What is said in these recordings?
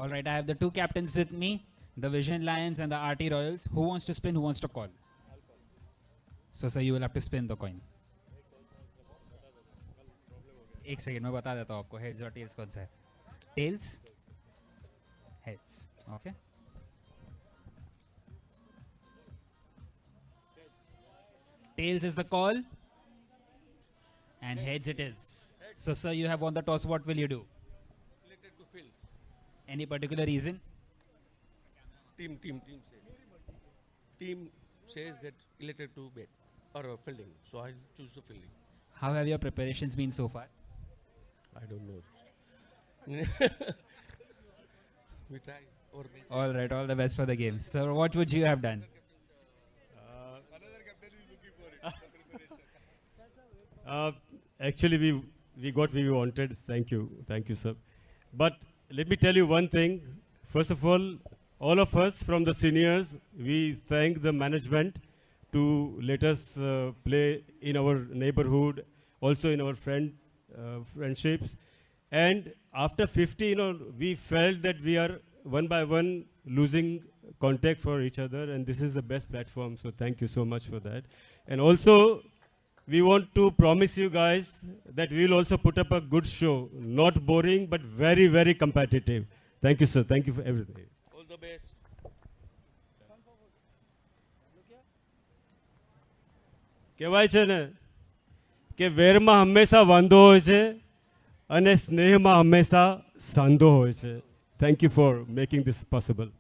All right, I have the two captains with me, the Vision Lions and the RT Royals. Who wants to spin? Who wants to call? So, sir, you will have to spin the coin. एक second मैं बता देता हूँ आपको heads और tales कौन सा है. Tails, heads. Okay. Tails is the call, and heads it is. So, sir, you have won the toss. What will you do? Elected to field. Any particular reason? Team says that elected to bat or fielding. So I'll choose the fielding. How have your preparations been so far? I don't know. We try our best. All right, all the best for the game. Sir, what would you have done? Actually, we got what we wanted. Thank you, sir. But let me tell you one thing. First of all of us from the seniors, we thank the management to let us play in our neighborhood, also in our friendships. And after 50, we felt that we are one by one losing contact for each other, and this is the best platform. So thank you so much for that. And also, we want to promise you guys that we will also put up a good show. Not boring, but very, very competitive. Thank you, sir. Thank you for everything. All the best. કહેવાય છે ને કે વેરમાં હંમેશા વાંધો હોય છે અને સ્નેહમાં હંમેશા સાંધો હોય છે. Thank you for making this possible.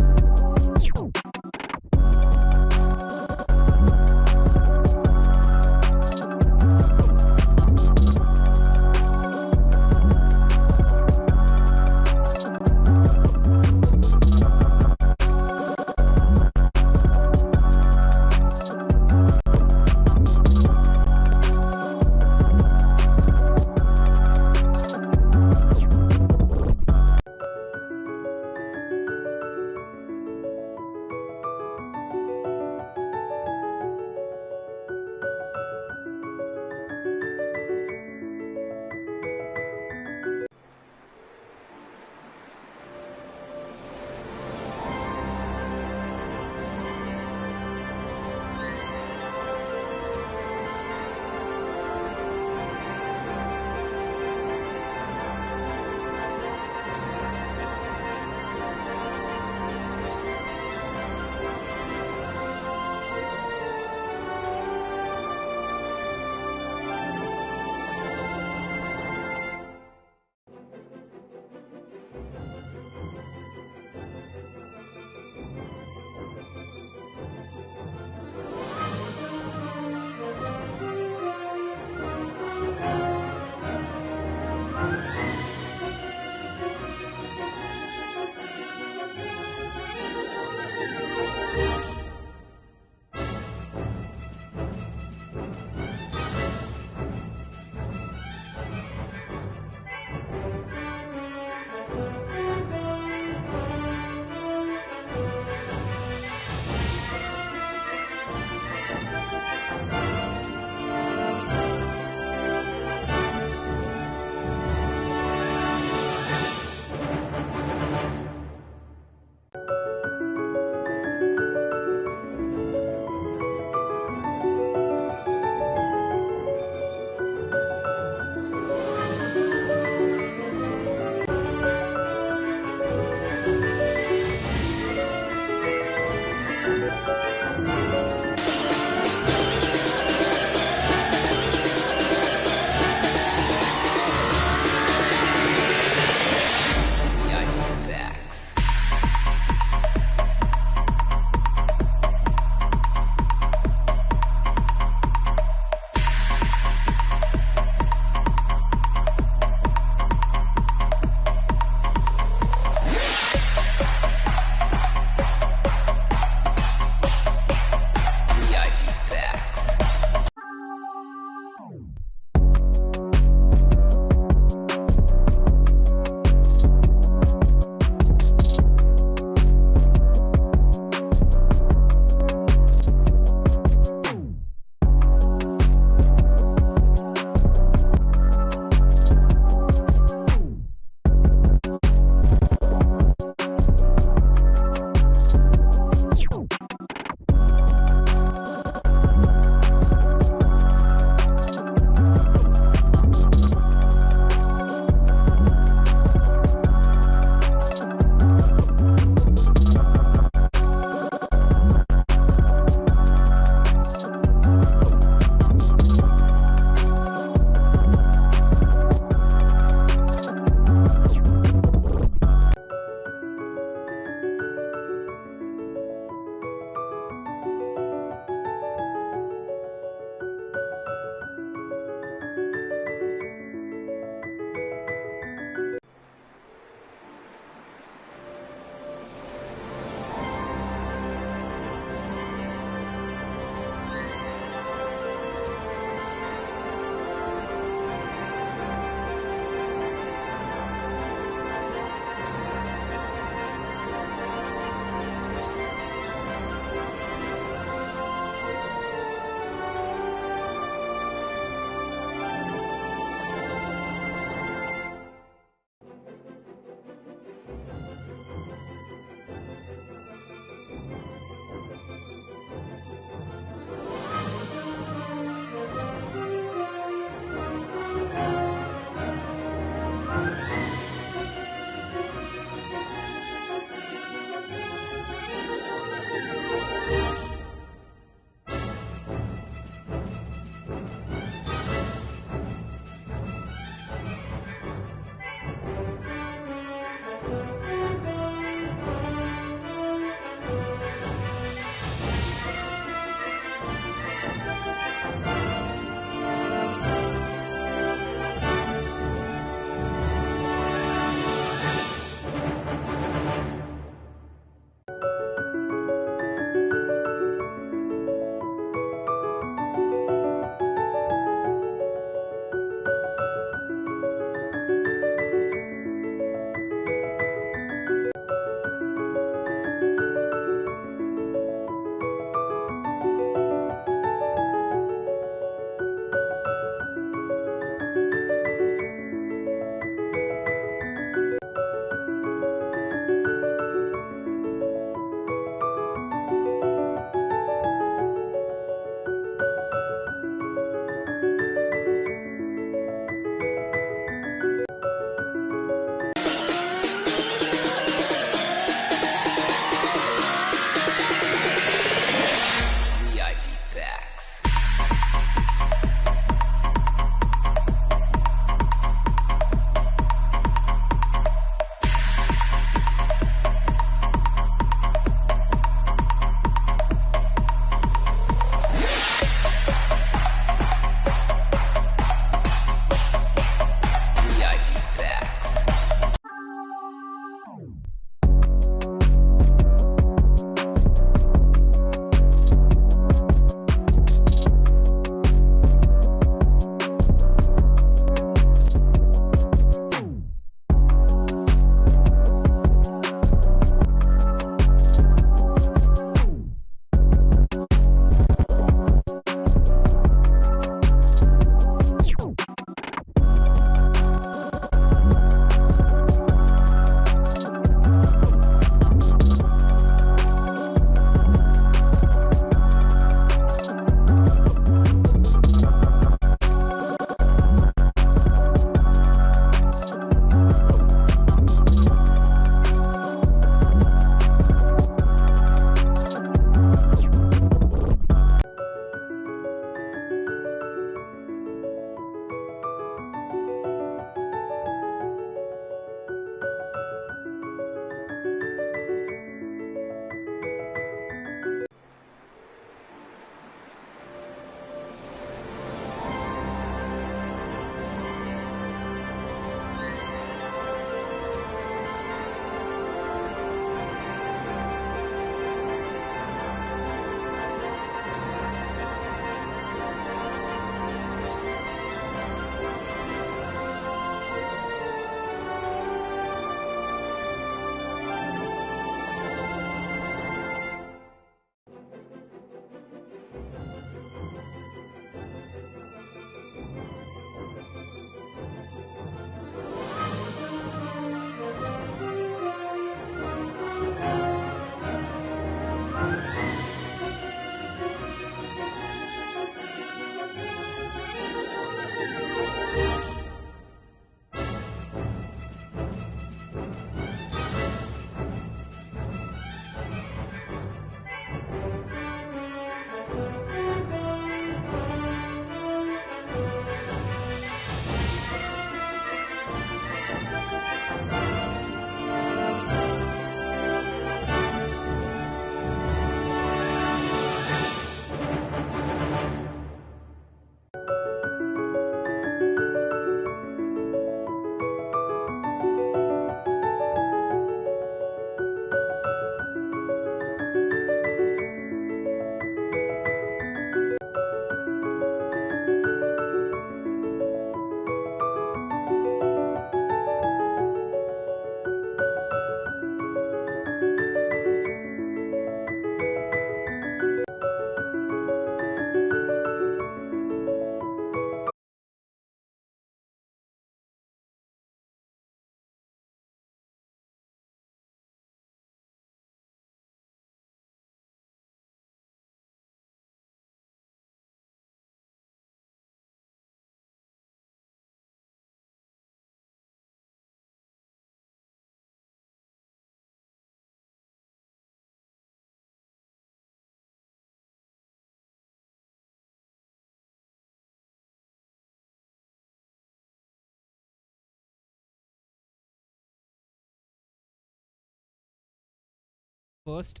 first.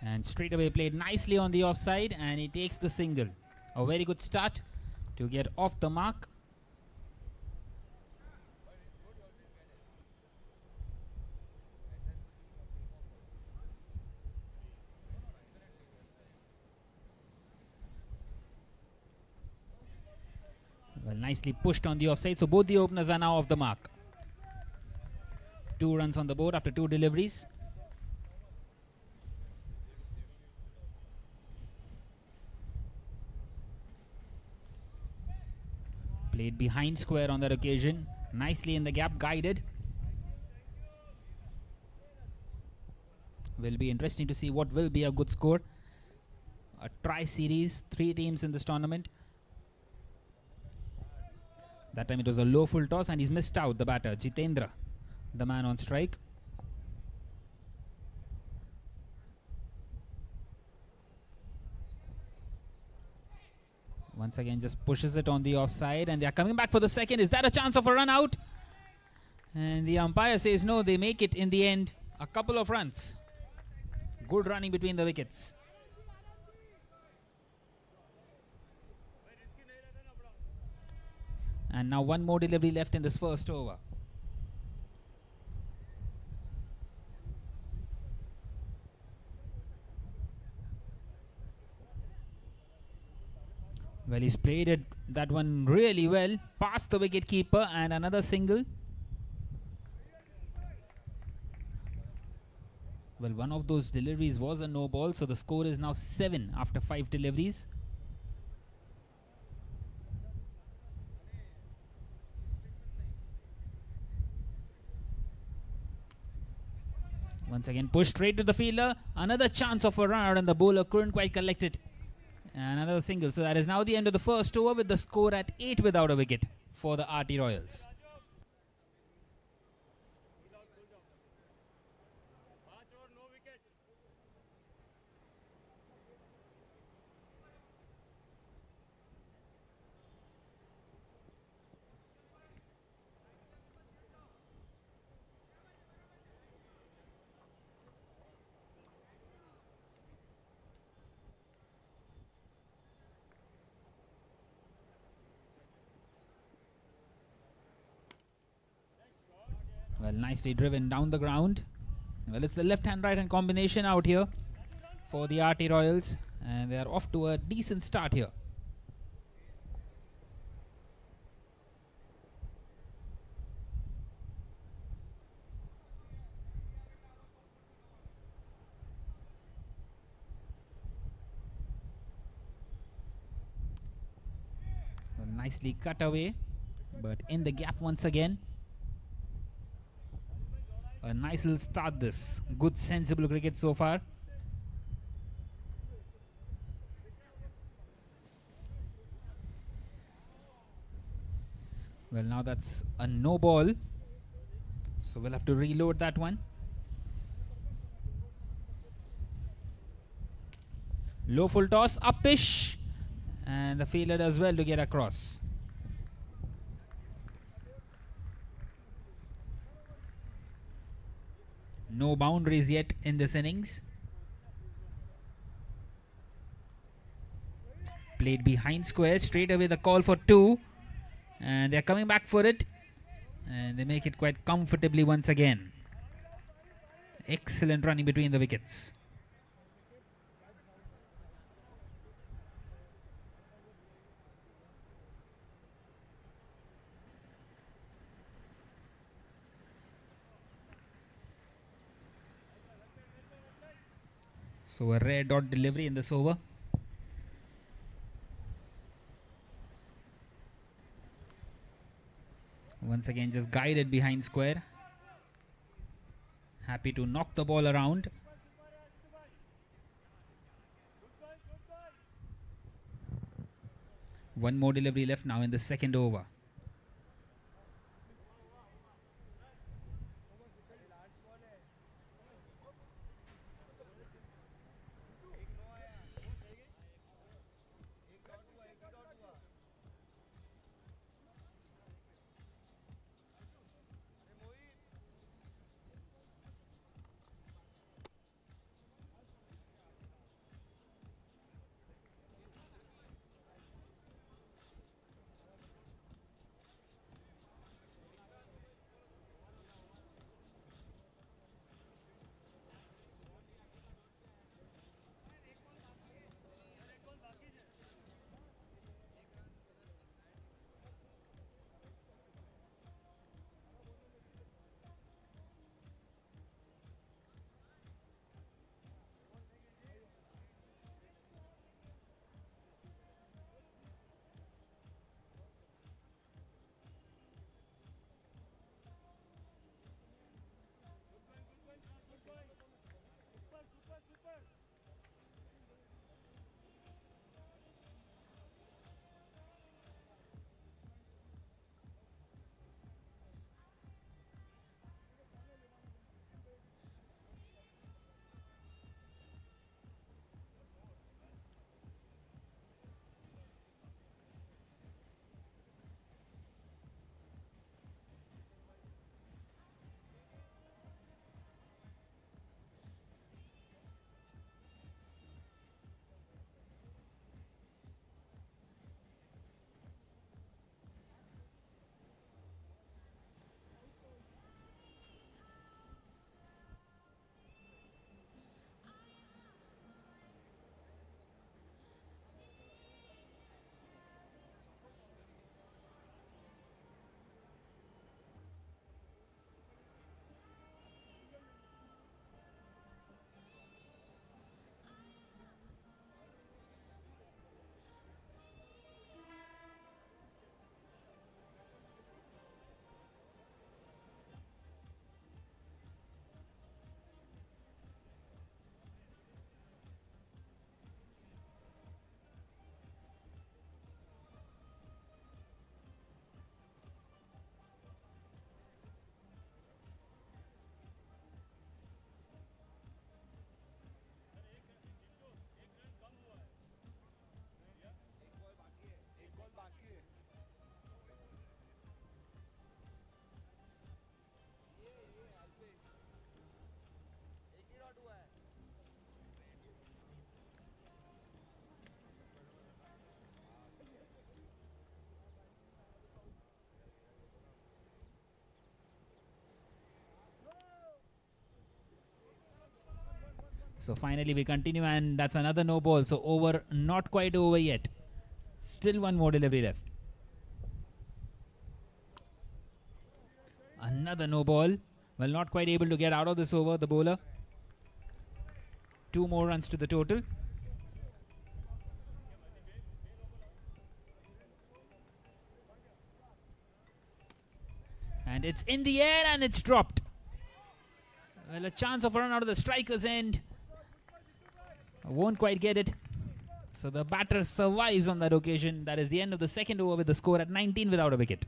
And straight away played nicely on the offside, and he takes the single. A very good start to get off the mark. Well, nicely pushed on the offside, so both the openers are now off the mark. 2 runs on the board after 2 deliveries. Played behind square on that occasion. Nicely in the gap, guided. Will be interesting to see what will be a good score. A tri-series, 3 teams in this tournament. That time it was a low full toss and he's missed out, the batter, Jitendra, the man on strike. Once again just pushes it on the offside, and they are coming back for the second. Is that a chance of a run out? And the umpire says no, they make it in the end. A couple of runs. Good running between the wickets. And now 1 more delivery left in this first over. Well, he's played it, that one really well. Past the wicket keeper, and another single. Well, one of those deliveries was a no ball, so the score is now 7 after 5 deliveries. Once again pushed straight to the fielder. Another chance of a run out, and the bowler couldn't quite collect it. And another single. So that is now the end of the first over, with the score at 8 without a wicket for the RT Royals. Well, nicely driven down the ground. Well, it's the left-hand, right-hand combination out here for the RT Royals, and they are off to a decent start here. Well, nicely cut away, but in the gap once again. A nice little start this. Good sensible cricket so far. Well, now that's a no ball, so we'll have to reload that one. Low full toss, upish, and the fielder does well to get across. No boundaries yet in this innings. Played behind square, straight away the call for 2, and they're coming back for it, and they make it quite comfortably once again. Excellent running between the wickets. So a rare dot delivery in this over. Once again just guided behind square. Happy to knock the ball around. One more delivery left now in the second over. So finally we continue, and that's another no ball. So over, not quite over yet. Still one more delivery left. Another no ball. Well, not quite able to get out of this over, the bowler. 2 more runs to the total. And it's in the air and it's dropped. Well, a chance of a run out of the striker's end. Won't quite get it. So the batter survives on that occasion. That is the end of the second over with the score at 19 without a wicket.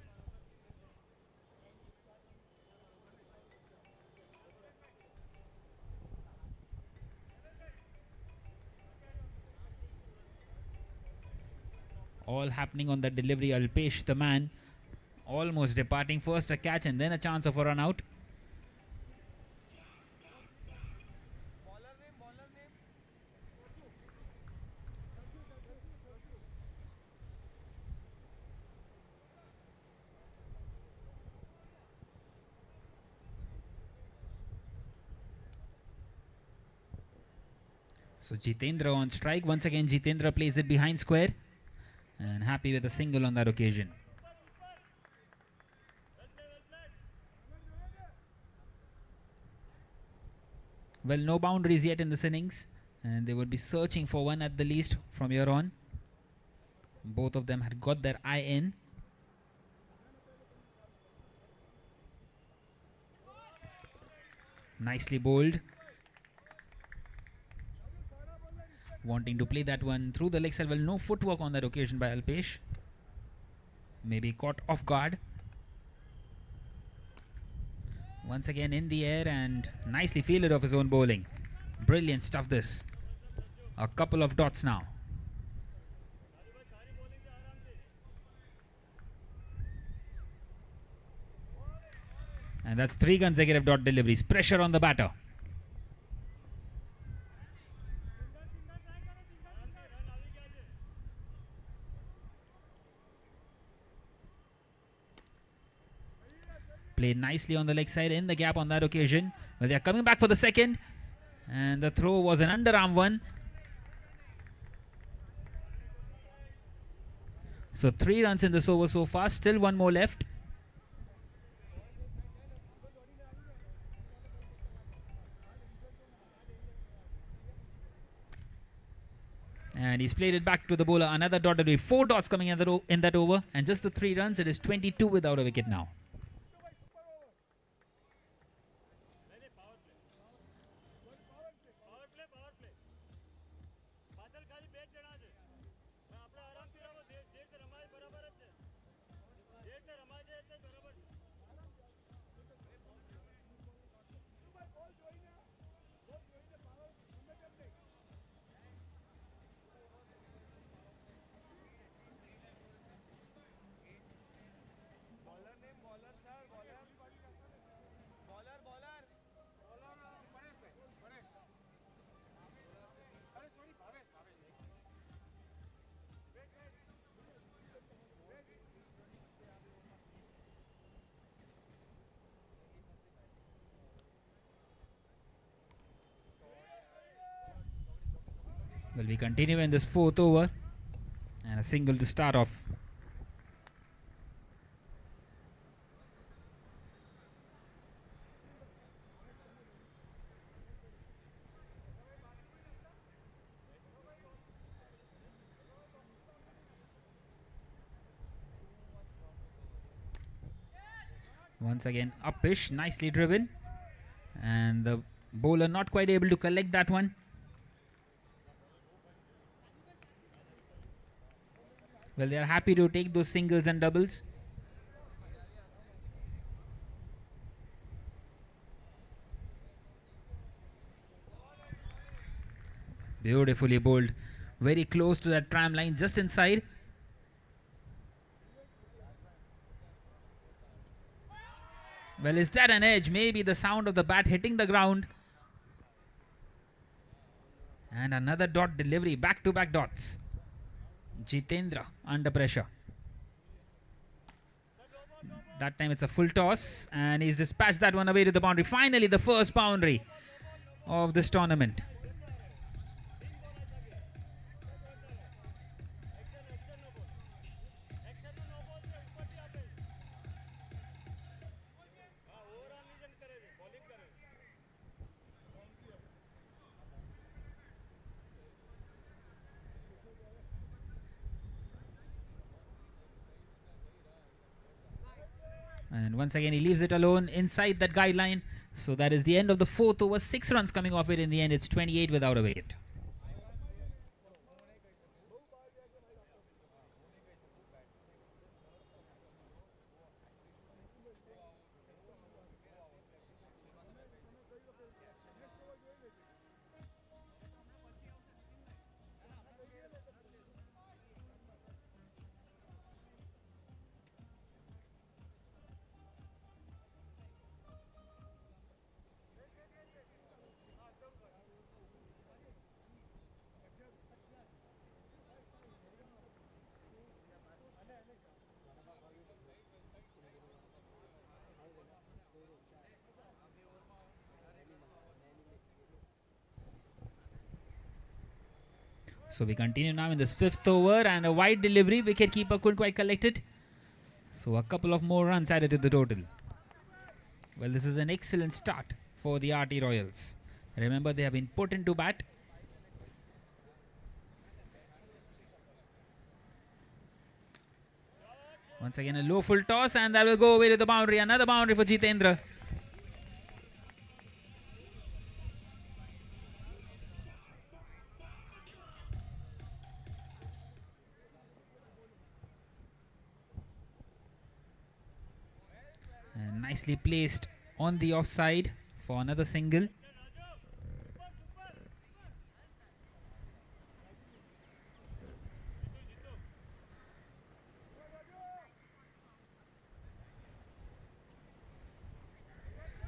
All happening on that delivery. Alpesh, the man, almost departing. First a catch and then a chance of a run out. So Jitendra on strike. Once again, Jitendra plays it behind square. And happy with a single on that occasion. Well, no boundaries yet in this innings. And they would be searching for one at the least from here on. Both of them had got their eye in. Nicely bowled. Wanting to play that one through the leg side. Well, no footwork on that occasion by Alpesh. Maybe caught off guard. Once again in the air and nicely fielded off his own bowling. Brilliant stuff this. A couple of dots now. And that's 3 consecutive dot deliveries. Pressure on the batter. Played nicely on the leg side in the gap on that occasion. Well, they are coming back for the second. And the throw was an underarm one. So 3 runs in this over so far. Still 1 more left. And he's played it back to the bowler. Another dot delivery. 4 dots coming in that over. And just the 3 runs. It is 22 without a wicket now. Well, we continue in this 4th over. And a single to start off. Once again, upish, nicely driven. And the bowler not quite able to collect that one. Well, they are happy to take those singles and doubles. Beautifully bowled. Very close to that tram line, just inside. Well, is that an edge? Maybe the sound of the bat hitting the ground. And another dot delivery. Back-to-back dots. Jitendra under pressure. That time it's a full toss. And he's dispatched that one away to the boundary. Finally, the first boundary of this tournament. And once again, he leaves it alone inside that guideline. So that is the end of the fourth over. 6 runs coming off it. In the end, it's 28 without a wicket. So we continue now in this fifth over, and a wide delivery. Wicketkeeper couldn't quite collect it. So a couple of more runs added to the total. Well, this is an excellent start for the RT Royals. Remember, they have been put into bat. Once again, a low full toss, and that will go away to the boundary. Another boundary for Jitendra. And nicely placed on the offside for another single.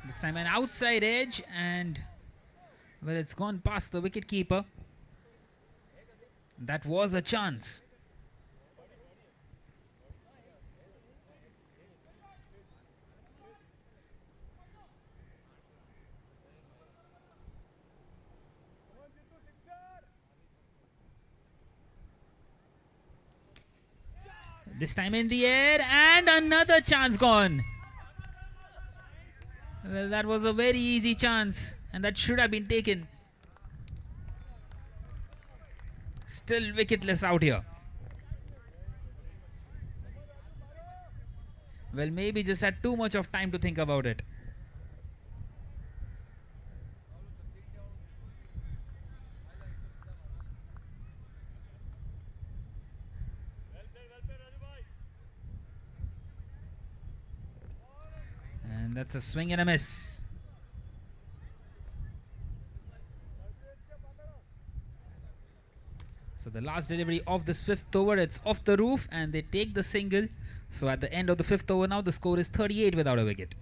This time an outside edge, and well, it's gone past the wicketkeeper. That was a chance. This time in the air, and another chance gone. Well, that was a very easy chance, and that should have been taken. Still wicketless out here. Well, maybe just had too much of time to think about it. And that's a swing and a miss. So the last delivery of this fifth over, it's off the roof, and they take the single. So at the end of the fifth over now, the score is 38 without a wicket.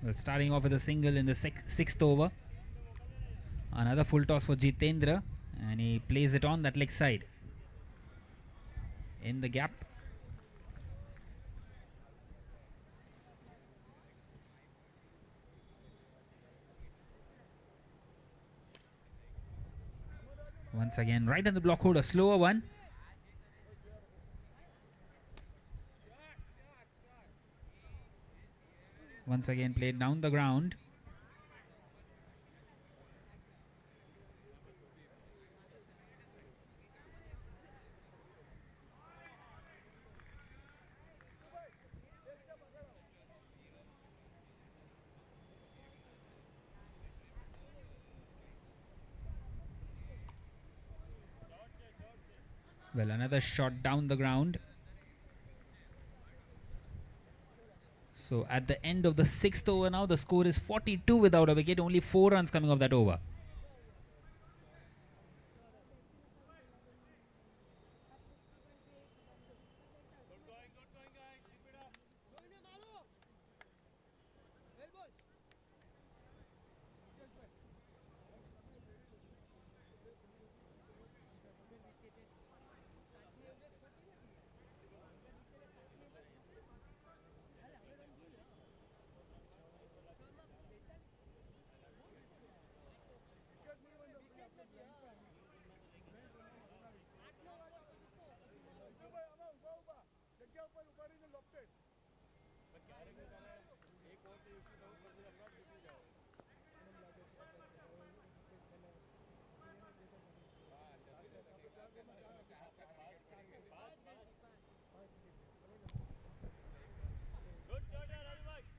Well, starting off with a single in the sixth over. Another full toss for Jitendra, and he plays it on that leg side. In the gap. Once again, right on the block hold, a slower one. Once again played down the ground. Well, another shot down the ground. So at the end of the 6th over now, the score is 42 without a wicket. Only 4 runs coming off that over.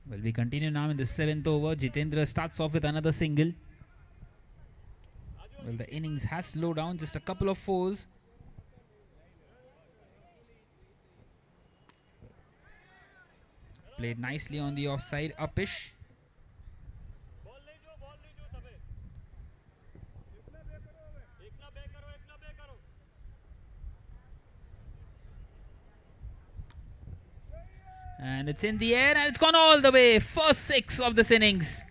Well, we continue now in the 7th over. Jitendra starts off with another single. Well, the innings has slowed down, just a couple of fours. Played nicely on the offside, uppish. And it's in the air and it's gone all the way. First 6 of this innings.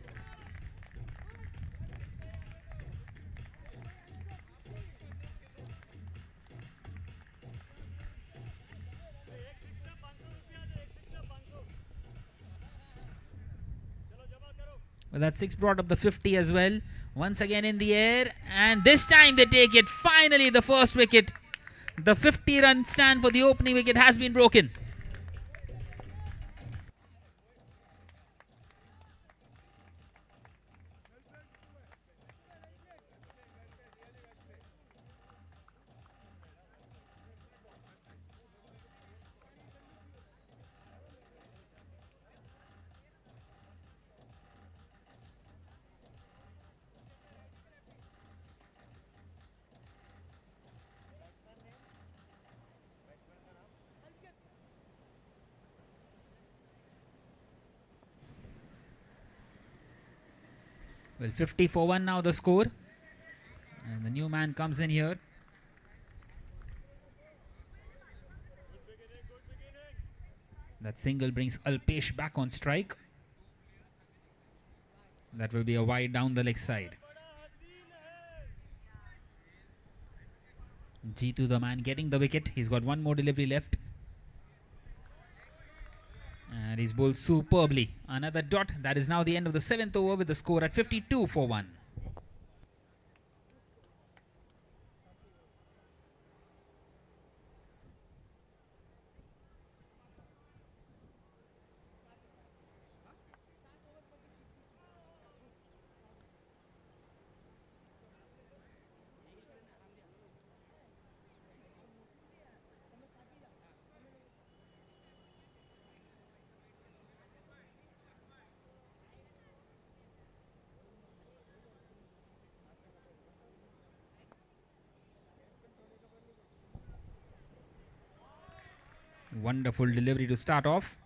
Well, that 6 brought up the 50 as well. Once again in the air, and this time they take it. Finally, the first wicket. The 50-run stand for the opening wicket has been broken. Well, 50 for 1 now the score. And the new man comes in here. That single brings Alpesh back on strike. That will be a wide down the leg side. Jitu, the man getting the wicket. He's got one more delivery left. And he's bowled superbly. Another dot. That is now the end of the 7th over with the score at 52 for 1. Wonderful delivery to start off.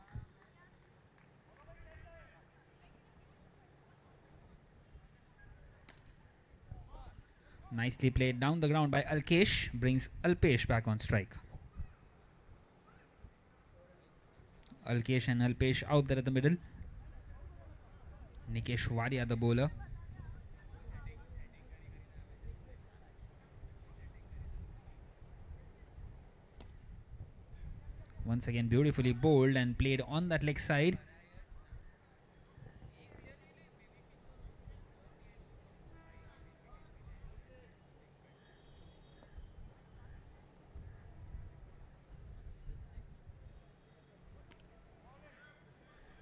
Nicely played down the ground by Alkesh. Brings Alpesh back on strike. Alkesh and Alpesh out there at the middle. Nikesh Wadia the bowler. Once again beautifully bowled and played on that leg side.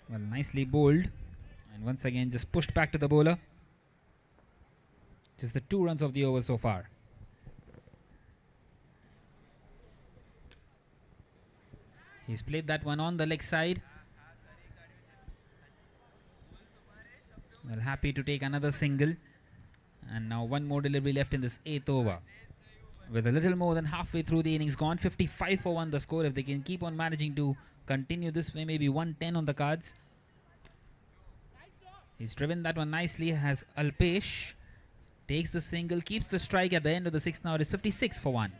Well, nicely bowled. And once again just pushed back to the bowler. Just the 2 runs of the over so far. He's played that one on the leg side. Well, happy to take another single. And now one more delivery left in this 8th over. With a little more than halfway through the innings gone, 55 for 1 the score. If they can keep on managing to continue this way, maybe 110 on the cards. He's driven that one nicely. Has Alpesh. Takes the single, keeps the strike at the end of the sixth. Now it is 56 for 1.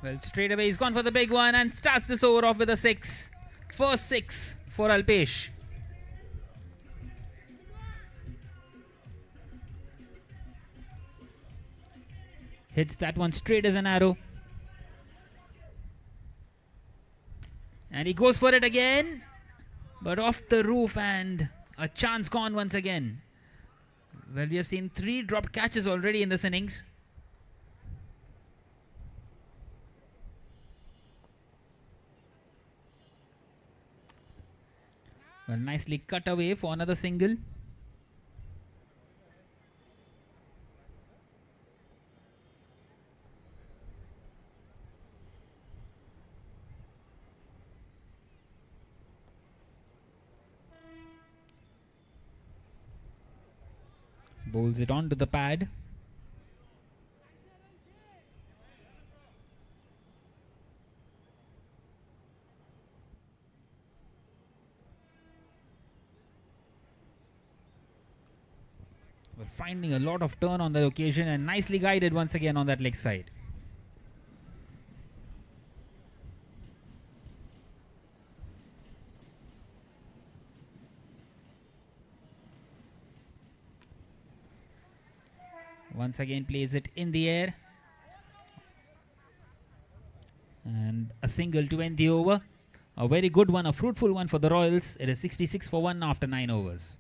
Well, straight away he's gone for the big one and starts this over off with a 6. First 6 for Alpesh. Hits that one straight as an arrow. And he goes for it again. But off the roof and a chance gone once again. Well, we have seen 3 dropped catches already in this innings. Well, nicely cut away for another single. Bowls it onto the pad. Well, finding a lot of turn on the occasion and nicely guided once again on that leg side. Once again plays it in the air. And a single to end the over. A very good one, a fruitful one for the Royals. It is 66 for 1 after 9 overs.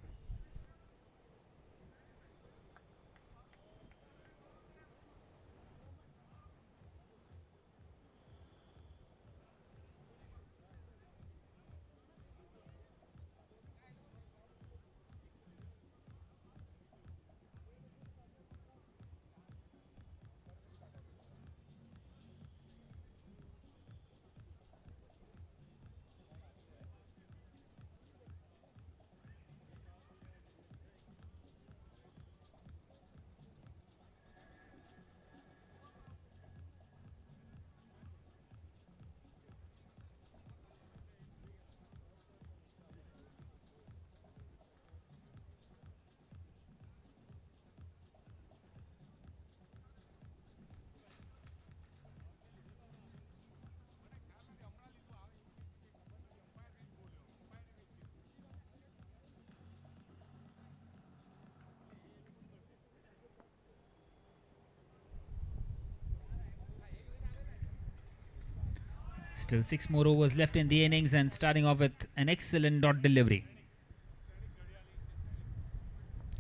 Still 6 more overs left in the innings and starting off with an excellent dot delivery.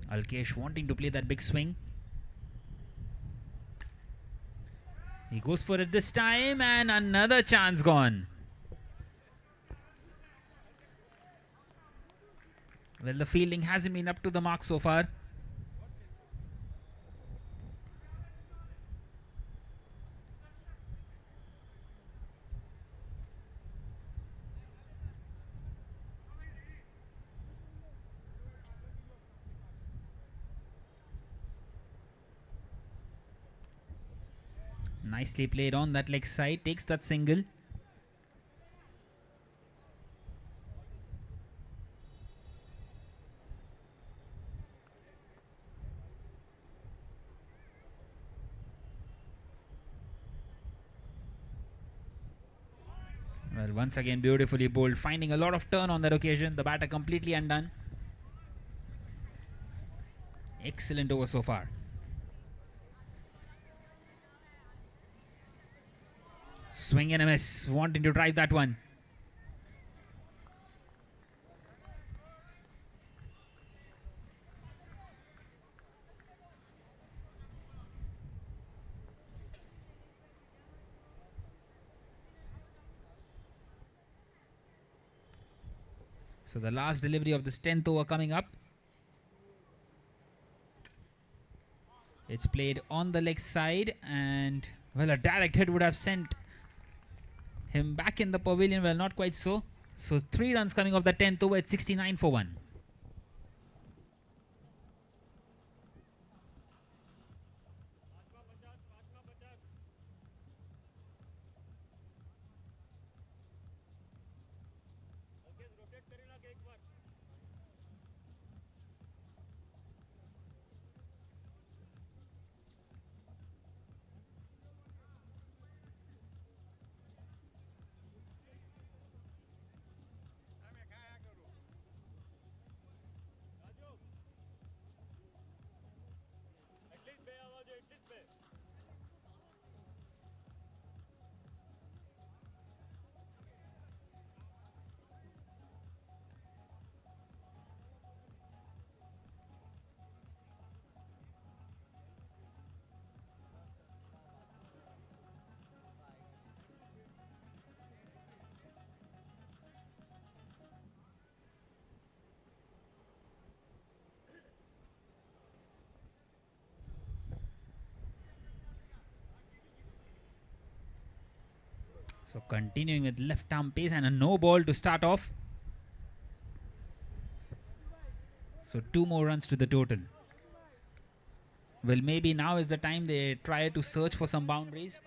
Alkesh wanting to play that big swing. He goes for it this time and another chance gone. Well, the fielding hasn't been up to the mark so far. Nicely played on that leg side. Takes that single. Well, once again, beautifully bowled. Finding a lot of turn on that occasion. The batter completely undone. Excellent over so far. Swing and a miss. Wanting to drive that one. So the last delivery of this 10th over coming up. It's played on the leg side, and well, a direct hit would have sent him back in the pavilion. Well, not quite so. So 3 runs coming off the 10th over. It's 69 for 1. So continuing with left arm pace and a no ball to start off. So 2 more runs to the total. Well, maybe now is the time they try to search for some boundaries.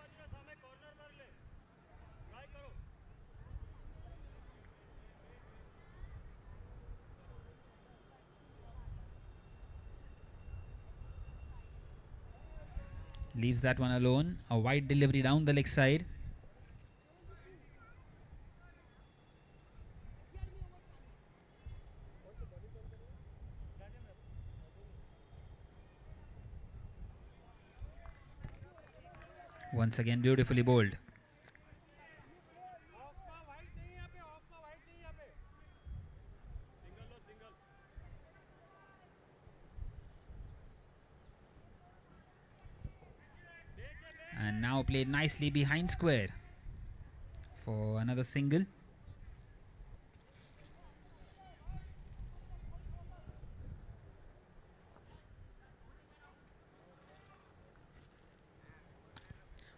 Leaves that one alone. A wide delivery down the leg side. Once again, beautifully bowled. And now played nicely behind square for another single.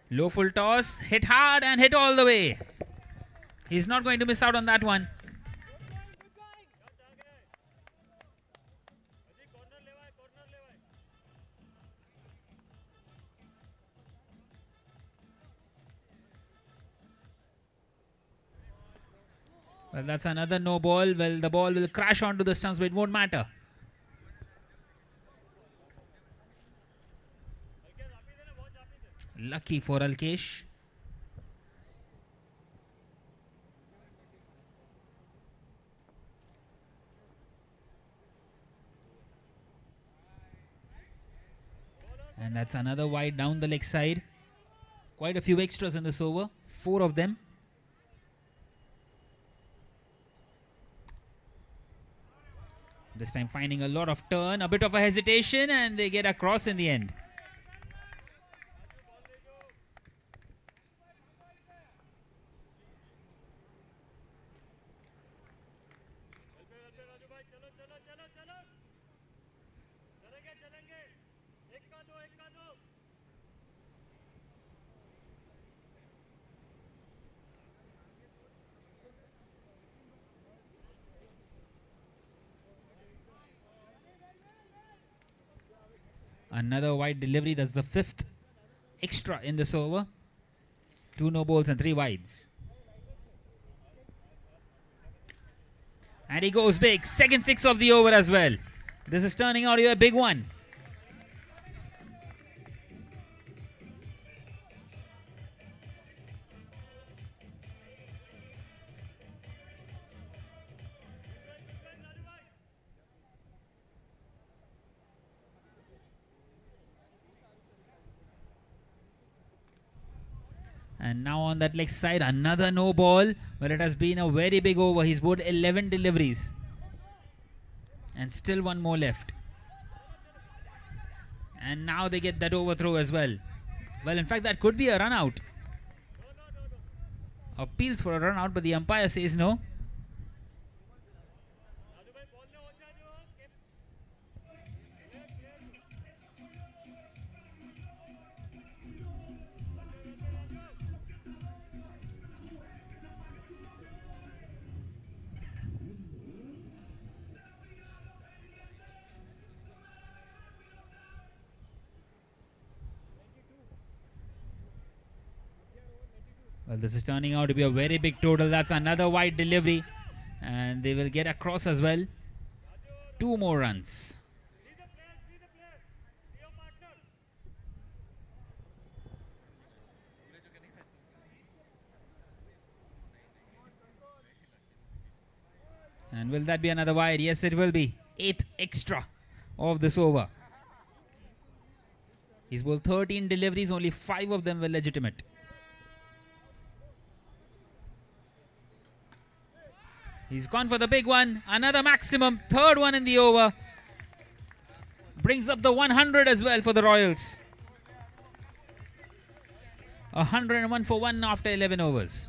Low full toss, hit hard and hit all the way. He's not going to miss out on that one. Well, that's another no ball. Well, the ball will crash onto the stumps, but it won't matter. Lucky for Alkesh. And that's another wide down the leg side. Quite a few extras in this over. 4 of them. This time finding a lot of turn, a bit of a hesitation, and they get across in the end. Another wide delivery. That's the 5th extra in this over. 2 no balls and 3 wides. And he goes big. Second 6 of the over as well. This is turning out to be a big one. And now on that leg side, another no ball, but it has been a very big over. He's bowled 11 deliveries. And still one more left. And now they get that overthrow as well. Well, in fact, that could be a run out. Appeals for a run out, but the umpire says no. Well, this is turning out to be a very big total. That's another wide delivery. And they will get across as well. 2 more runs. And will that be another wide? Yes, it will be. 8th extra of this over. He's bowled 13 deliveries. Only 5 of them were legitimate. He's gone for the big one. Another maximum. 3rd one in the over. Brings up the 100 as well for the Royals. 101 for 1 after 11 overs.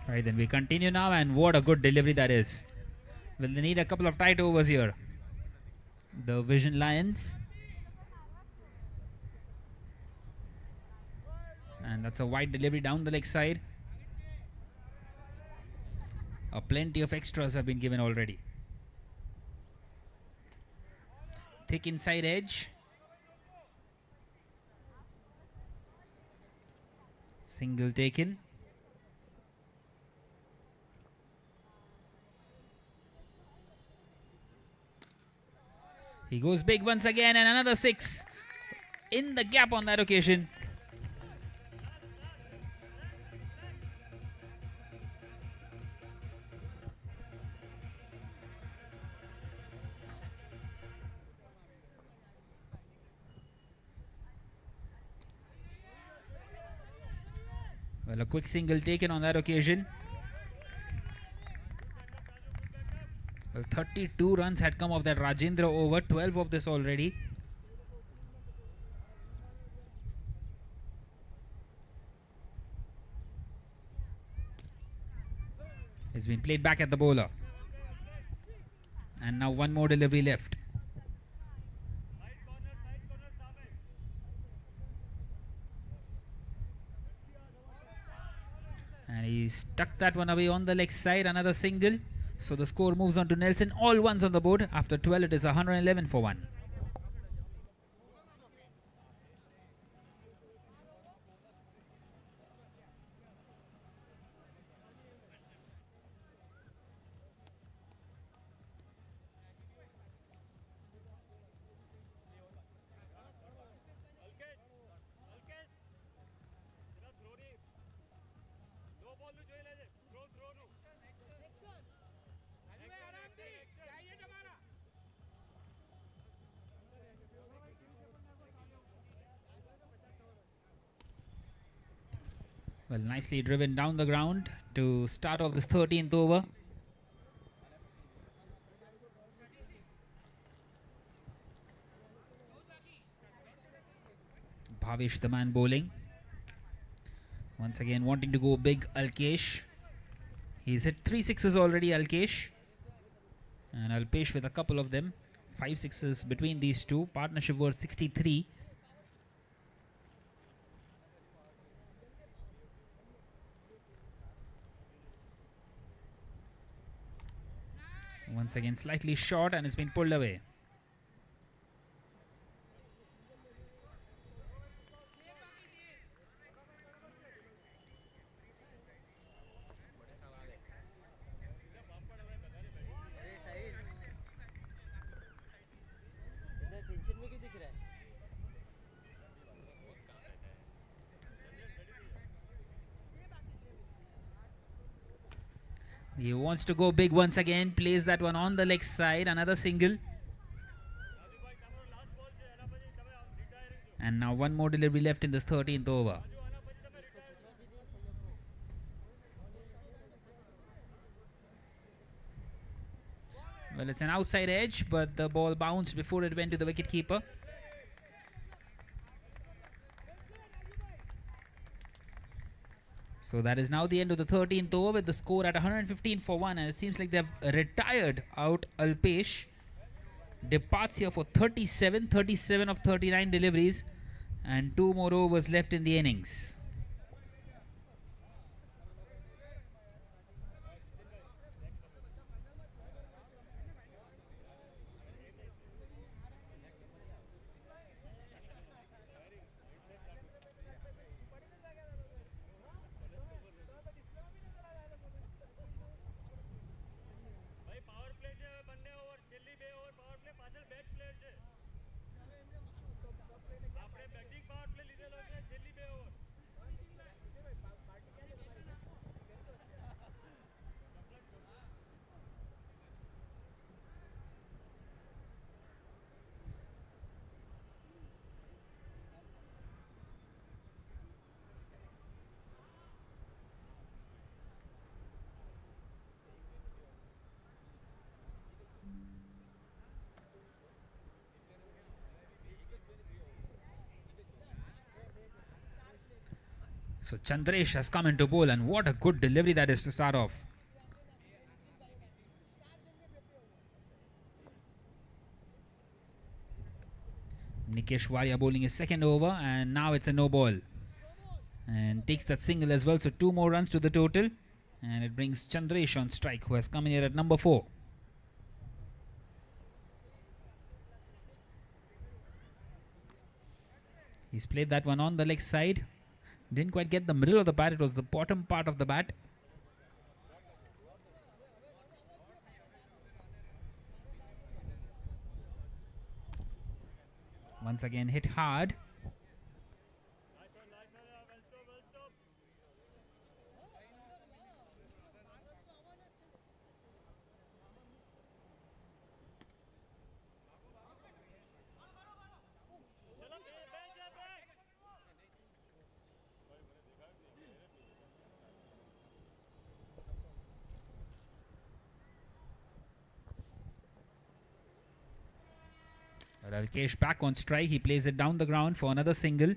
Right, then we continue now, and what a good delivery that is. Will they need a couple of tight overs here? The Vision Lions. And that's a wide delivery down the leg side. Plenty of extras have been given already. Thick inside edge. Single taken. He goes big once again, and another 6 in the gap on that occasion. Well, a quick single taken on that occasion. Well, 32 runs had come off that Rajendra over, 12 of this already. It's been played back at the bowler. And now one more delivery left. And he stuck that one away on the leg side, another single. So the score moves on to Nelson. All ones on the board. After 12, it is 111 for 1. Well, nicely driven down the ground to start off this 13th over. Bhavish, the man bowling. Once again wanting to go big, Alkesh. He's hit 3 sixes already, Alkesh. And Alpesh with a couple of them. 5 sixes between these two. Partnership worth 63. Once again slightly short and it's been pulled away. He wants to go big once again. Plays that one on the leg side. Another single. And now one more delivery left in this 13th over. Well, it's an outside edge, but the ball bounced before it went to the wicketkeeper. So that is now the end of the 13th over with the score at 115 for 1, and it seems like they've retired out Alpesh. Departs here for 37 of 39 deliveries, and 2 more overs left in the innings. So Chandresh has come into bowl, and what a good delivery that is to start off. Nikesh Waria bowling his second over, and now it's a no ball. And takes that single as well, so 2 more runs to the total. And it brings Chandresh on strike, who has come in here at number 4. He's played that one on the leg side. Didn't quite get the middle of the bat, it was the bottom part of the bat. Once again hit hard. Alkesh back on strike. He plays it down the ground for another single.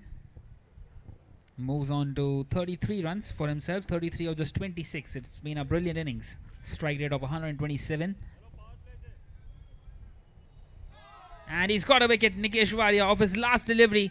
Moves on to 33 runs for himself. 33 of just 26. It's been a brilliant innings. Strike rate of 127. And he's got a wicket. Nikesh Waria off his last delivery.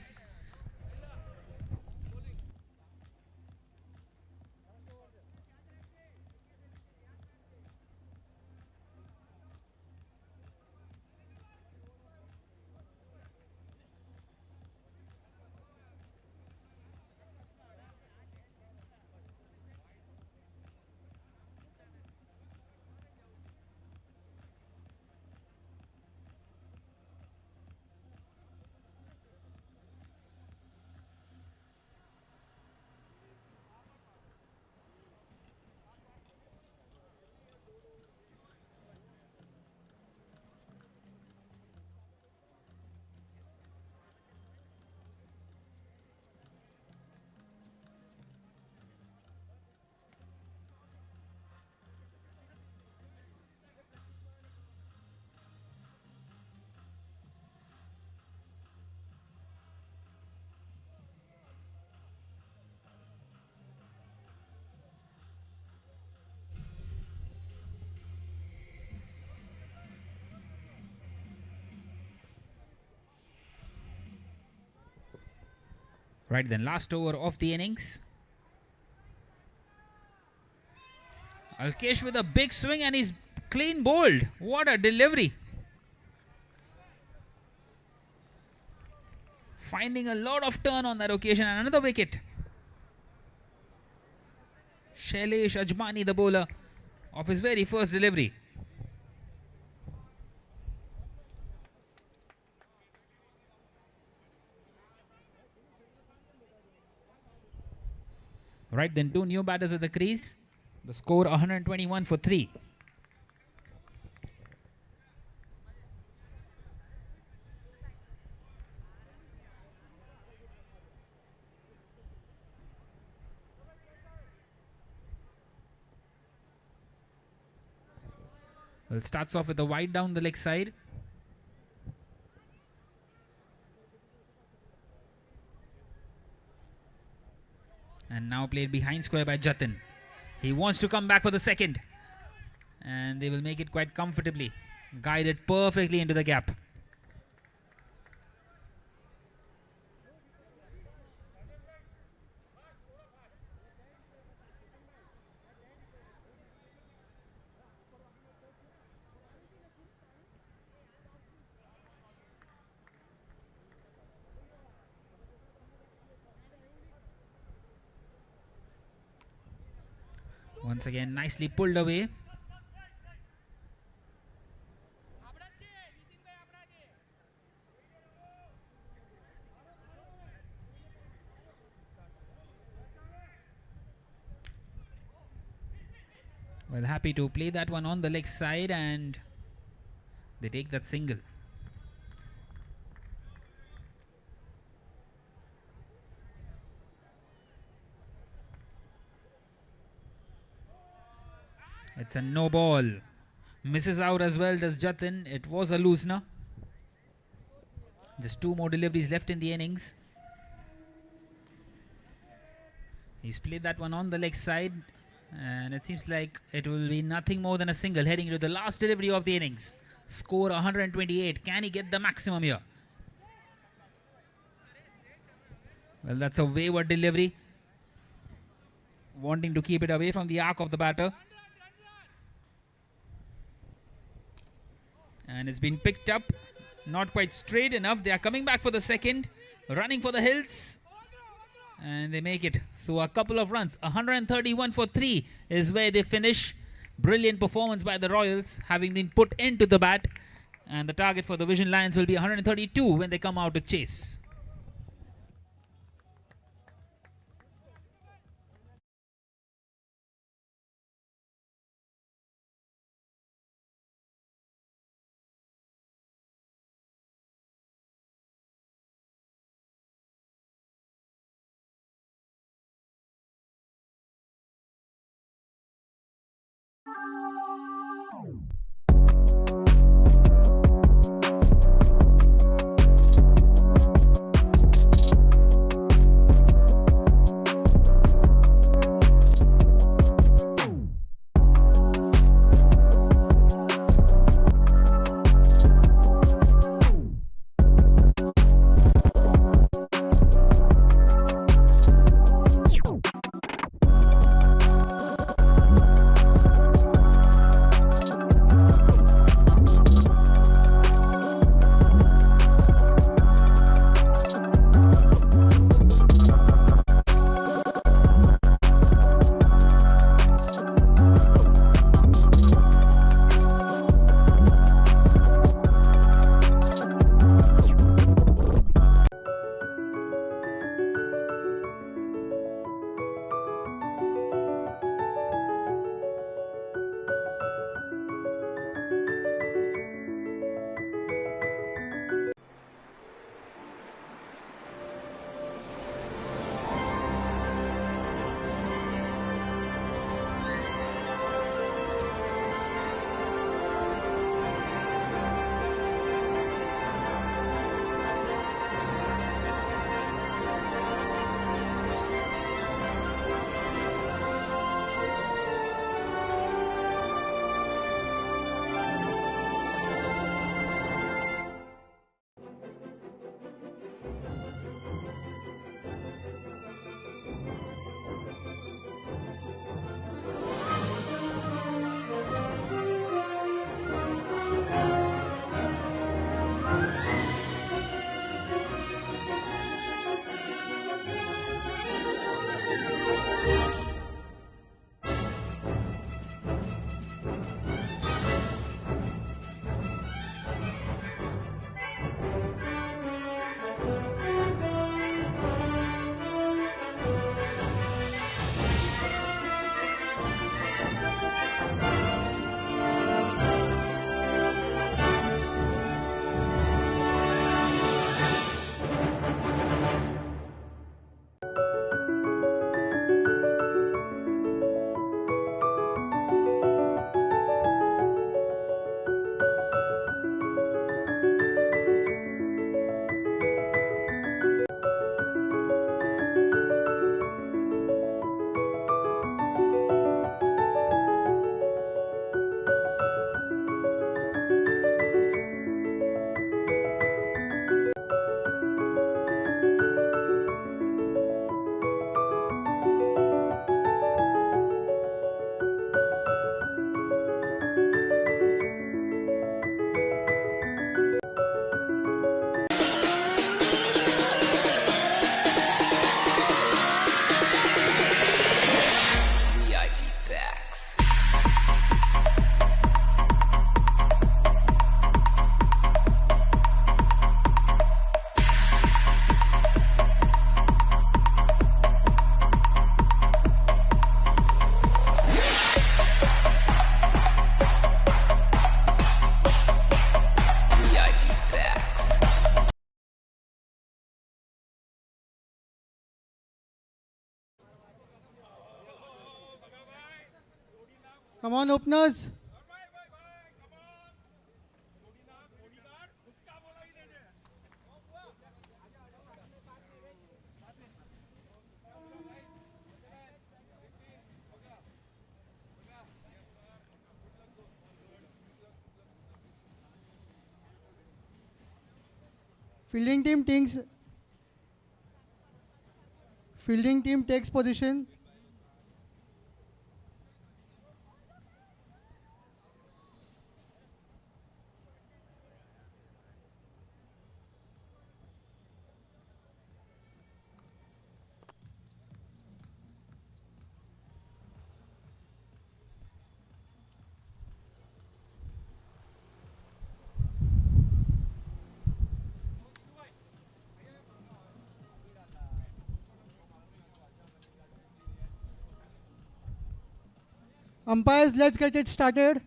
Right then, last over of the innings. Alkesh with a big swing and he's clean bowled. What a delivery. Finding a lot of turn on that occasion, and another wicket. Shailesh Ajmani, the bowler, of his very first delivery. Right then, two new batters at the crease. The score 121 for 3. Well, starts off with a wide down the leg side. And now played behind square by Jatin. He wants to come back for the second. And they will make it quite comfortably. Guided perfectly into the gap. Once again, nicely pulled away. Well, happy to play that one on the leg side, and they take that single. It's a no ball. Misses out as well does Jatin. It was a loosener. Just 2 more deliveries left in the innings. He's played that one on the leg side, and it seems like it will be nothing more than a single heading into the last delivery of the innings. Score 128. Can he get the maximum here? Well, that's a wayward delivery. Wanting to keep it away from the arc of the batter. And it's been picked up. Not quite straight enough. They are coming back for the second. Running for the hills. And they make it. So a couple of runs. 131 for 3 is where they finish. Brilliant performance by the Royals, having been put into the bat. And the target for the Vision Lions will be 132 when they come out to chase. Come on, openers. Fielding team takes position. Umpires, let's get it started.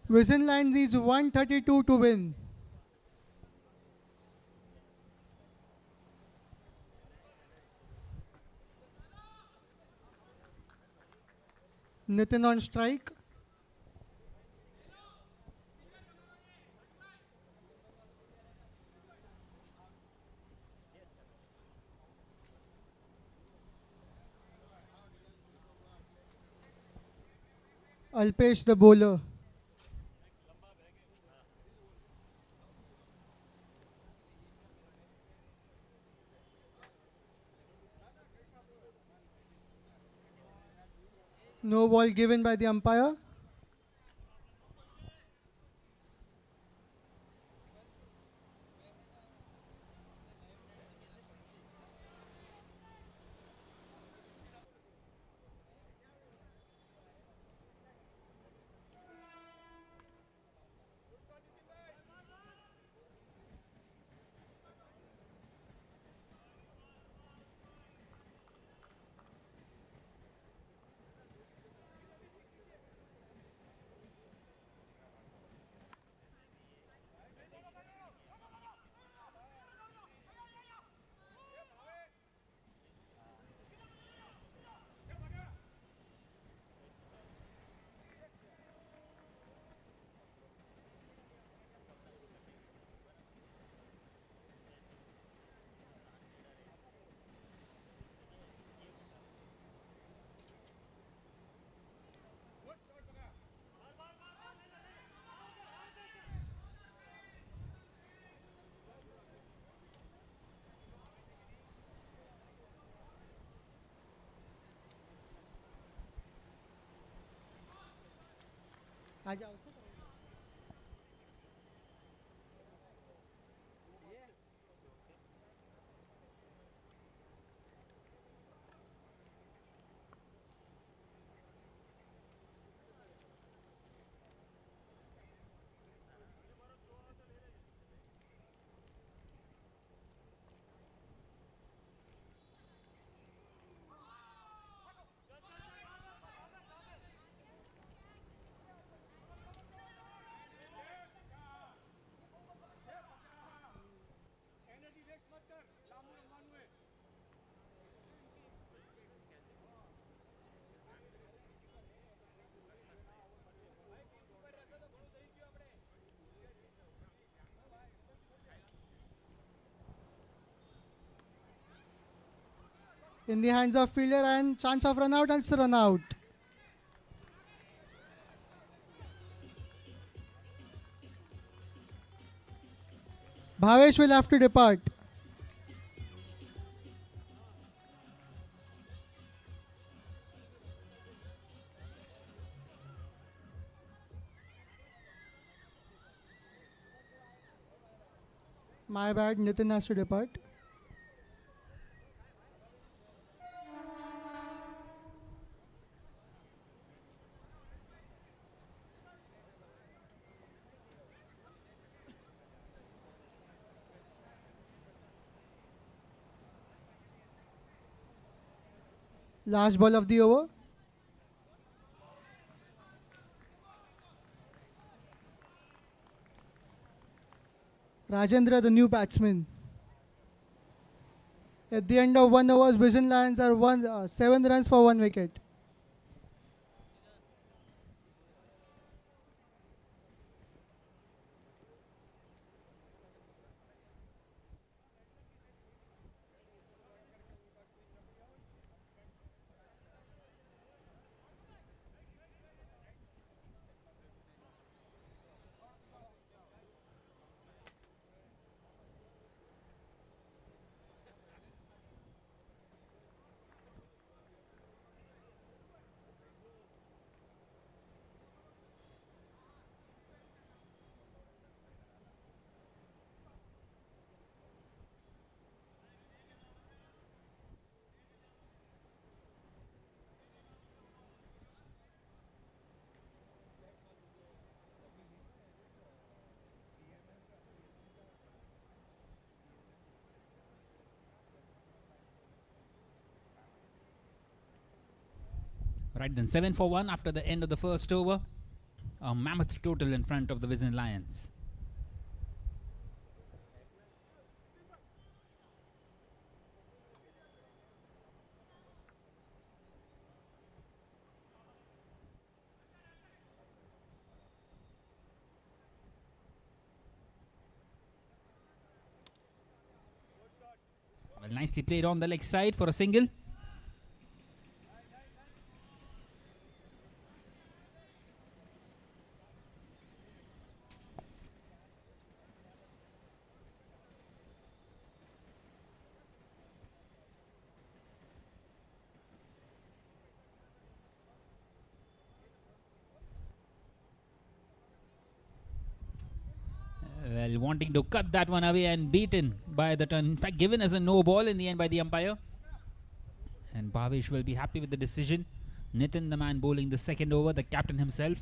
Vision line is 132 to win. Nitin on strike. Alpesh the bowler. No ball given by the umpire. आ जाओ sir. In the hands of fielder and chance of run out and it's a run out. Bhavesh will have to depart. My bad, Nitin has to depart. Last ball of the over. Rajendra, the new batsman. At the end of 1 over, Vision Lions are 7 runs for 1 wicket. Right then, 7 for 1 after the end of the first over. A mammoth total in front of the Vision Lions. Well, nicely played on the leg side for a single. Well, wanting to cut that one away and beaten by the turn. In fact, given as a no ball in the end by the umpire. And Bhavesh will be happy with the decision. Nitin, the man bowling the second over, the captain himself.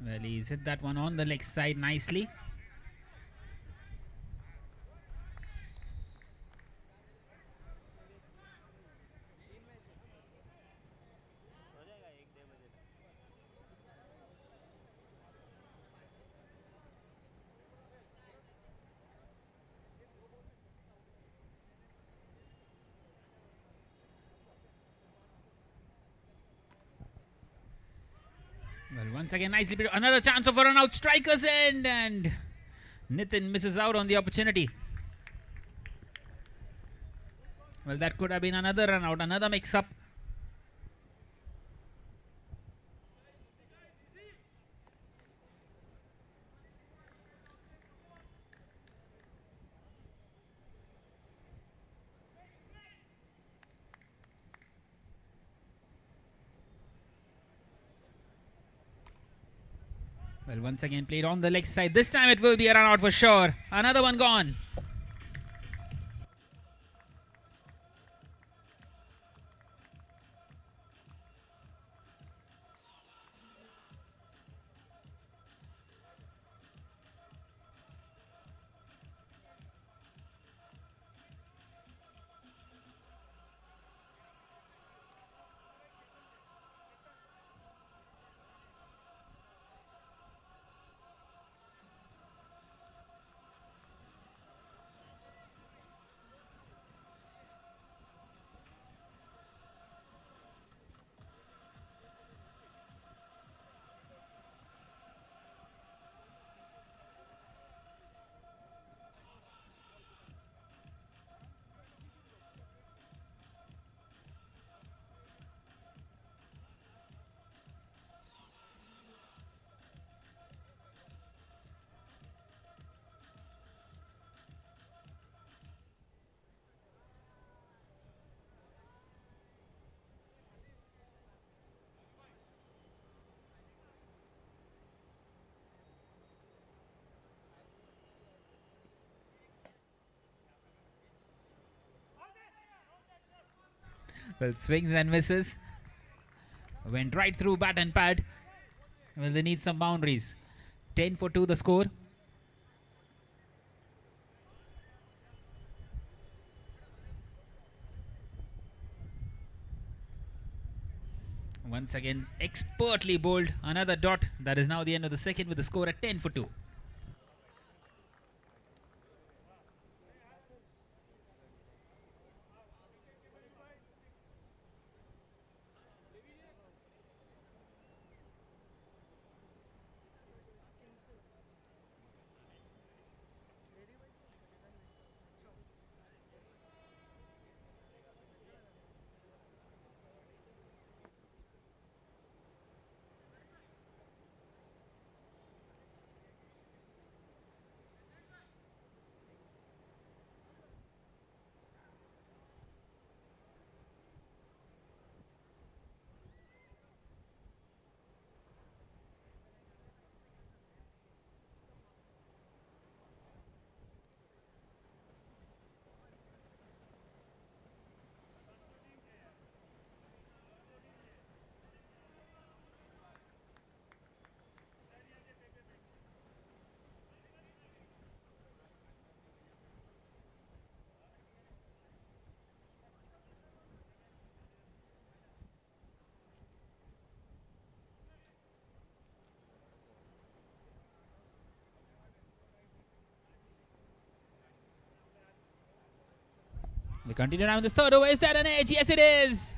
Well, he's hit that one on the leg side nicely. Well, once again, nicely played. Another chance of a run out. Strikers end, and Nitin misses out on the opportunity. Well, that could have been another run out, another mix up. Well, once again played on the leg side. This time it will be a run out for sure. Another one gone. Well, swings and misses. Went right through bat and pad. Well, they need some boundaries. 10 for 2 the score. Once again, expertly bowled. Another dot. That is now the end of the second with the score at 10 for 2. We continue now in this third over. Is that an edge? Yes, it is.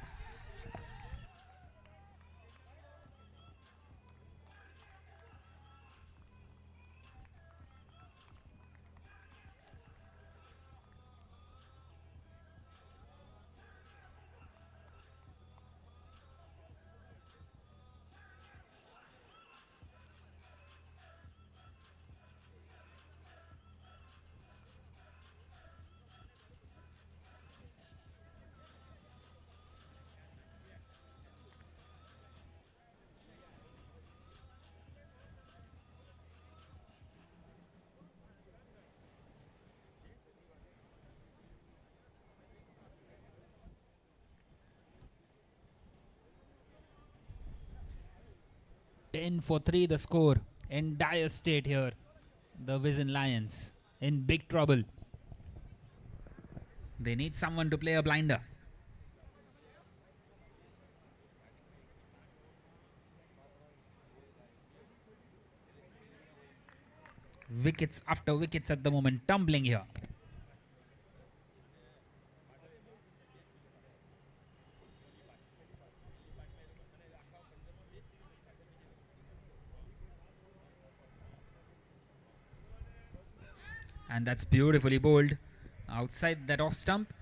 Ten for 3 the score. In dire state here. The Vision Lions in big trouble. They need someone to play a blinder. Wickets after wickets at the moment, tumbling here. And that's beautifully bowled outside that off stump.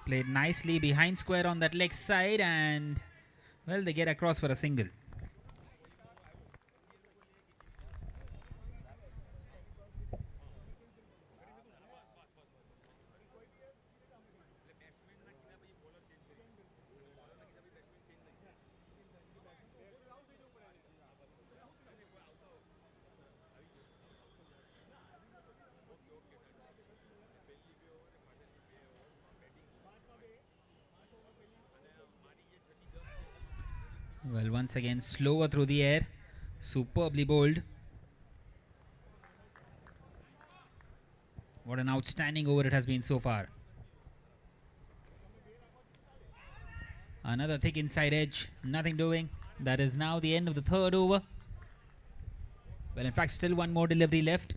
Played nicely behind square on that leg side, and well, they get across for a single. Well, once again, slower through the air. Superbly bowled. What an outstanding over it has been so far. Another thick inside edge. Nothing doing. That is now the end of the third over. Well, in fact, still one more delivery left.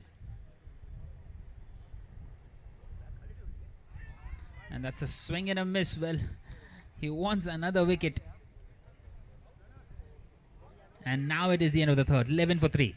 And that's a swing and a miss. Well, he wants another wicket. And now it is the end of the third. 11 for 3.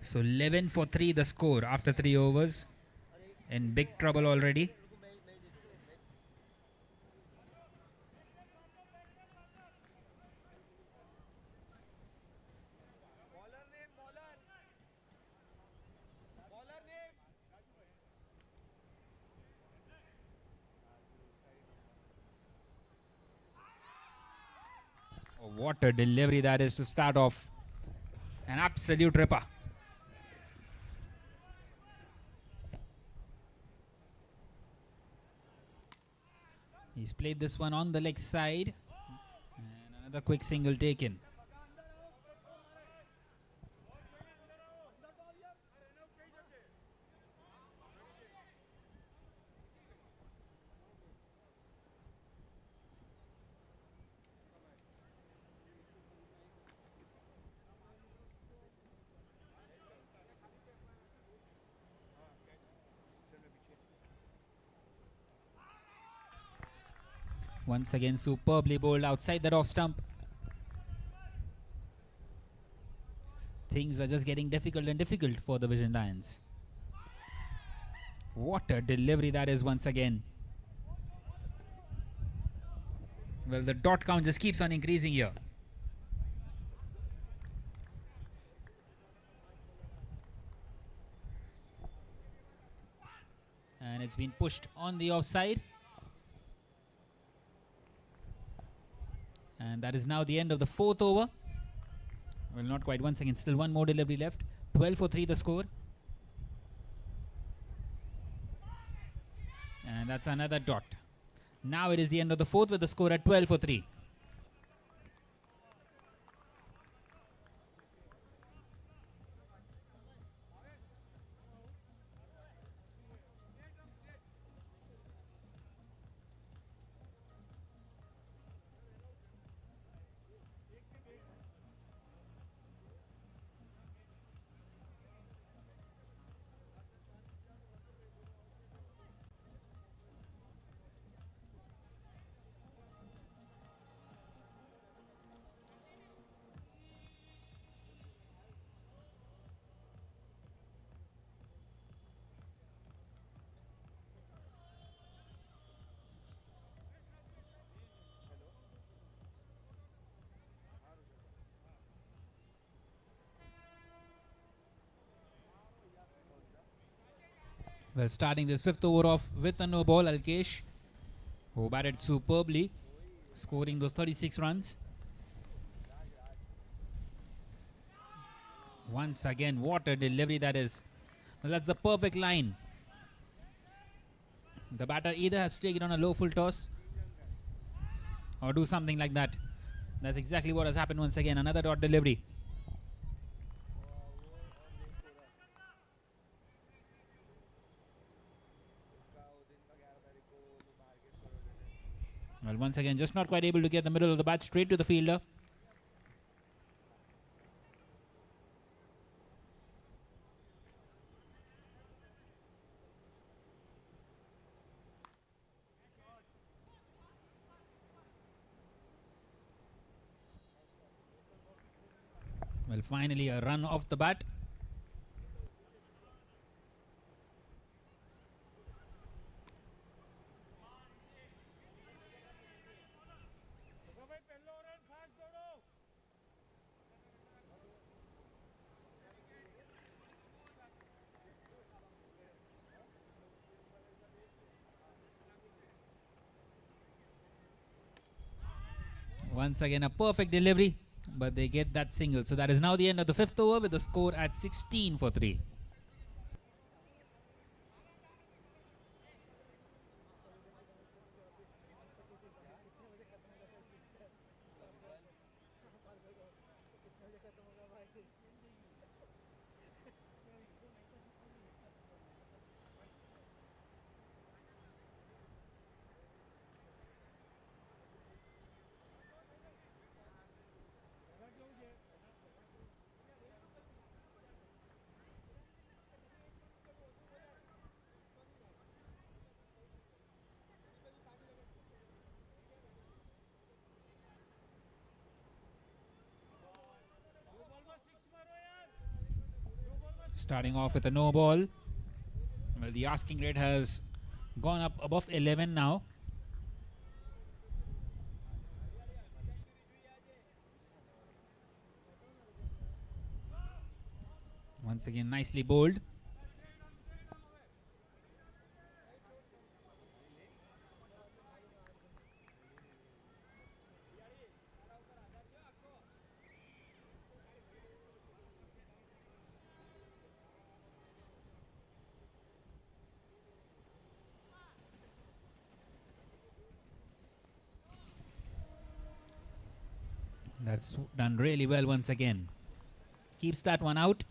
So 11 for 3 the score after 3 overs. In big trouble already. Oh, what a delivery that is to start off. An absolute ripper. He's played this one on the leg side. And another quick single taken. Once again, superbly bowled outside that off stump. Things are just getting difficult and difficult for the Vision Lions. What a delivery that is once again. Well, the dot count just keeps on increasing here. And it's been pushed on the offside. And that is now the end of the fourth over. Well, not quite. Once again, still one more delivery left. 12 for 3 the score. And that's another dot. Now it is the end of the fourth with the score at 12 for 3. Well, starting this fifth over off with a no ball, Alkesh, who batted superbly, scoring those 36 runs. Once again, what a delivery that is. Well, that's the perfect line. The batter either has to take it on a low full toss or do something like that. That's exactly what has happened once again. Another dot delivery. Well, once again, just not quite able to get the middle of the bat straight to the fielder. Well, finally a run off the bat. Once again, a perfect delivery, but they get that single. So that is now the end of the 5th over with the score at 16 for 3. Starting off with a no ball. Well, the asking rate has gone up above 11 now. Once again, nicely bowled. That's done really well once again. Keeps that one out.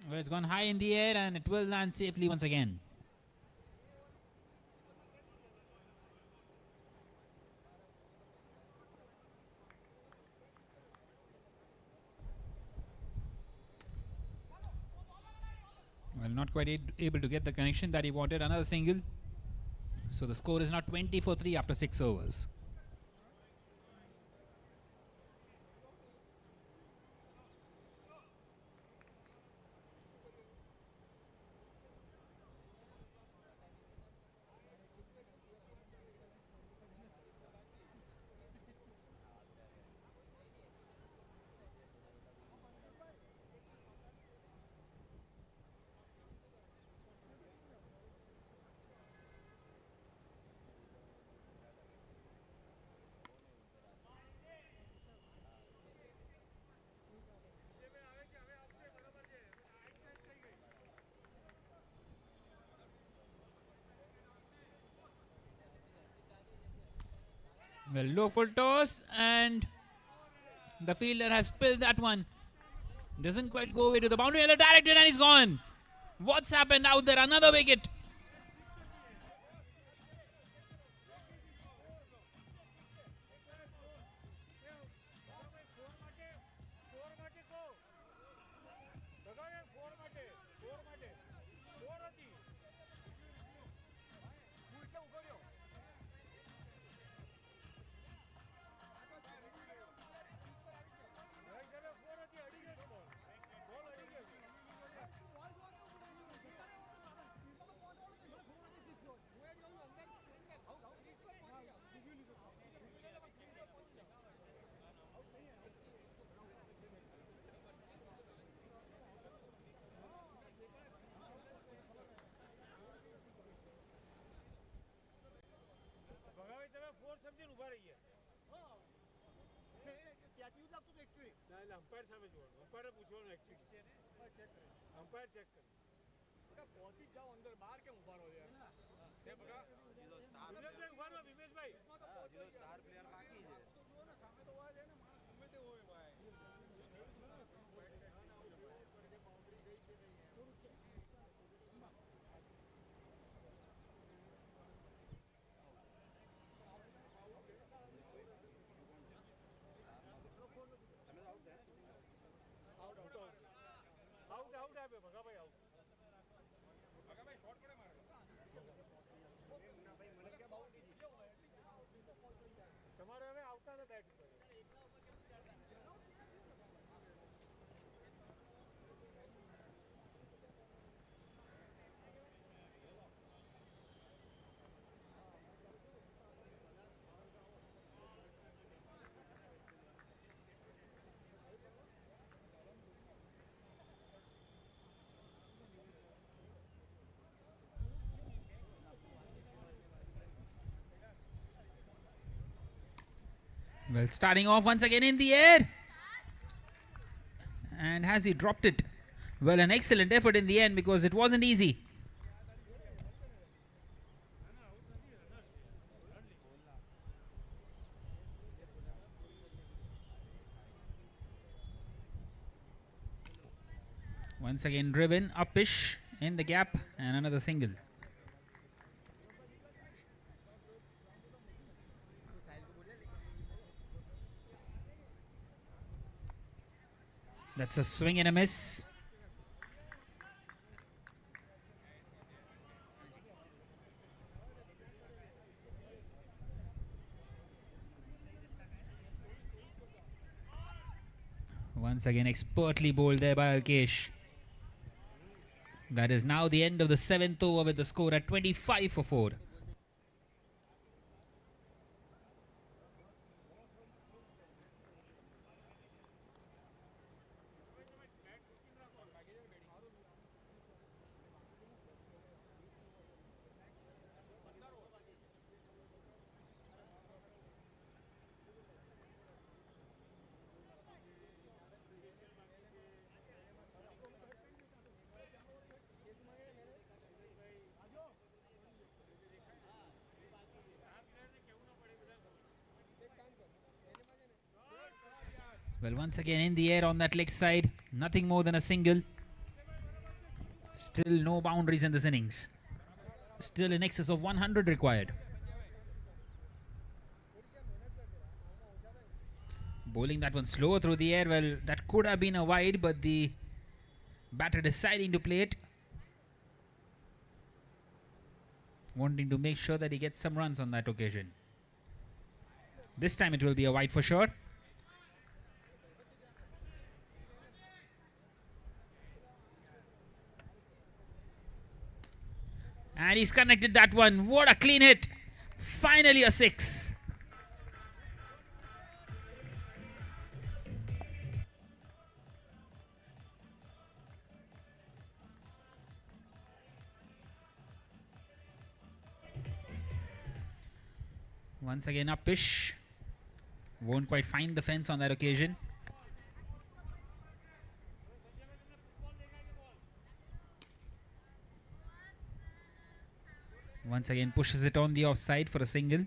Well, it's gone high in the air and it will land safely once again. Well, not quite able to get the connection that he wanted. Another single. So the score is now 20 for 3 after 6 overs. Well, low full toss and the fielder has spilled that one. Doesn't quite go away to the boundary. Directed and he's gone. What's happened out there? Another wicket. Well, starting off once again in the air. And has he dropped it? Well, an excellent effort in the end because it wasn't easy. Once again driven, upish in the gap, and another single. That's a swing and a miss. Once again expertly bowled there by Alkesh. That is now the end of the 7th over with the score at 25 for 4. Well, once again in the air on that leg side. Nothing more than a single. Still no boundaries in this innings. Still in excess of 100 required. Bowling that one slow through the air. Well, that could have been a wide, but the batter deciding to play it. Wanting to make sure that he gets some runs on that occasion. This time it will be a wide for sure. And he's connected that one. What a clean hit. Finally a 6. Once again upish. Won't quite find the fence on that occasion. Once again pushes it on the offside for a single.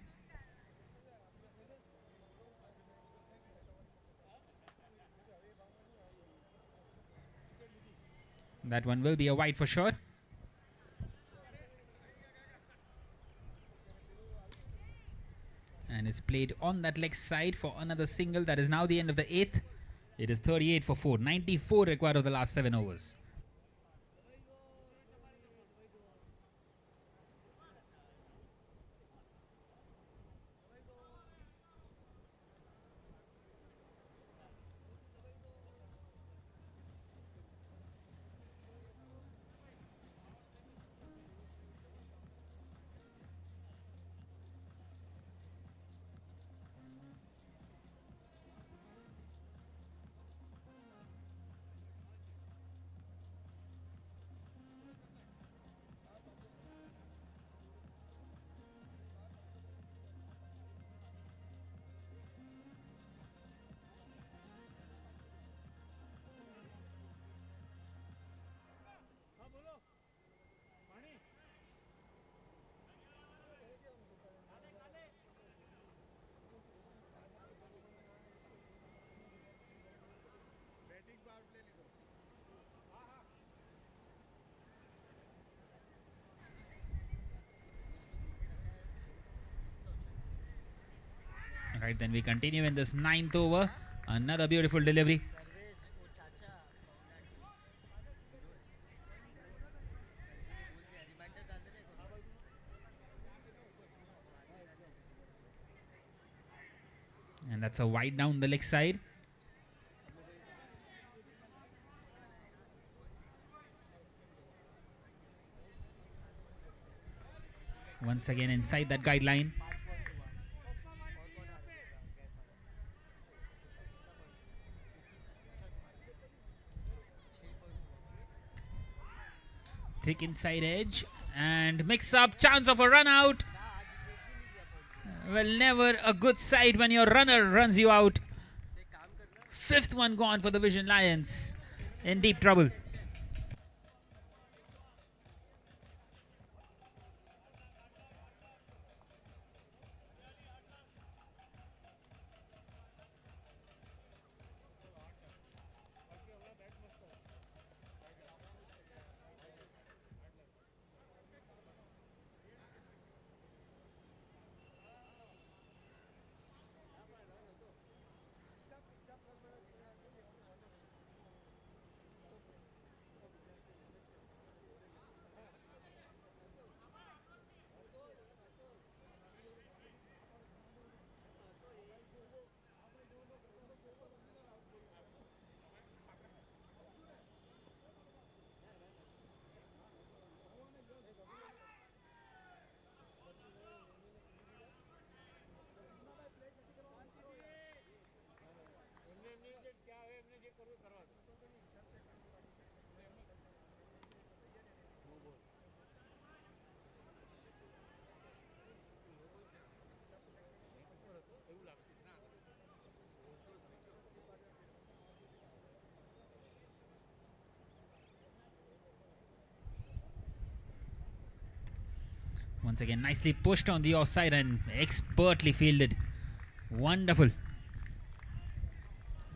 That one will be a wide for sure. And it's played on that leg side for another single. That is now the end of the 8th. It is 38 for 4. 94 required of the last 7 overs. Right, then we continue in this 9th over. Another beautiful delivery. And that's a wide down the leg side. Once again inside that guideline. Thick inside edge and mix up, chance of a run out. Well, never a good sight when your runner runs you out. 5th one gone for the Vision Lions. In deep trouble. Once again, nicely pushed on the offside and expertly fielded. Wonderful.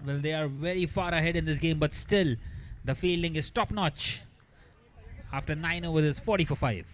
Well, they are very far ahead in this game, but still, the fielding is top notch. After 9 overs, it's 40 for 5.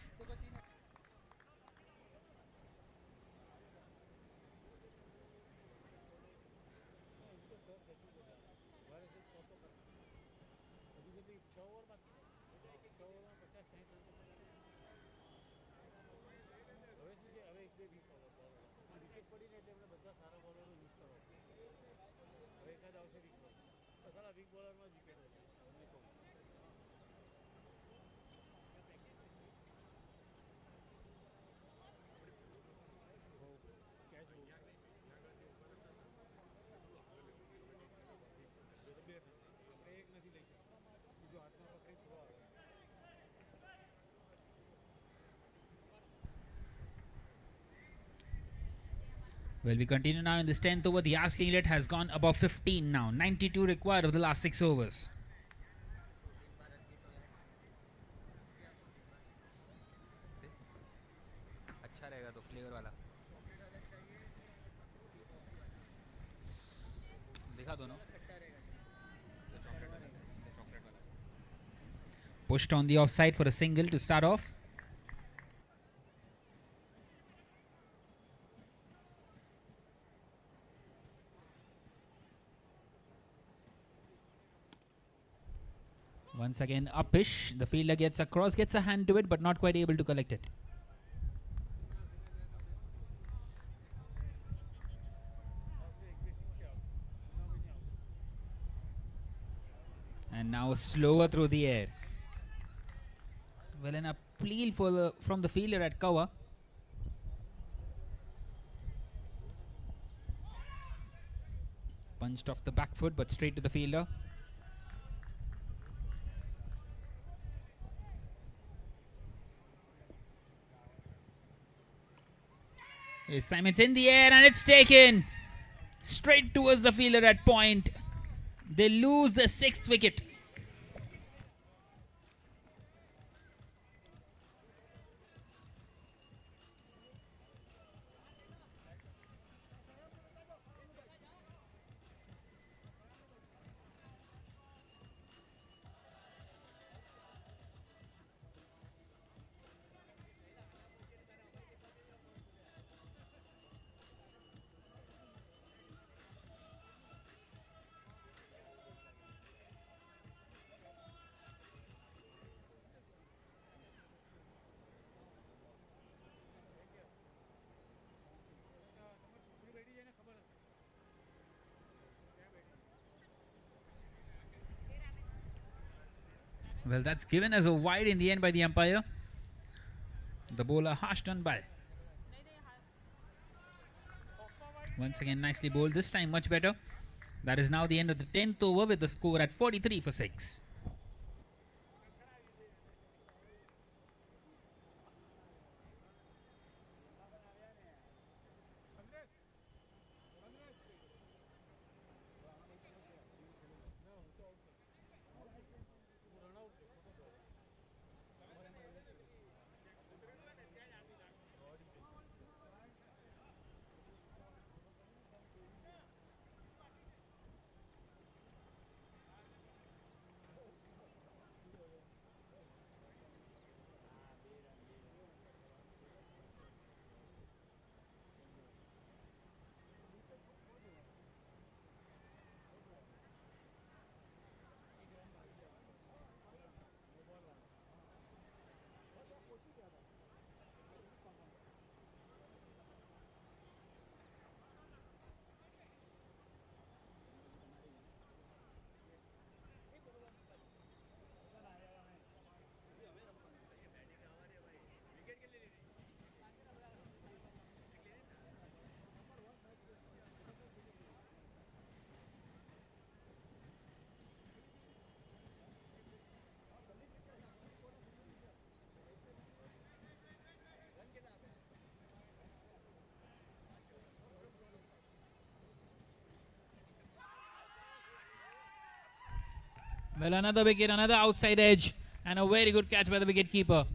Well, we continue now in this 10th over. The asking rate has gone above 15 now. 92 required of the last 6 overs. Pushed on the offside for a single to start off. Once again, upish. The fielder gets across, gets a hand to it, but not quite able to collect it. And now slower through the air. Well, an appeal from the fielder at cover. Punched off the back foot, but straight to the fielder. Simon's in the air and it's taken straight towards the fielder at point. They lose the 6th wicket. Well, that's given as a wide in the end by the umpire. The bowler harsh done by. Once again, nicely bowled. This time much better. That is now the end of the 10th over with the score at 43 for 6. Well, another wicket, another outside edge, and a very good catch by the wicketkeeper.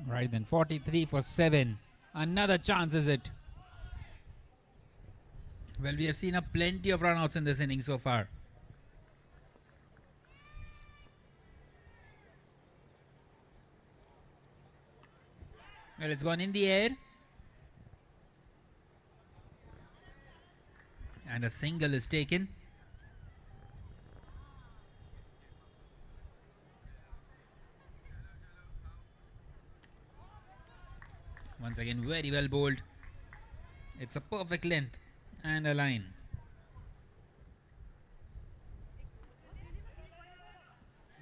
Right then, 43 for 7. Another chance, is it? Well, we have seen a plenty of runouts in this inning so far. Well, it's gone in the air. And a single is taken. Once again, very well bowled. It's a perfect length and a line.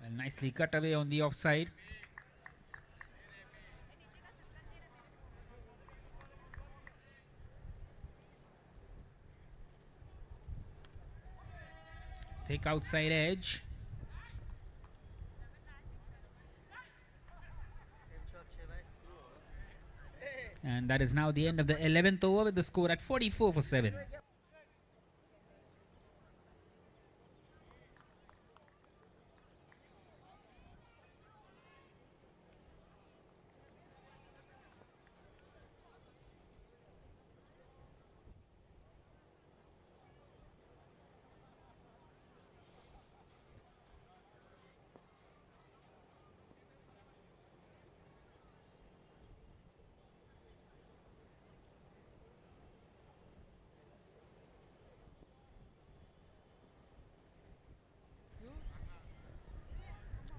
Well, nicely cut away on the offside. Take outside edge. And that is now the end of the 11th over with the score at 44 for 7.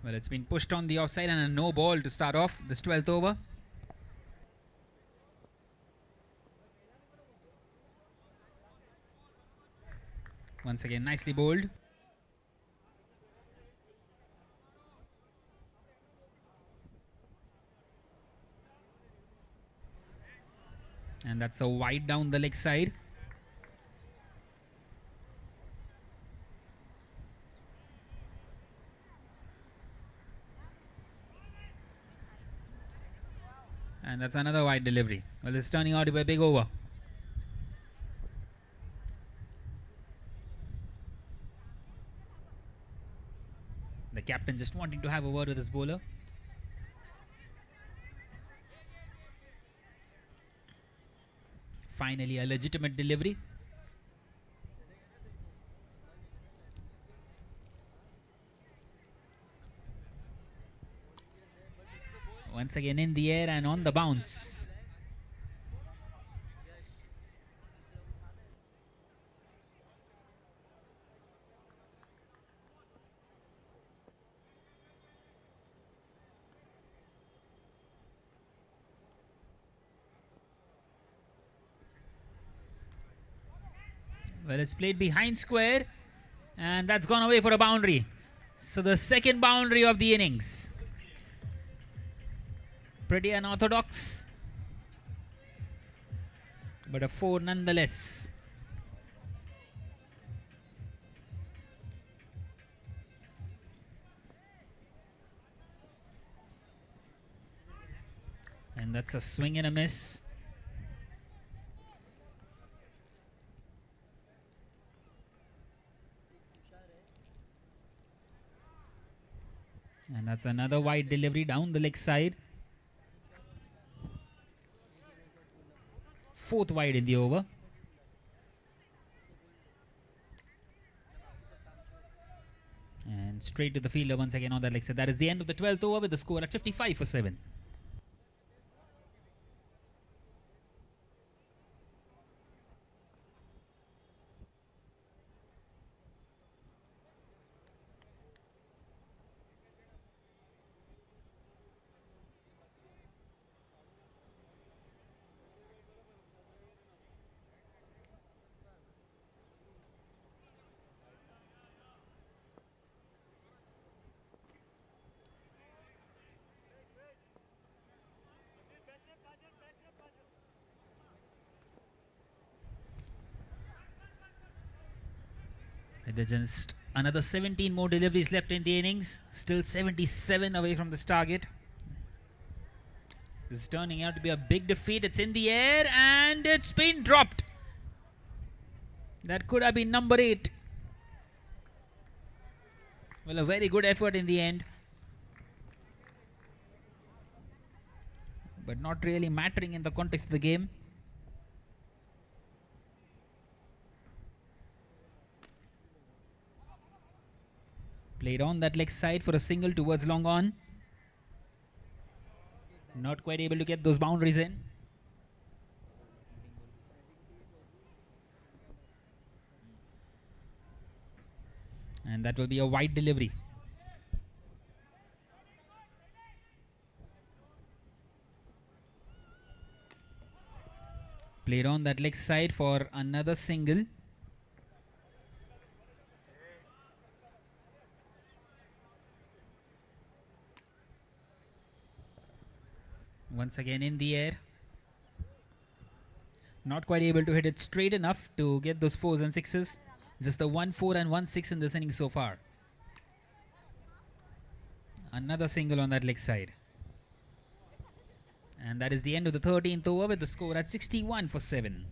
Well, it's been pushed on the offside and a no ball to start off this 12th over. Once again, nicely bowled. And that's a wide down the leg side. And that's another wide delivery. Well, this is turning out to be a big over. The captain just wanting to have a word with his bowler. Finally, a legitimate delivery. Once again in the air and on the bounce. Well, it's played behind square, and that's gone away for a boundary. So the second boundary of the innings. Pretty unorthodox, but a 4 nonetheless. And that's a swing and a miss. And that's another wide delivery down the leg side. 4th wide in the over. And straight to the fielder once again on that leg side. That is the end of the 12th over with the score at 55 for 7. There's just another 17 more deliveries left in the innings. Still 77 away from this target. This is turning out to be a big defeat. It's in the air and it's been dropped. That could have been number 8. Well, a very good effort in the end, but not really mattering in the context of the game. Played on that leg side for a single towards long on. Not quite able to get those boundaries in. And that will be a wide delivery. Played on that leg side for another single. Once again in the air. Not quite able to hit it straight enough to get those 4s and 6s. Just the 1-4 and 1-6 in this inning so far. Another single on that leg side. And that is the end of the 13th over with the score at 61 for 7.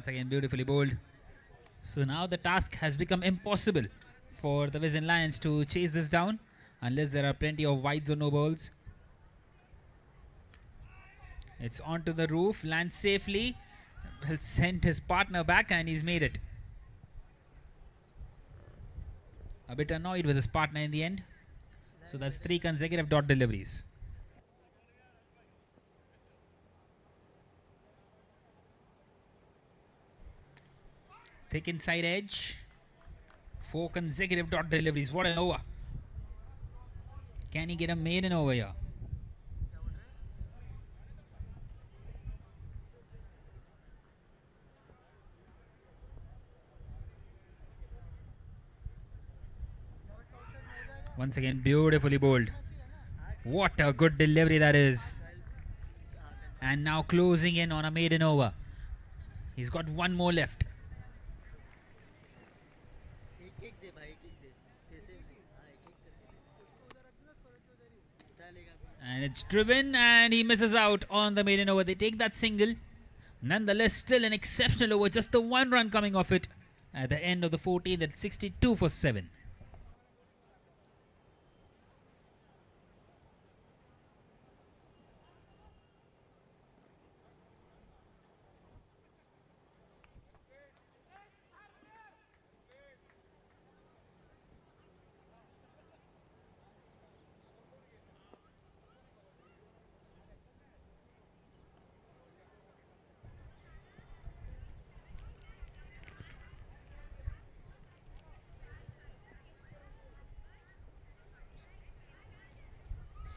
Once again, beautifully bowled. So now the task has become impossible for the Vision Lions to chase this down unless there are plenty of wides or no balls. It's onto the roof, lands safely. Will send his partner back and he's made it. A bit annoyed with his partner in the end. So that's 3 consecutive dot deliveries. Thick inside edge. 4 consecutive dot deliveries. What an over. Can he get a maiden over here? Once again, beautifully bowled. What a good delivery that is. And now closing in on a maiden over. He's got one more left. And it's driven and he misses out on the maiden over. They take that single. Nonetheless, still an exceptional over. Just the 1 run coming off it at the end of the 14th at 62 for 7.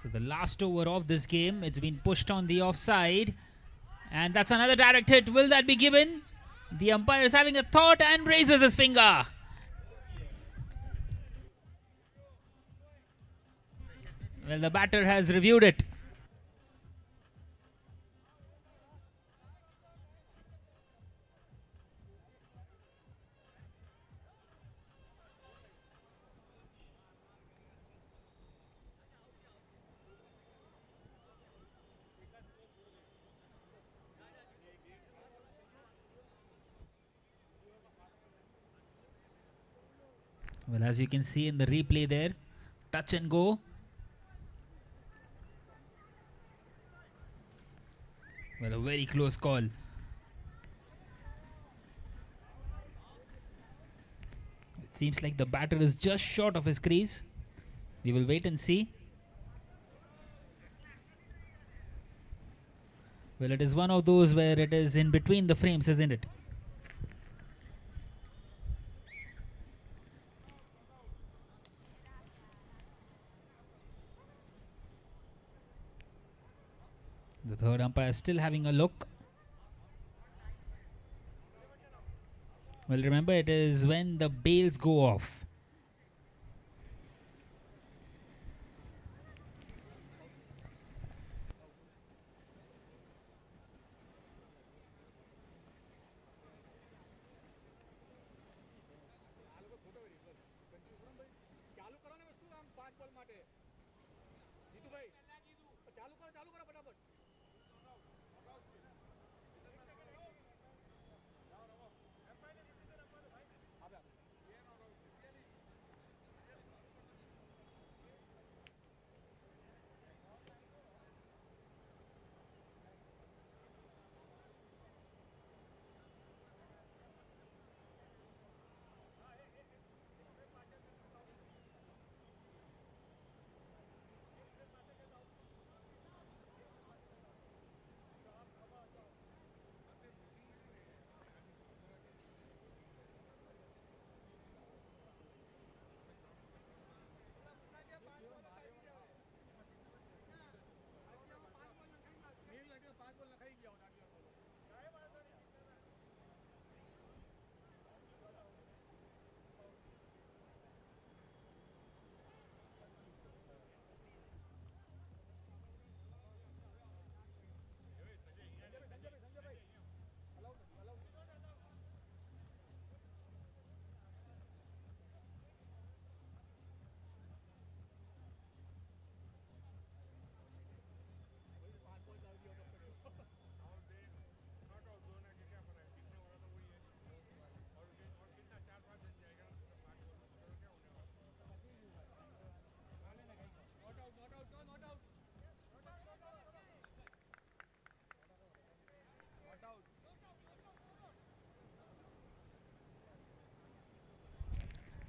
So the last over of this game, it's been pushed on the offside. And that's another direct hit. Will that be given? The umpire is having a thought and raises his finger. Well, the batter has reviewed it. Well, as you can see in the replay there, touch and go. Well, a very close call. It seems like the batter is just short of his crease. We will wait and see. Well, it is one of those where it is in between the frames, isn't it? The third umpire is still having a look. Well, remember, it is when the bails go off.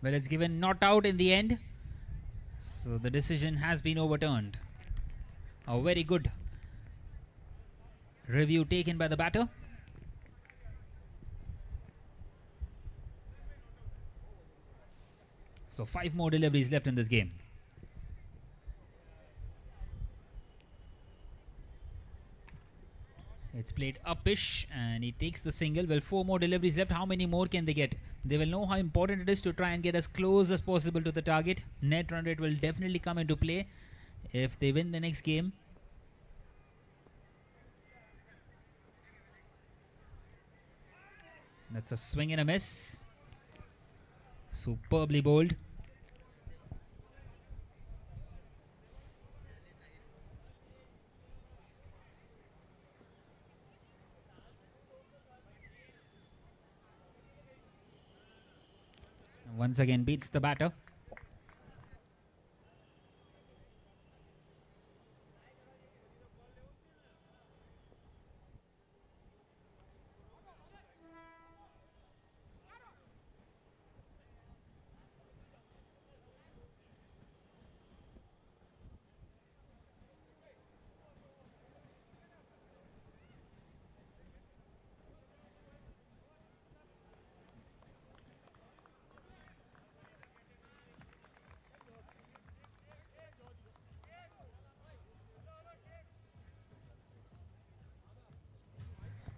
Well, it's given not out in the end. So the decision has been overturned. A very good review taken by the batter. So 5 more deliveries left in this game. It's played upish and he takes the single. Well, 4 more deliveries left. How many more can they get? They will know how important it is to try and get as close as possible to the target. Net run rate will definitely come into play if they win the next game. That's a swing and a miss. Superbly bowled. Once again beats the batter.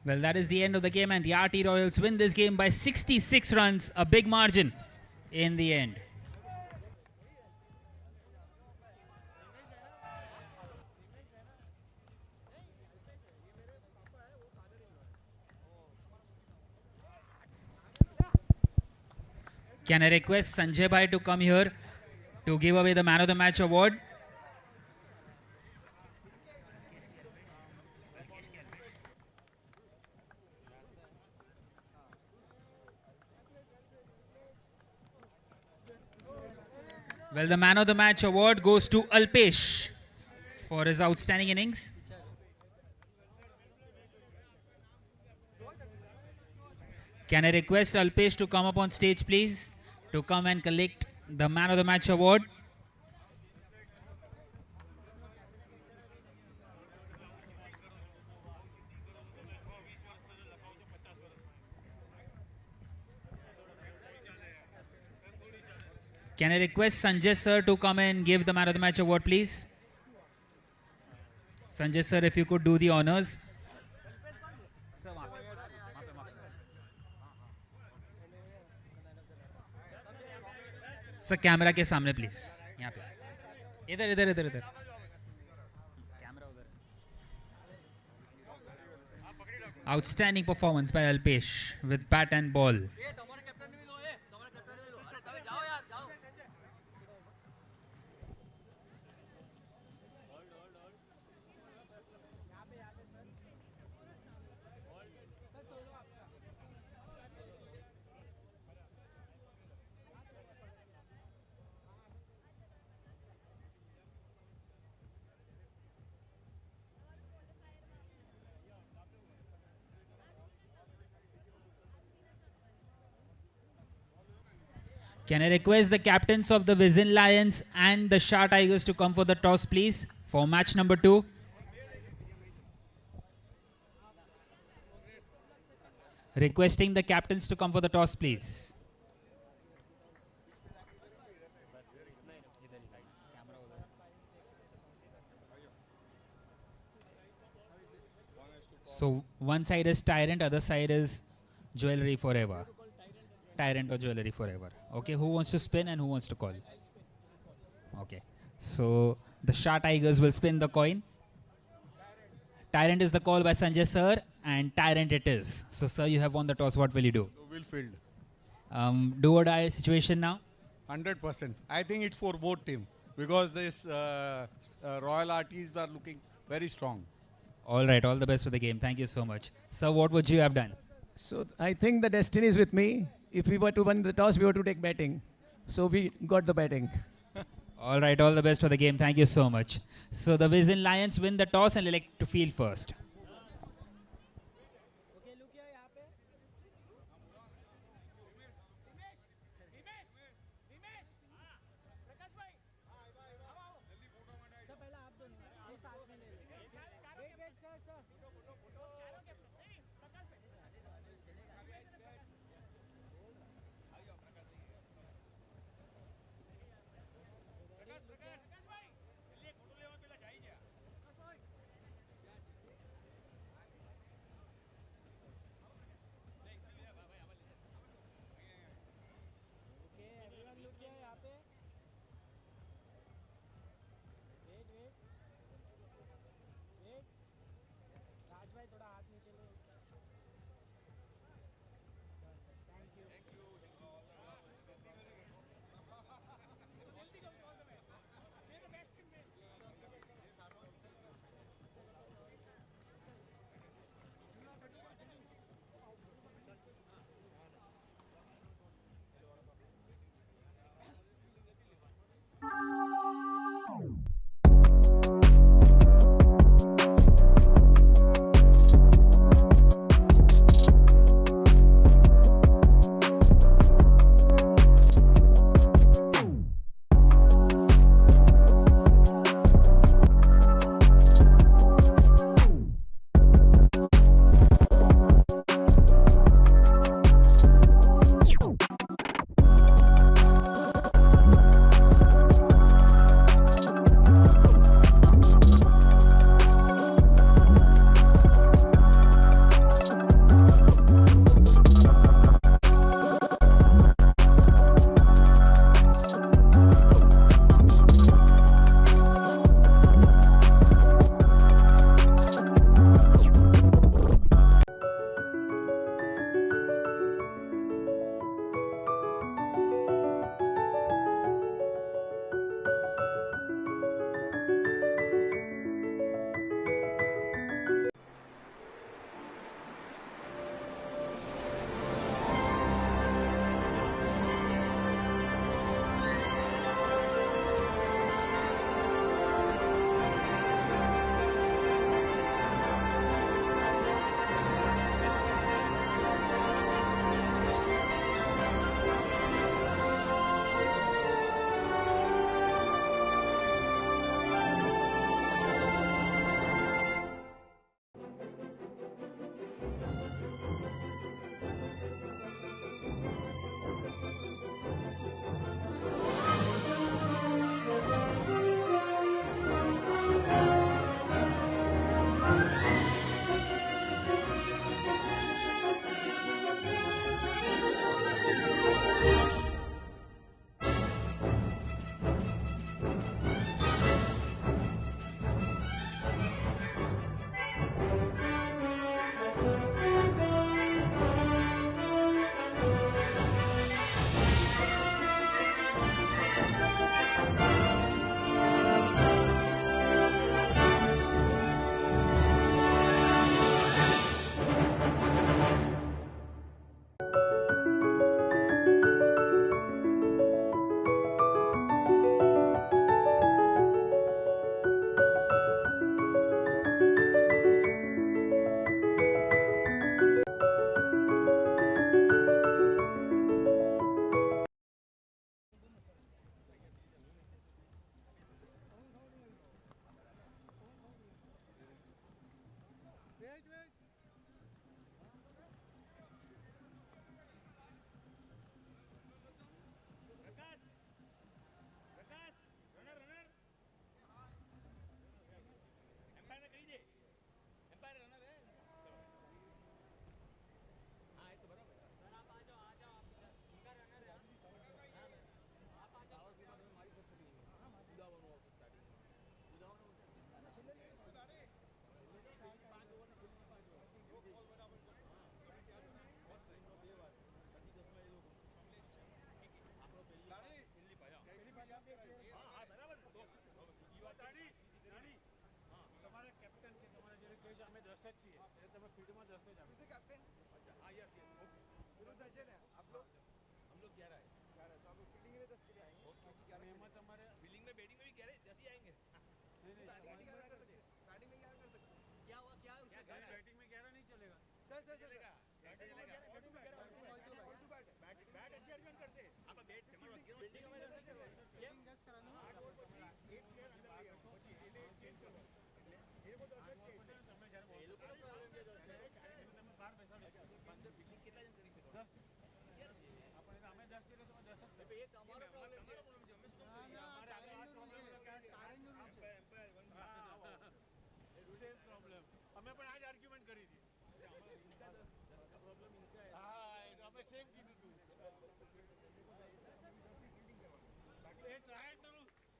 Well, that is the end of the game and the RT Royals win this game by 66 runs, a big margin in the end. Can I request Sanjay Bhai to come here to give away the Man of the Match award? Well, the Man of the Match award goes to Alpesh for his outstanding innings. Can I request Alpesh to come up on stage, please, to come and collect the Man of the Match award? Can I request Sanjay sir to come and give the Man of the Match award, please? Sanjay sir, if you could do the honors. Sir camera के सामने please यहाँ पे इधर इधर इधर इधर camera उधर Outstanding performance by Alpesh with bat and ball. Can I request the captains of the Vision Lions and the Shah Tigers to come for the toss, please, for match number 2? Requesting the captains to come for the toss, please. So one side is Tyrant, other side is Jewelry Forever. Tyrant or Jewelry Forever. Okay, who wants to spin and who wants to call? Okay, so the Shah Tigers will spin the coin. Tyrant is the call by Sanjay sir, and Tyrant it is. So sir, you have won the toss. What will you do? So we'll field. Do or die situation now. 100%. I think it's for both team because this Royal RTs are looking very strong. All right, all the best for the game. Thank you so much. Sir, what would you have done? So I think the destiny is with me. If we were to win the toss, we were to take batting. So we got the batting. All right, all the best for the game. Thank you so much. So the Vision Lions win the toss and elect to field first.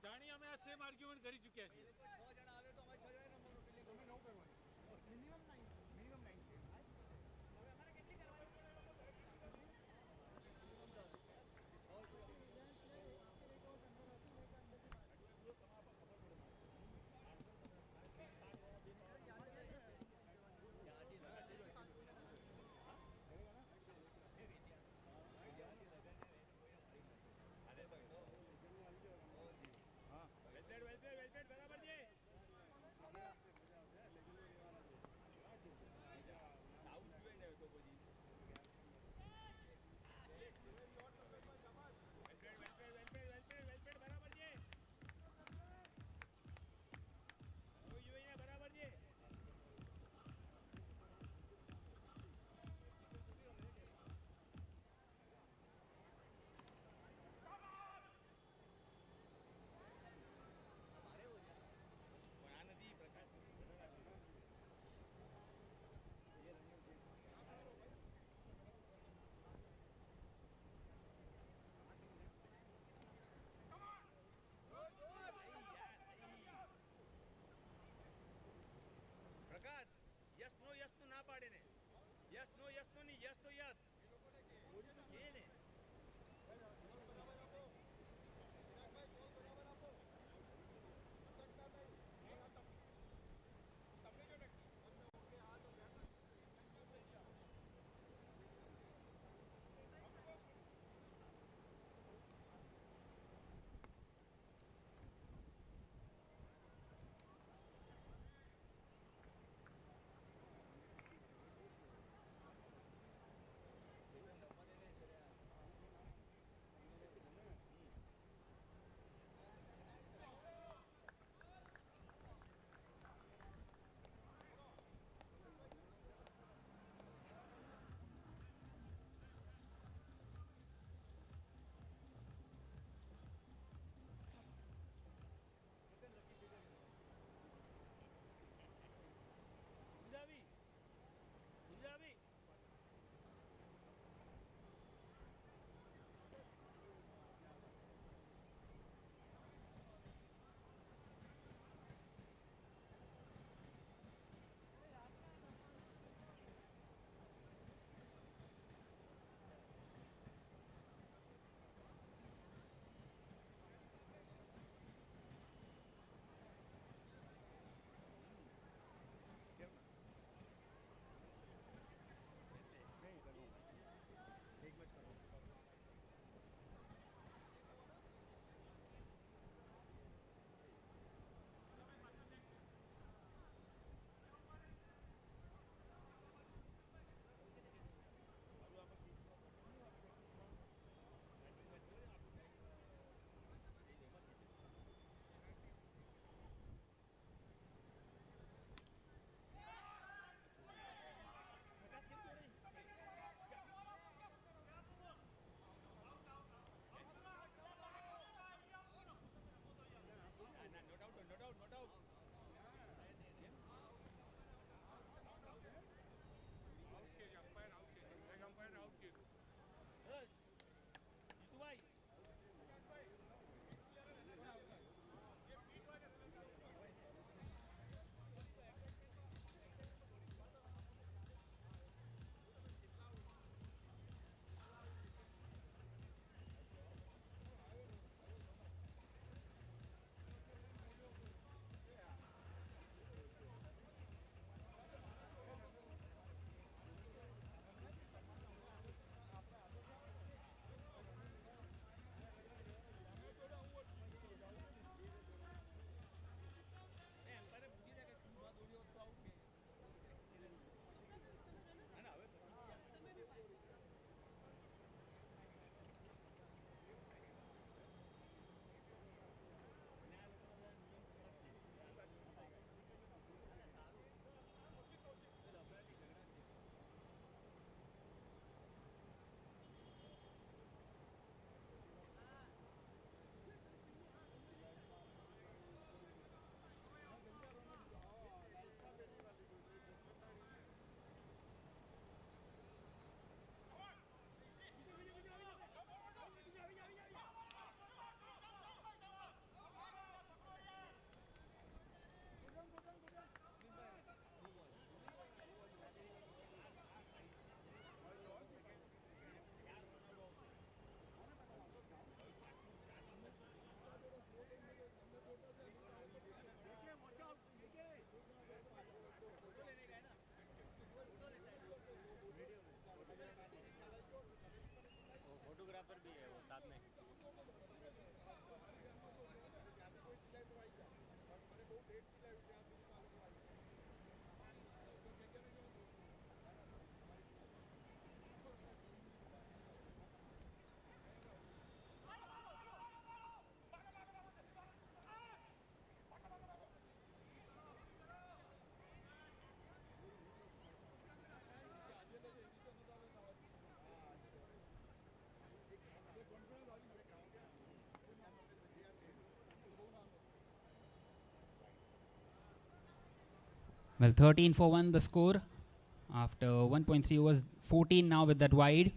જાણી અમે આ same argument કરી ચૂક્યા છીએ. Well, 13 for 1 the score. After 1.3 overs, 14 now with that wide.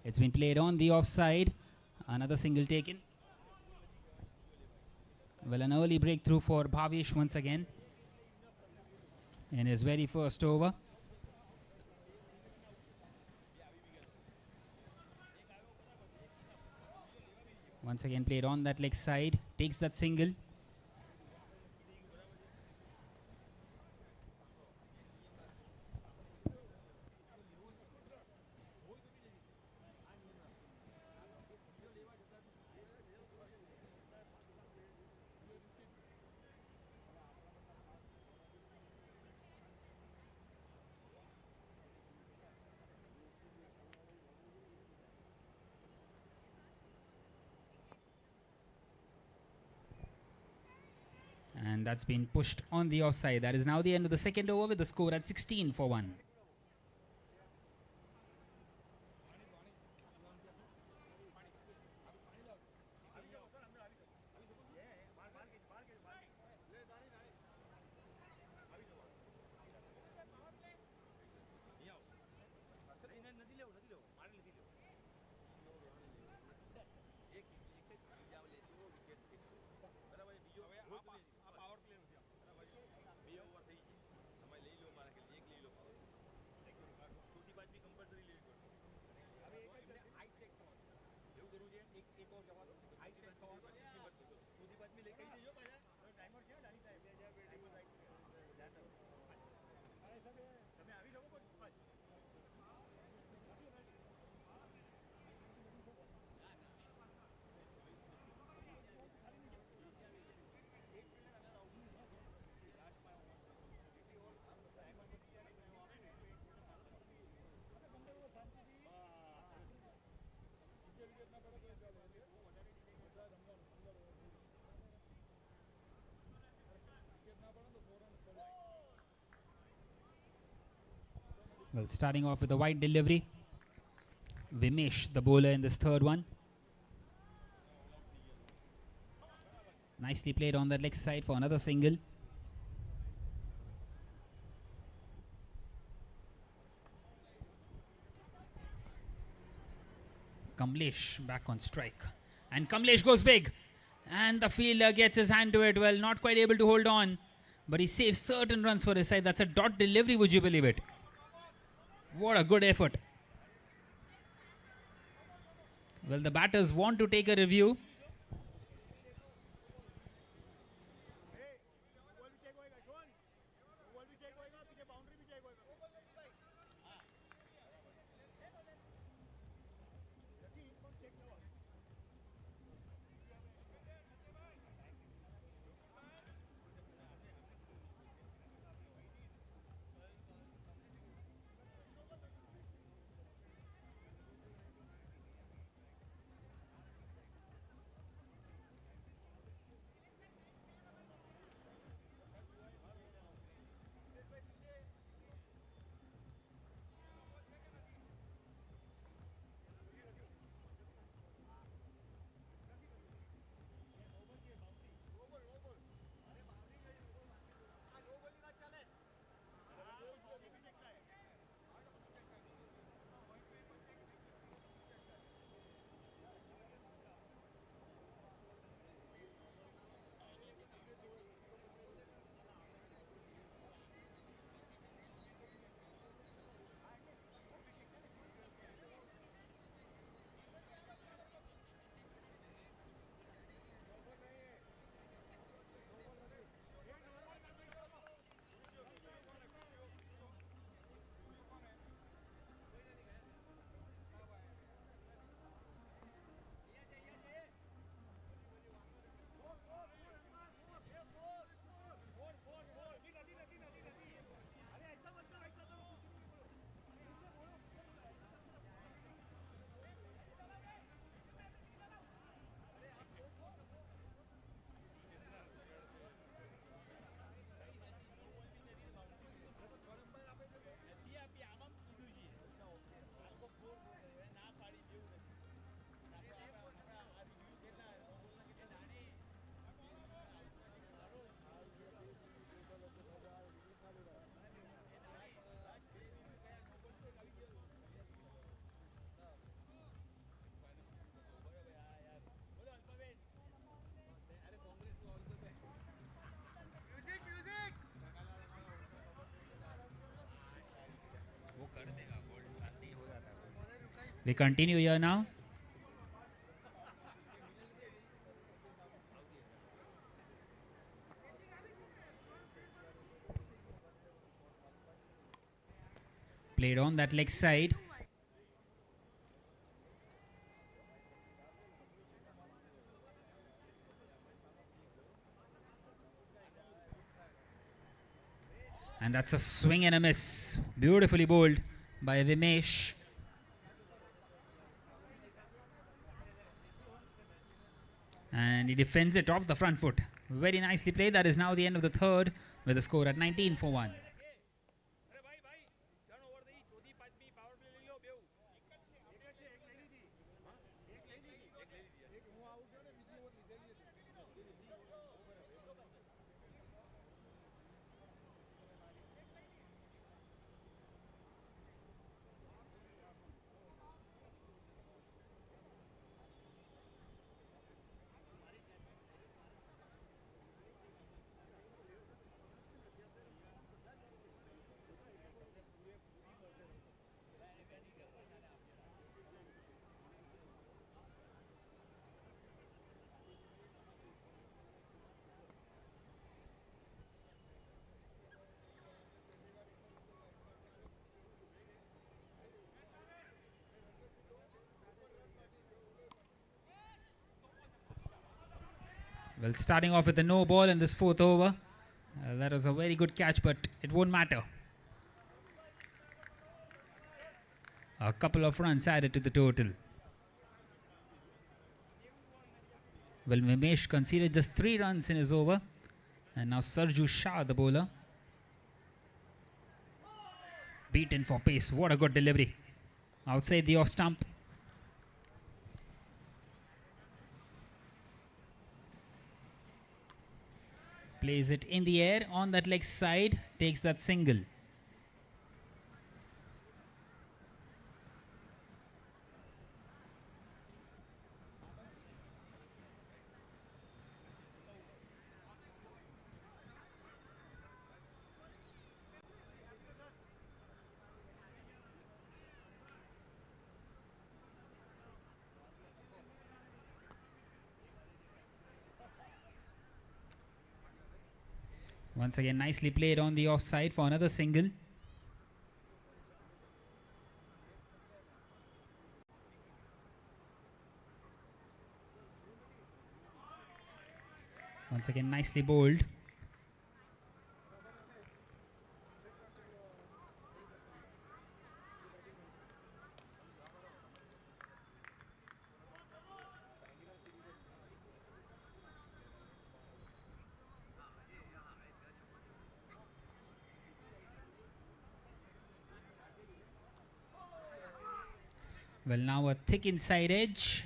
It's been played on the offside. Another single taken. Well, an early breakthrough for Bhavish once again in his very first over. Once again played on that leg side. Takes that single. And that's been pushed on the offside. That is now the end of the second over with the score at 16 for 1. Well, starting off with a wide delivery. Vimesh, the bowler in this third one. Nicely played on that leg side for another single. Kamlesh back on strike. And Kamlesh goes big. And the fielder gets his hand to it. Well, not quite able to hold on. But he saves certain runs for his side. That's a dot delivery, would you believe it? What a good effort. Well, the batters want to take a review. We continue here now. Played on that leg side. And that's a swing and a miss. Beautifully bowled by Vimesh. And he defends it off the front foot. Very nicely played. That is now the end of the third with the score at 19 for 1. અરે ભાઈ ભાઈ turn over દઈ ચોથી પાંચમી power play લઈ લો બેઉ Well, starting off with a no ball in this fourth over. That was a very good catch, but it won't matter. A couple of runs added to the total. Well, Vimesh conceded just 3 runs in his over. And now Sarju Shah, the bowler. Beaten for pace. What a good delivery. Outside the off stump. Plays it in the air on that leg side. Takes that single. Once again, nicely played on the offside for another single. Once again, nicely bowled. Well, now a thick inside edge.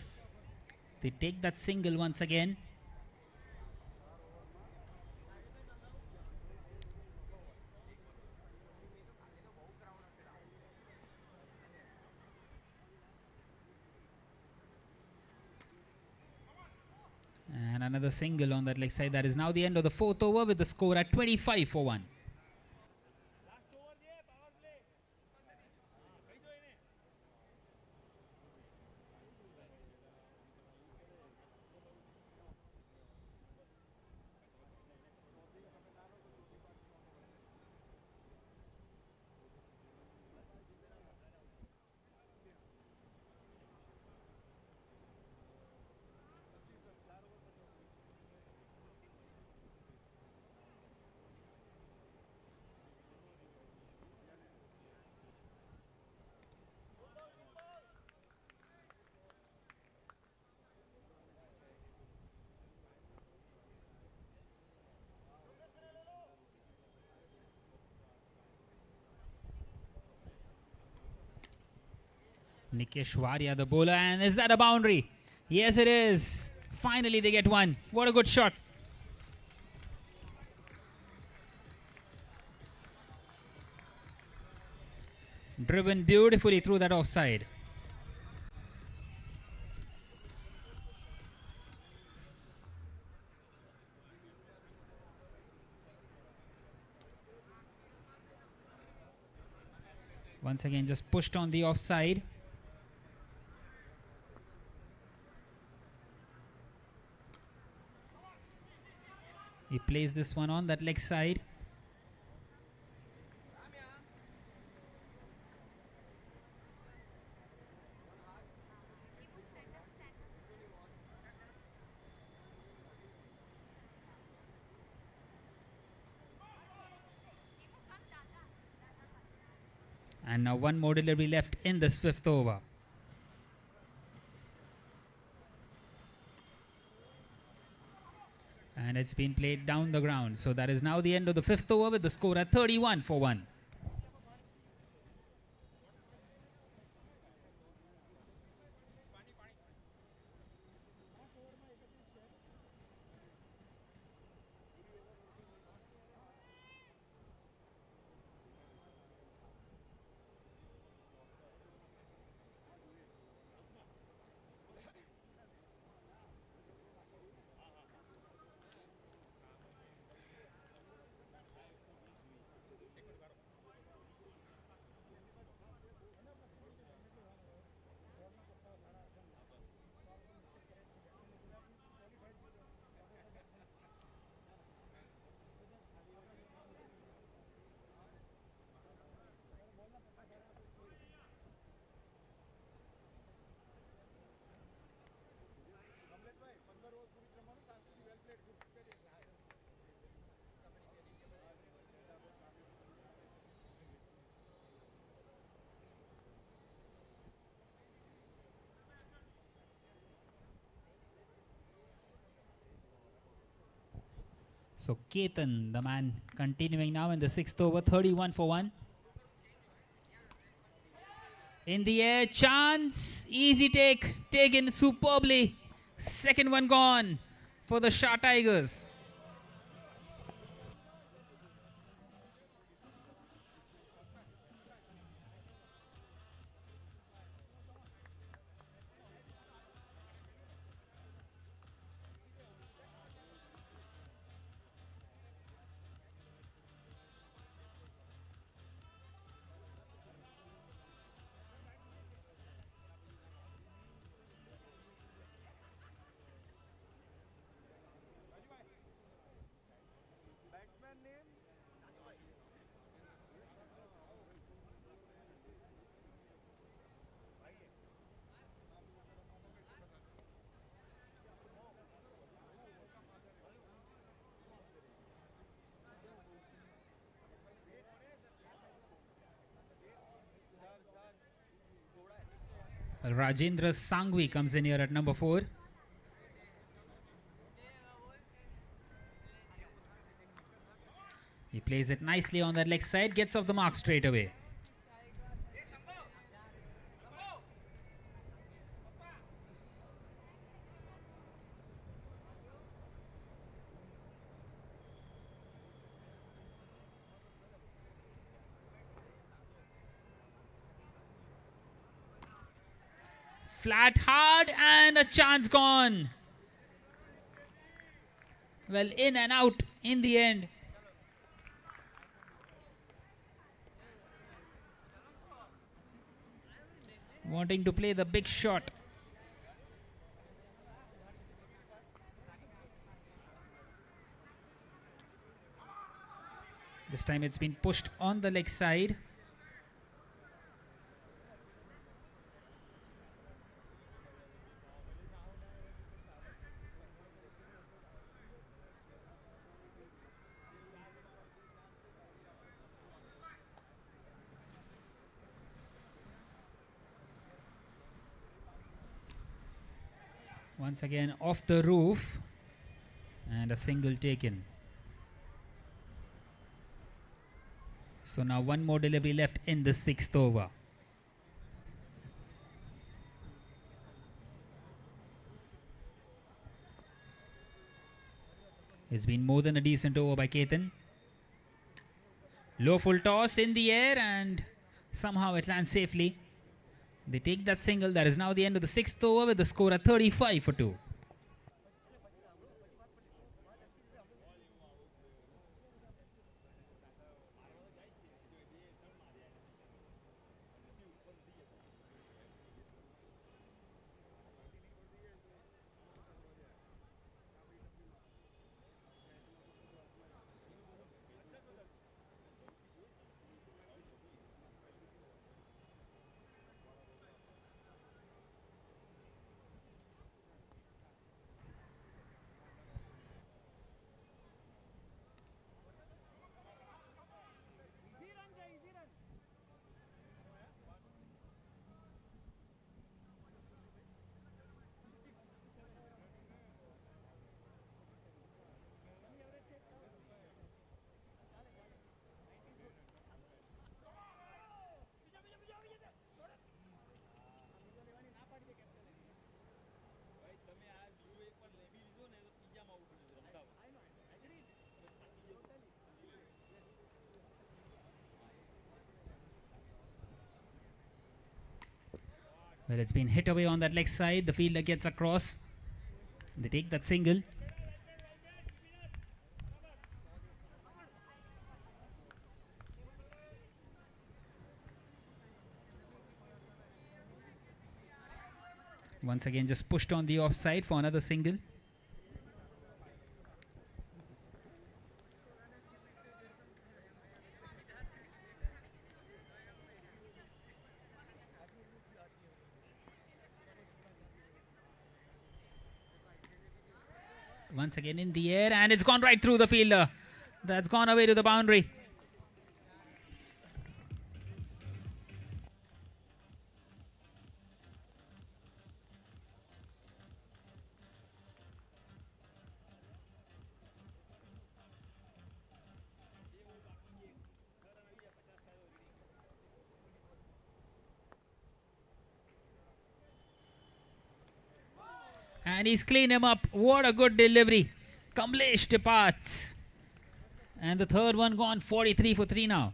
They take that single once again. And another single on that leg side. That is now the end of the fourth over with the score at 25 for 1. Last over છે power play કહી દો એને Nikesh Waria, the bowler, and is that a boundary? Yes, it is. Finally, they get one. What a good shot. Driven beautifully through that offside. Once again, just pushed on the offside. He plays this one on that leg side. And now one more delivery left in this fifth over. And it's been played down the ground. So that is now the end of the fifth over with the score at 31 for 1. So Ketan, the man, continuing now in the sixth over, 31 for 1. In the air, chance, easy take, taken superbly. Second one gone for the Shah Tigers. Rajendra Sangvi comes in here at number 4. He plays it nicely on that leg side, gets off the mark straight away. Flat hard and a chance gone. Well, in and out in the end. Wanting to play the big shot. This time it's been pushed on the leg side. Once again off the roof and a single taken. So now one more delivery left in the sixth over. It's been more than a decent over by Ketan. Low full toss in the air and somehow it lands safely. They take that single. That is now the end of the sixth over with the score at 35 for 2. Well, it's been hit away on that leg side. The fielder gets across. They take that single. Once again, just pushed on the offside for another single. Once again in the air, and it's gone right through the fielder. That's gone away to the boundary. And he's cleaned him up. What a good delivery. Kamlesh departs. And the third one gone, 43 for 3 now.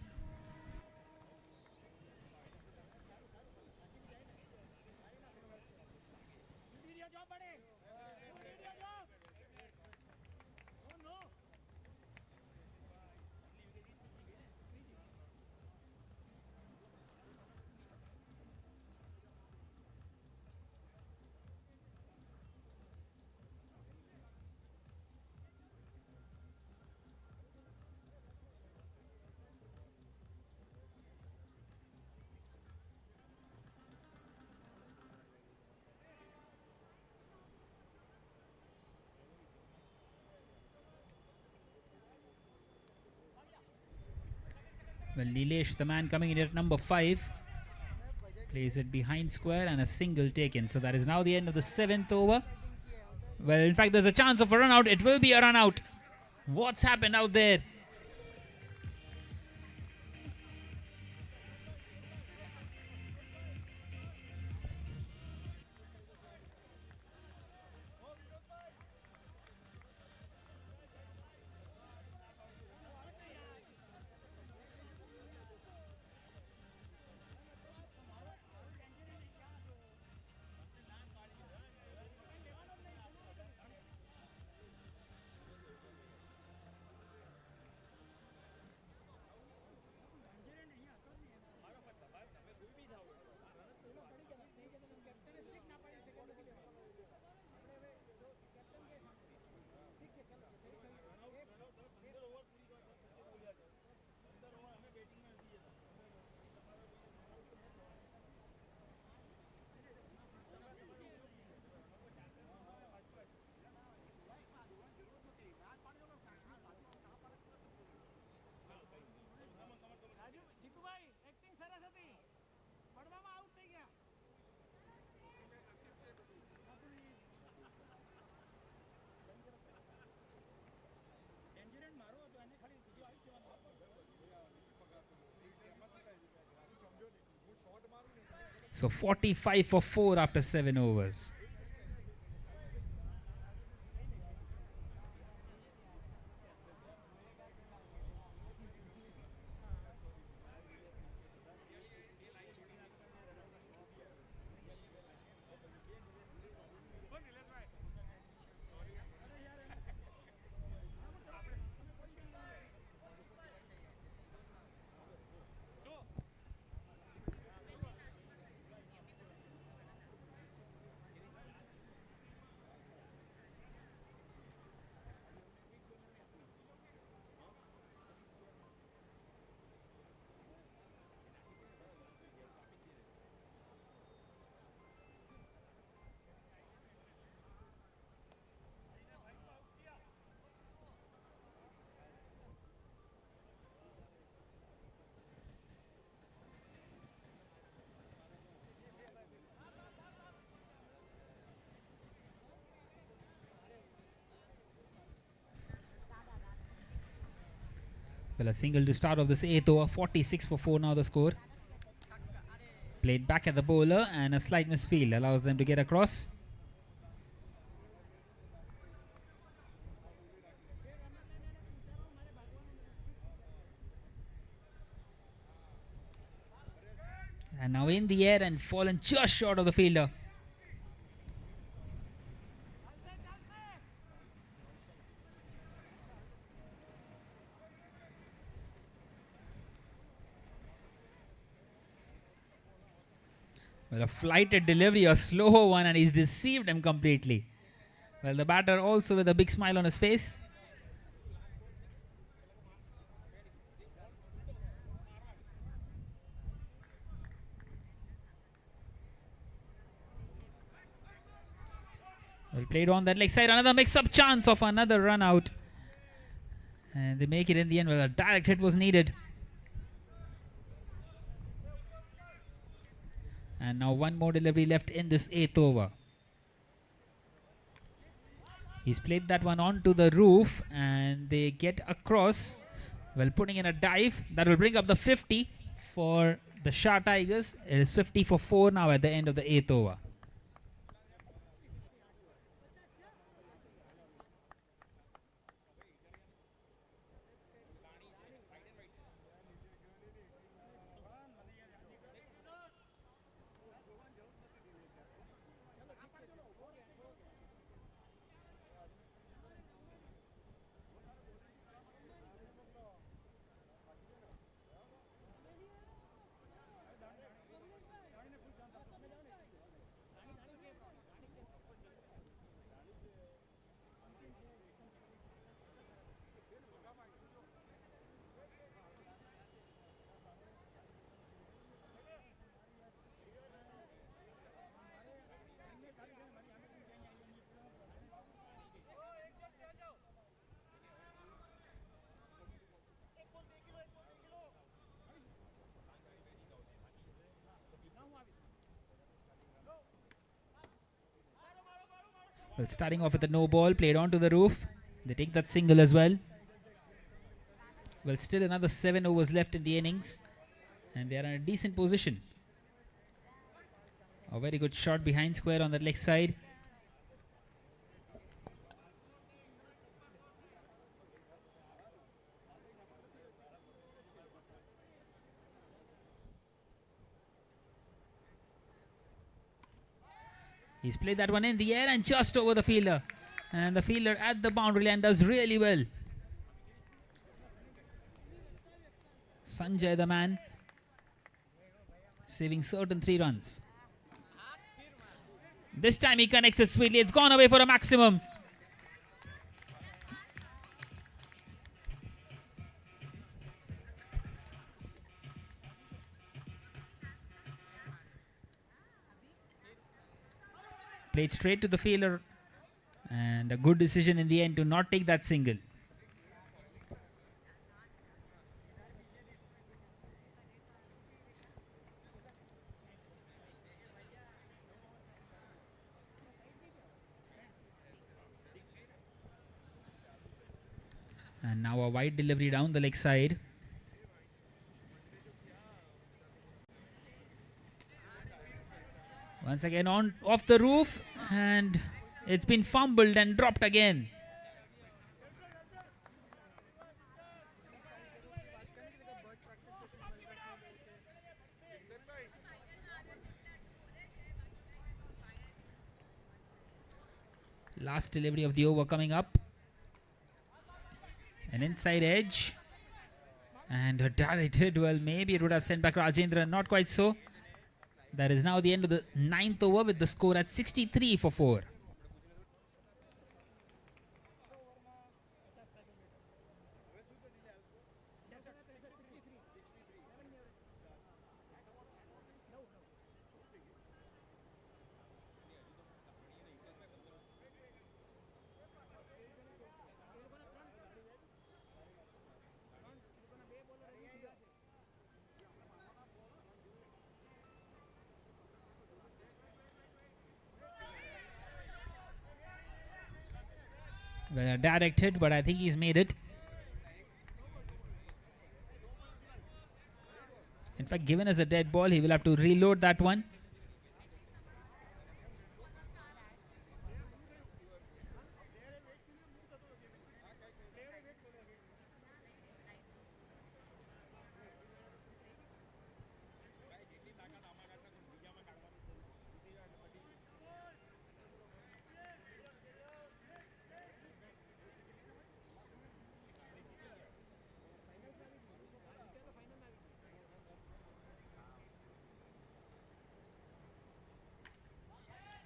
Well, Nilesh, the man coming in at number 5, plays it behind square and a single taken. So that is now the end of the 7th over. Well, in fact, there's a chance of a run out. It will be a run out. What's happened out there? So 45 for 4 after 7 overs. Well, a single to start of this 8th over. 46 for 4 now the score. Played back at the bowler and a slight misfield allows them to get across. And now in the air and fallen just short of the fielder. Well, a flighted delivery, a slow one, and he's deceived him completely. Well, the batter also with a big smile on his face. Well played on that leg side. Another mix-up chance of another run out. And they make it in the end. Well, a direct hit was needed. And now one more delivery left in this 8th over. He's played that one onto the roof and they get across. Well, putting in a dive. That will bring up the 50 for the Shah Tigers. It is 50 for 4 now at the end of the 8th over. Well, starting off with a no ball, played onto the roof. They take that single as well. Well, still another 7 overs left in the innings. And they are in a decent position. A very good shot behind square on the leg side. He's played that one in the air and just over the fielder. And the fielder at the boundary line does really well. Sanjay the man, saving certain 3 runs. This time he connects it sweetly. It's gone away for a maximum. Played straight to the fielder. And a good decision in the end to not take that single. And now a wide delivery down the leg side. Once again on off the roof, and it's been fumbled and dropped again. Last delivery of the over coming up. An inside edge. And a direct hit. Well, maybe it would have sent back Rajendra. Not quite so. That is now the end of the 9th over with the score at 63 for 4. Well, a direct hit, but I think he's made it. In fact, given as a dead ball, he will have to reload that one.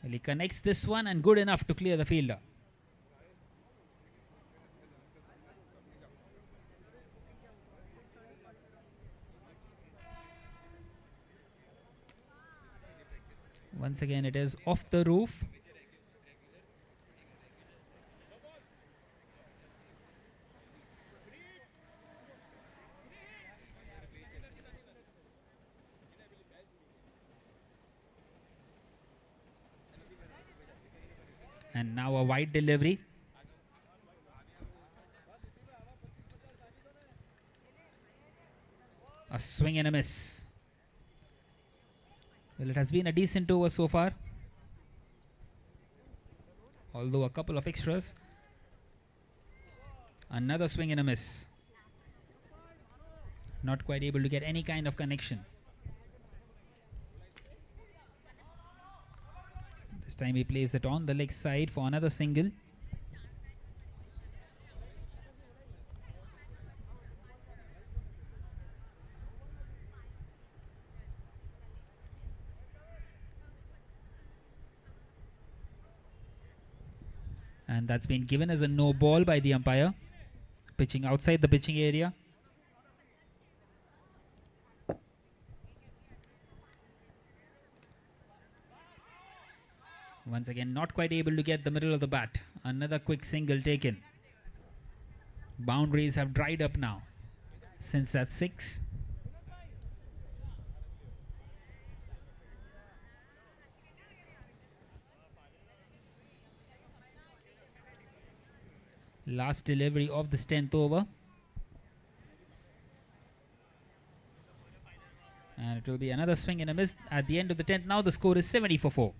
Well, he connects this one and good enough to clear the fielder. Once again, it is off the roof. And now a wide delivery. A swing and a miss. Well, it has been a decent over so far, although a couple of extras. Another swing and a miss. Not quite able to get any kind of connection. This time he plays it on the leg side for another single. And that's been given as a no ball by the umpire. Pitching outside the pitching area. Once again, not quite able to get the middle of the bat. Another quick single taken. Boundaries have dried up now, since that's 6. Last delivery of this 10th over. And it will be another swing and a miss at the end of the 10th. Now the score is 70 for 4.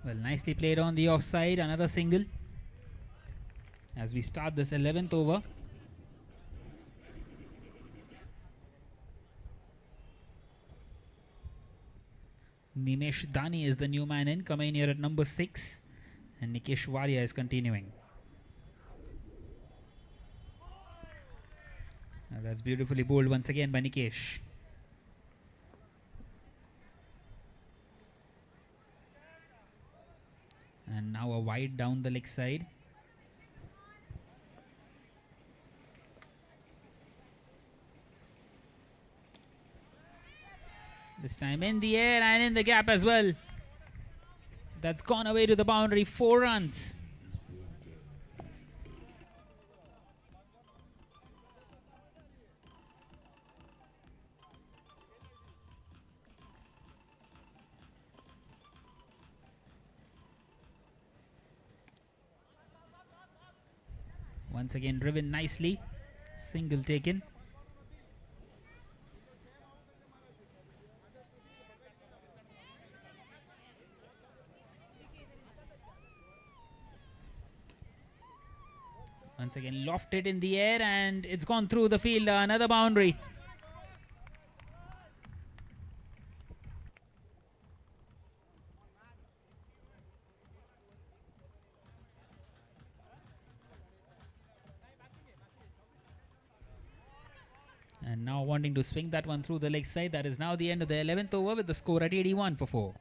Well, nicely played on the offside. Another single as we start this 11th over. Nimesh Dani is the new man in, coming here at number 6. And Nikesh Walia is continuing. That's beautifully bowled once again by Nikesh. And now a wide down the leg side. This time in the air and in the gap as well. That's gone away to the boundary. 4 runs. Once again driven nicely. Single taken. Once again lofted in the air and it's gone through the field. Another boundary. And now wanting to swing that one through the leg side. That is now the end of the 11th over with the score at 81 for 4.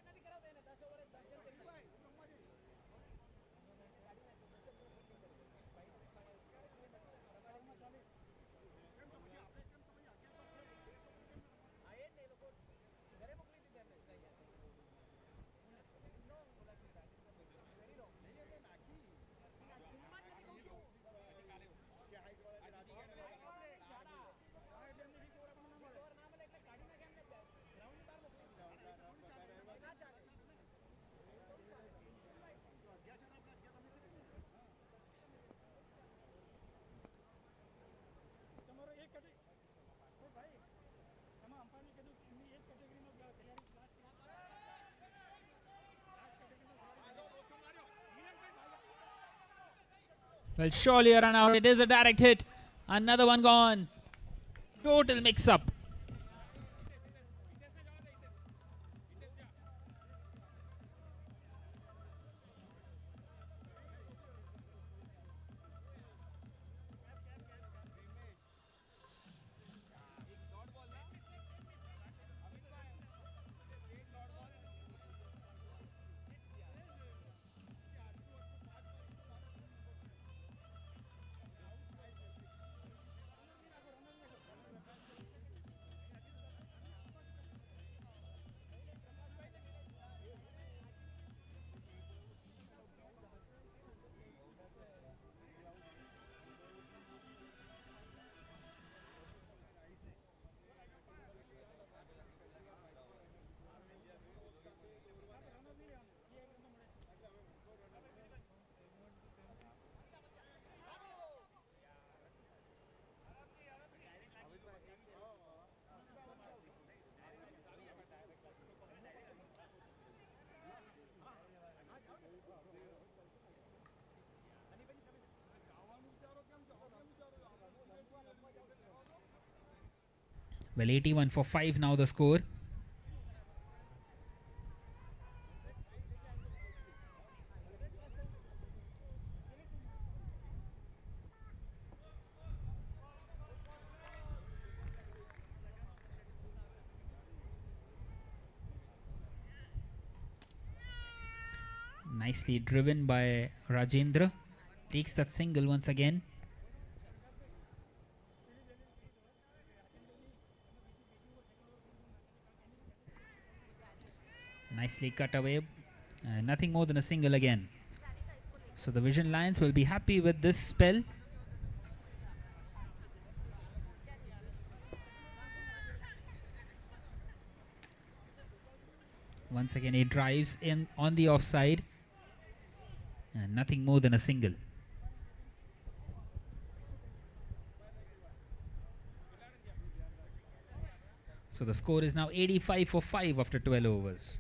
Well, surely a run out. It is a direct hit. Another one gone. Total mix-up. Well, 81 for 5 now the score. Nicely driven by Rajendra. Takes that single once again. Nicely cut away. Nothing more than a single again. So the Vision Lions will be happy with this spell. Once again he drives in on the offside. And nothing more than a single. So the score is now 85 for 5 after 12 overs.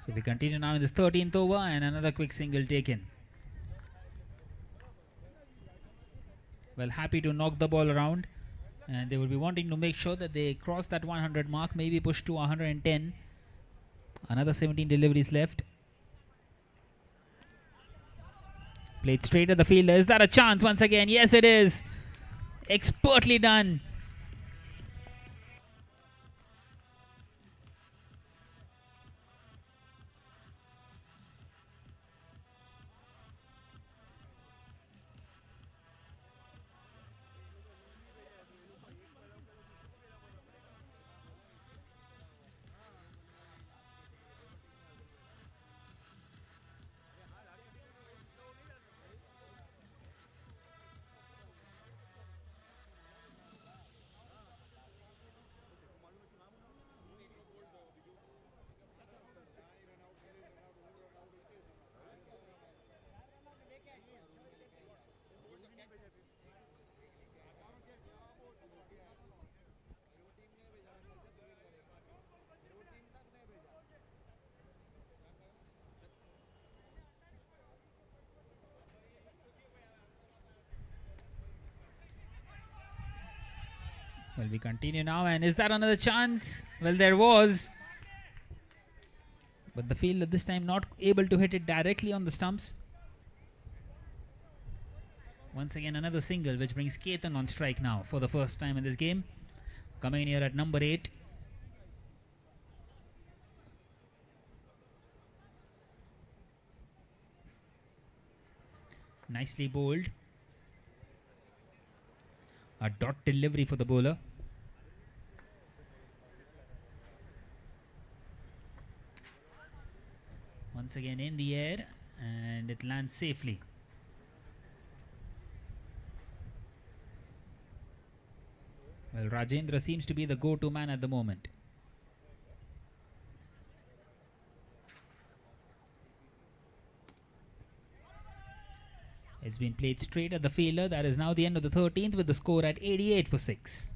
So we continue now in this 13th over and another quick single taken. Well, happy to knock the ball around, and they will be wanting to make sure that they cross that 100 mark, maybe push to 110. Another 17 deliveries left. Played straight at the fielder. Is that a chance once again? Yes, it is. Expertly done. Well, we continue now, and is that another chance? Well, there was. But the fielder this time not able to hit it directly on the stumps. Once again, another single, which brings Ketan on strike now for the first time in this game. Coming in here at number 8. Nicely bowled. A dot delivery for the bowler. Once again in the air, and it lands safely. Well, Rajendra seems to be the go-to man at the moment. It's been played straight at the fielder. That is now the end of the 13th with the score at 88 for 6.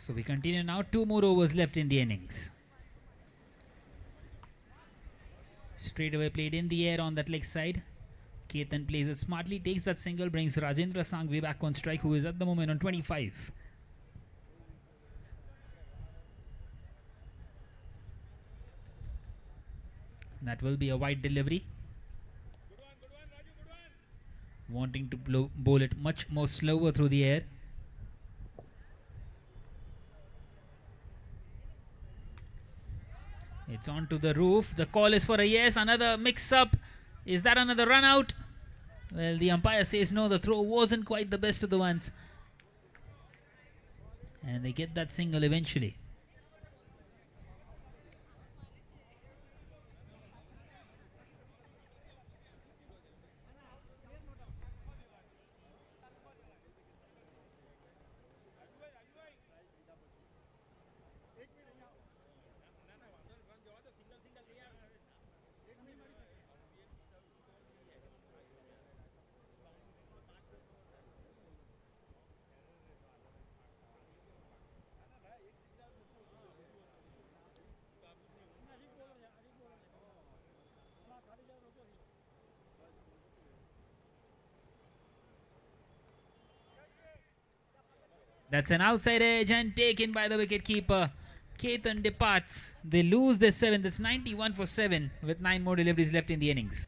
So we continue now. 2 more overs left in the innings. Straight away played in the air on that leg side. Ketan plays it smartly, takes that single, brings Rajendra Sangvi back on strike, who is at the moment on 25. That will be a wide delivery. Wanting to bowl it much more slower through the air. It's on to the roof. The call is for a yes. Another mix-up. Is that another run out? Well, the umpire says no. The throw wasn't quite the best of the ones. And they get that single eventually. That's an outside edge and taken by the wicketkeeper. Ketan departs. They lose their 7th. It's 91 for 7 with 9 more deliveries left in the innings.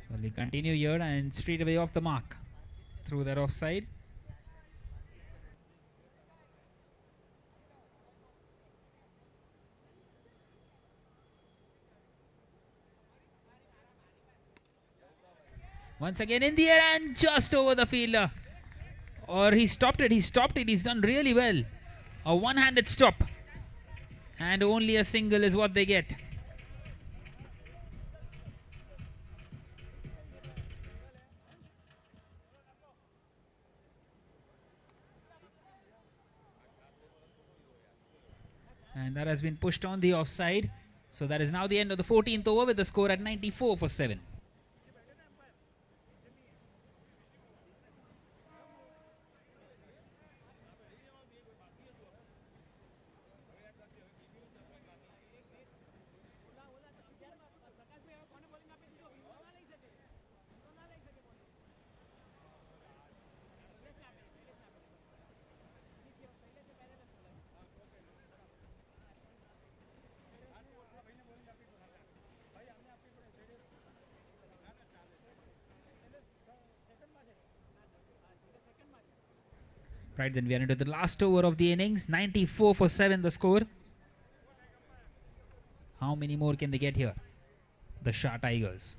Well, we continue here and straight away off the mark through that offside. Once again in the air and just over the fielder. Or he stopped it. He's done really well. A one-handed stop. And only a single is what they get. And that has been pushed on the offside. So that is now the end of the 14th over with the score at 94 for 7. Right, then we are into the last over of the innings. 94 for 7 the score. How many more can they get here? The Shah Tigers.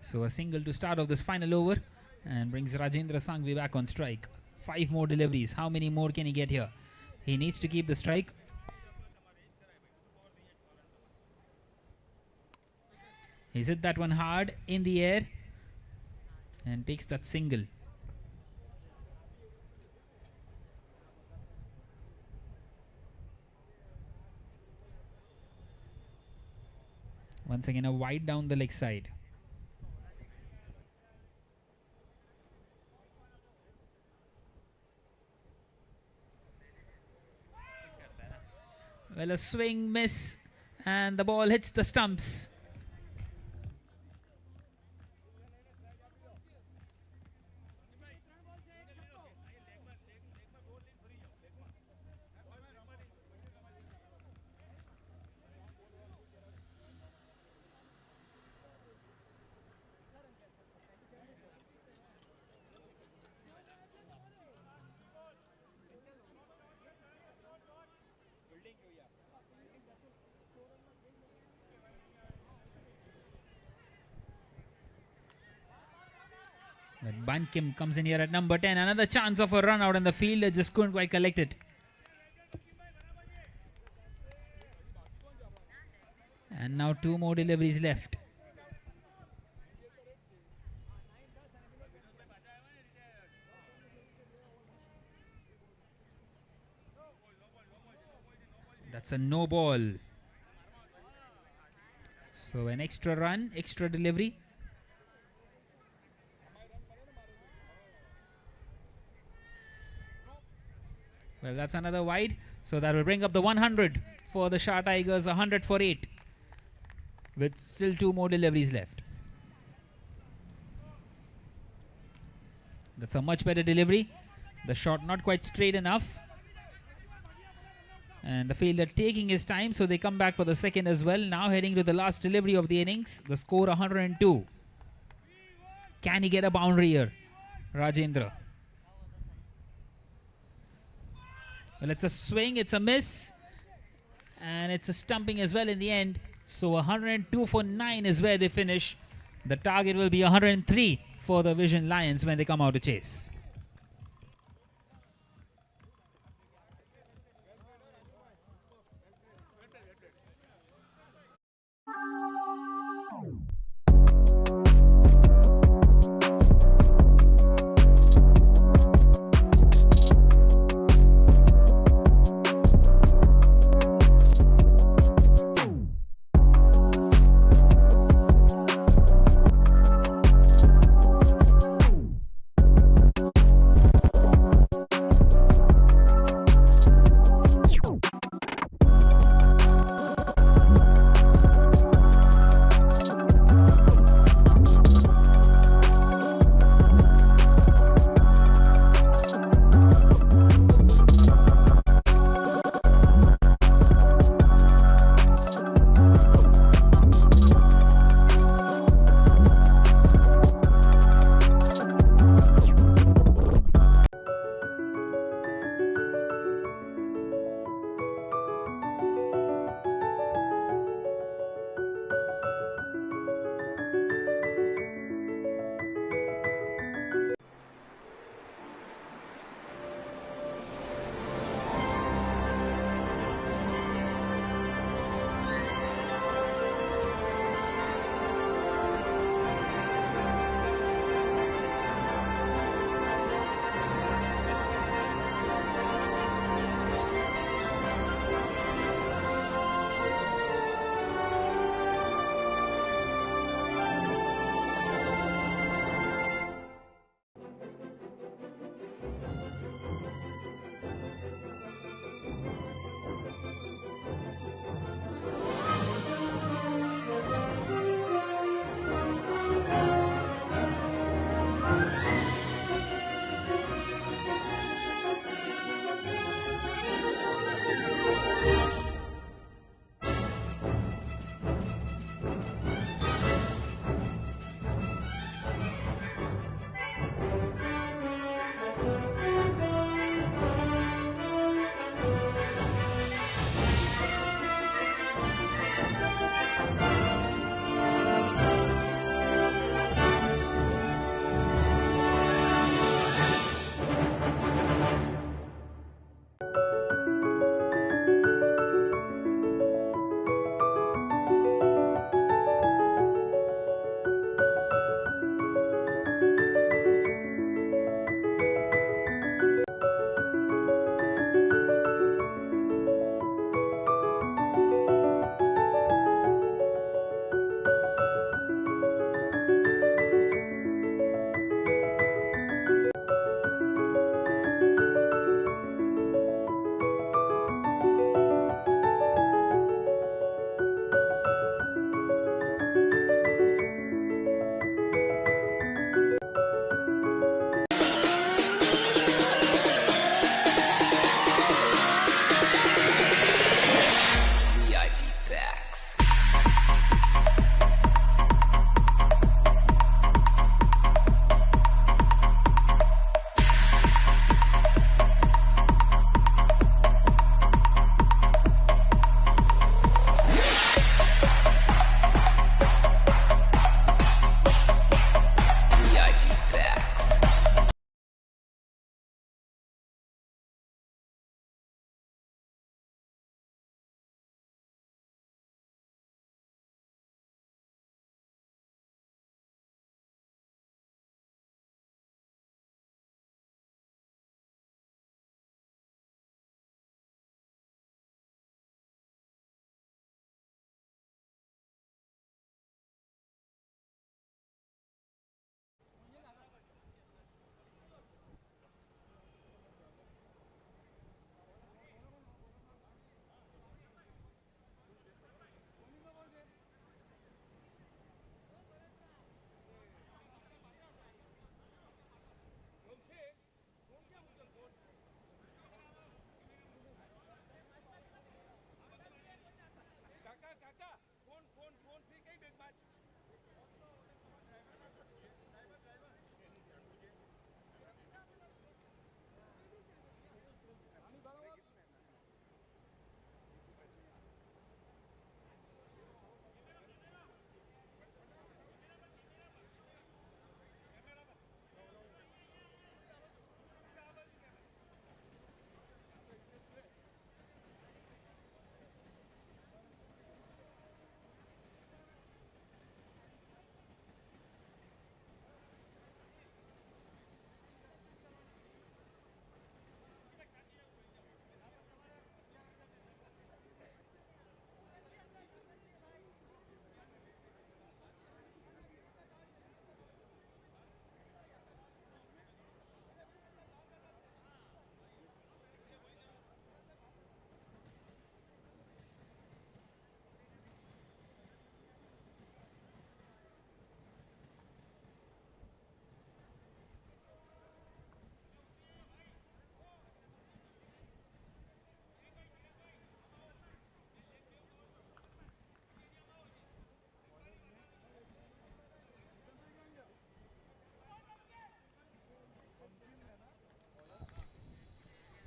So a single to start off this final over and brings Rajendra Sangvi back on strike. 5 more deliveries. How many more can he get here? He needs to keep the strike. He's hit that one hard in the air and takes that single. Once again a wide down the leg side. Well, a swing miss and the ball hits the stumps. But Bankim comes in here at number 10. Another chance of a run out and the fielder just couldn't quite collect it. And now 2 more deliveries left. That's a no ball. So an extra run, extra delivery. Well, that's another wide. So that will bring up the 100 for the Shah Tigers. 100 for 8. With still 2 more deliveries left. That's a much better delivery. The shot not quite straight enough. And the fielder taking his time. So they come back for the second as well. Now heading to the last delivery of the innings. The score 102. Can he get a boundary here? Rajendra. Well, it's a swing, it's a miss, and it's a stumping as well in the end. So 102 for 9 is where they finish. The target will be 103 for the Vision Lions when they come out to chase.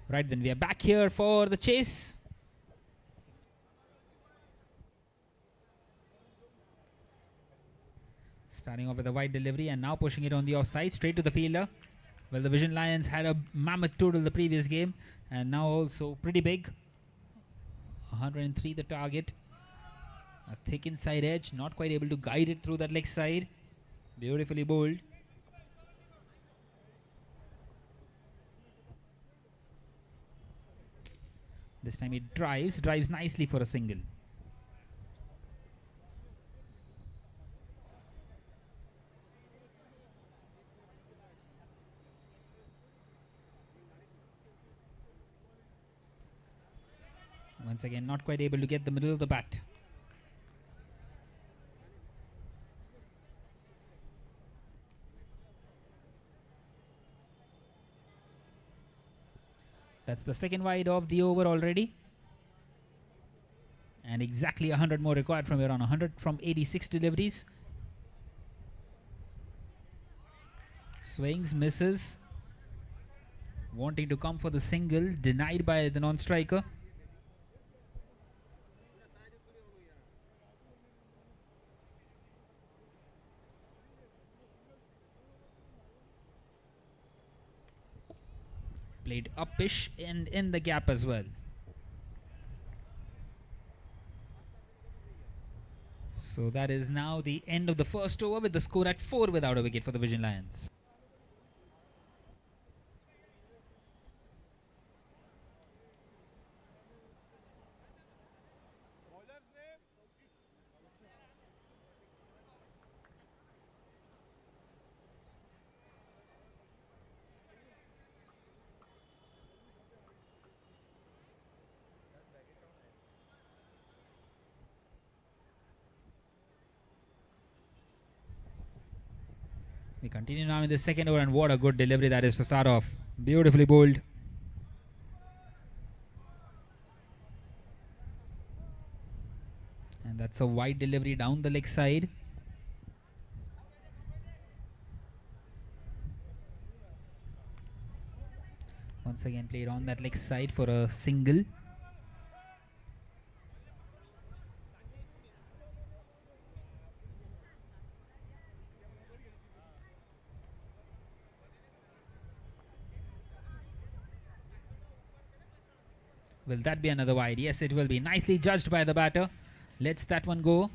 Right then, we are back here for the chase. Starting off with a wide delivery and now pushing it on the offside, straight to the fielder. Well, the Vision Lions had a mammoth total the previous game and now also pretty big. 103 the target. A thick inside edge, not quite able to guide it through that leg side. Beautifully bowled. This time it drives nicely for a single. Once again, not quite able to get the middle of the bat. That's the second wide of the over already. And exactly 100 more required from here on. 100 from 86 deliveries. Swings, misses. Wanting to come for the single, denied by the non-striker. Played upish and in the gap as well. So that is now the end of the first over with the score at 4 without a wicket for the Vision Lions. We continue now in the second over, and what a good delivery that is to start off. Beautifully bowled. And that's a wide delivery down the leg side. Once again played on that leg side for a single. Will that be another wide? Yes, it will be. Nicely judged by the batter. Lets that one go.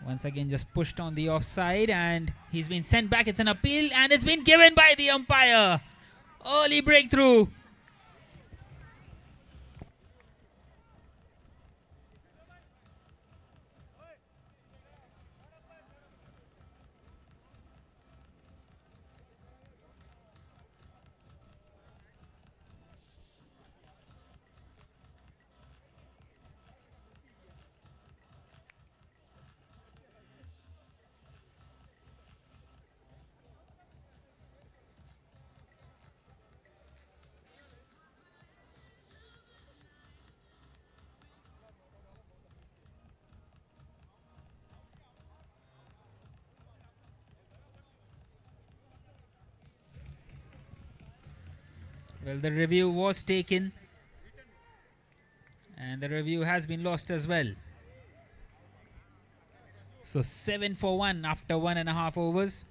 Once again just pushed on the offside and he's been sent back. It's an appeal and it's been given by the umpire. Early breakthrough. Well, the review was taken and the review has been lost as well. So 7 for 1 after 1.5 overs.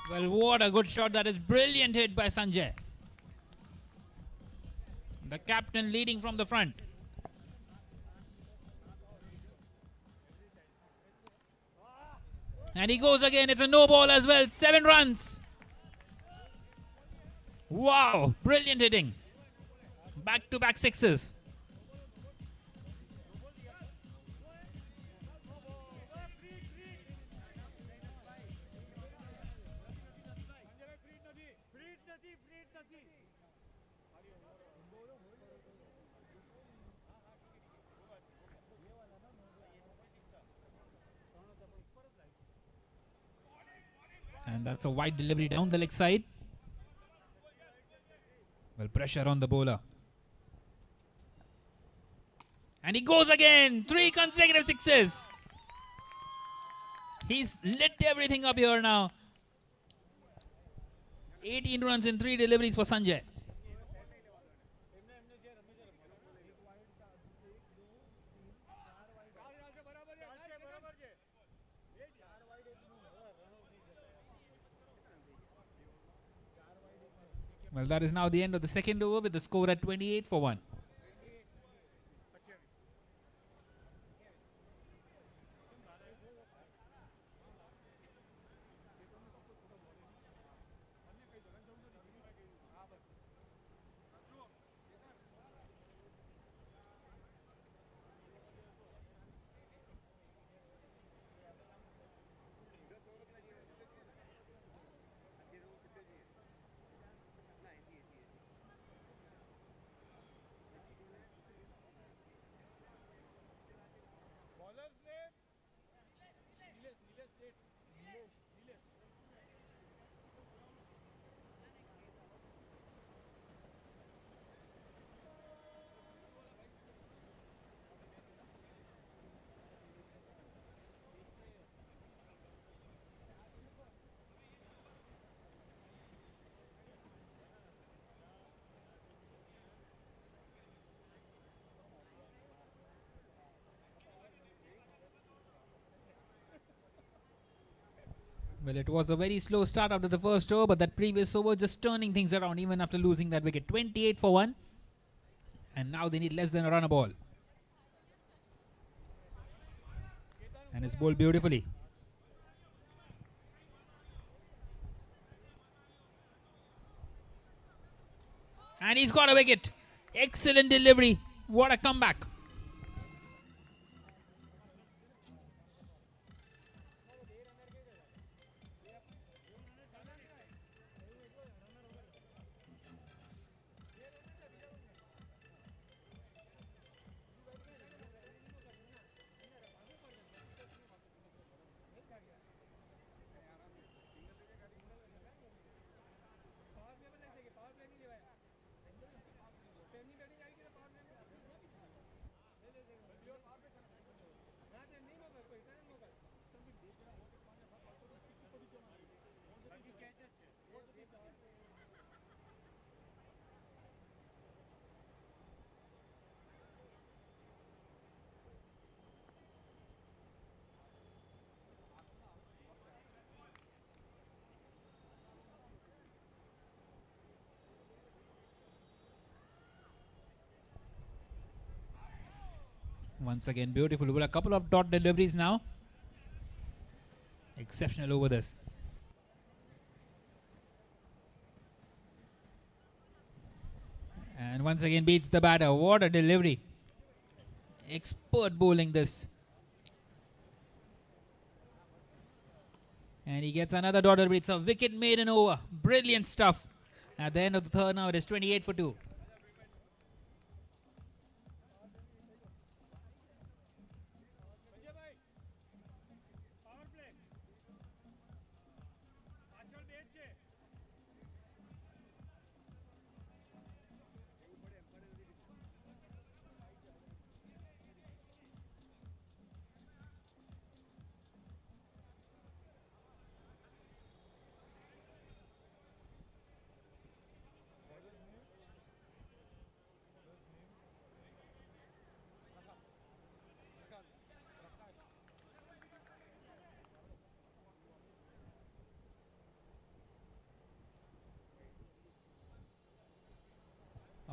Well, what a good shot. That is brilliant hit by Sanjay. The captain leading from the front. And he goes again. It's a no ball as well. 7 runs. Wow. Brilliant hitting. Back-to-back sixes. And that's a wide delivery down the leg side. Well, pressure on the bowler. And he goes again. 3 consecutive sixes. He's lit everything up here now. 18 runs in 3 deliveries for Sanjay. Well, that is now the end of the second over with the score at 28 for 1. Well, it was a very slow start after the first over, but that previous over just turning things around even after losing that wicket. 28 for 1. And now they need less than a run a ball. And it's bowled beautifully. And he's got a wicket. Excellent delivery. What a comeback. Once again, beautiful. Well, a couple of dot deliveries now. Exceptional over this. And once again beats the batter. What a delivery. Expert bowling this. And he gets another dot delivery. It's a wicket maiden over. Brilliant stuff. At the end of the third now, it is 28 for 2.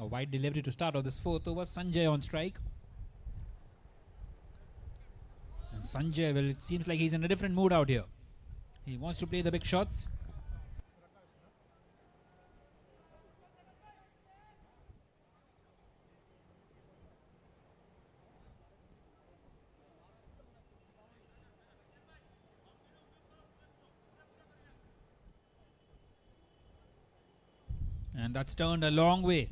A wide delivery to start off this fourth over. Sanjay on strike. And Sanjay, well, it seems like he's in a different mood out here. He wants to play the big shots. And that's turned a long way.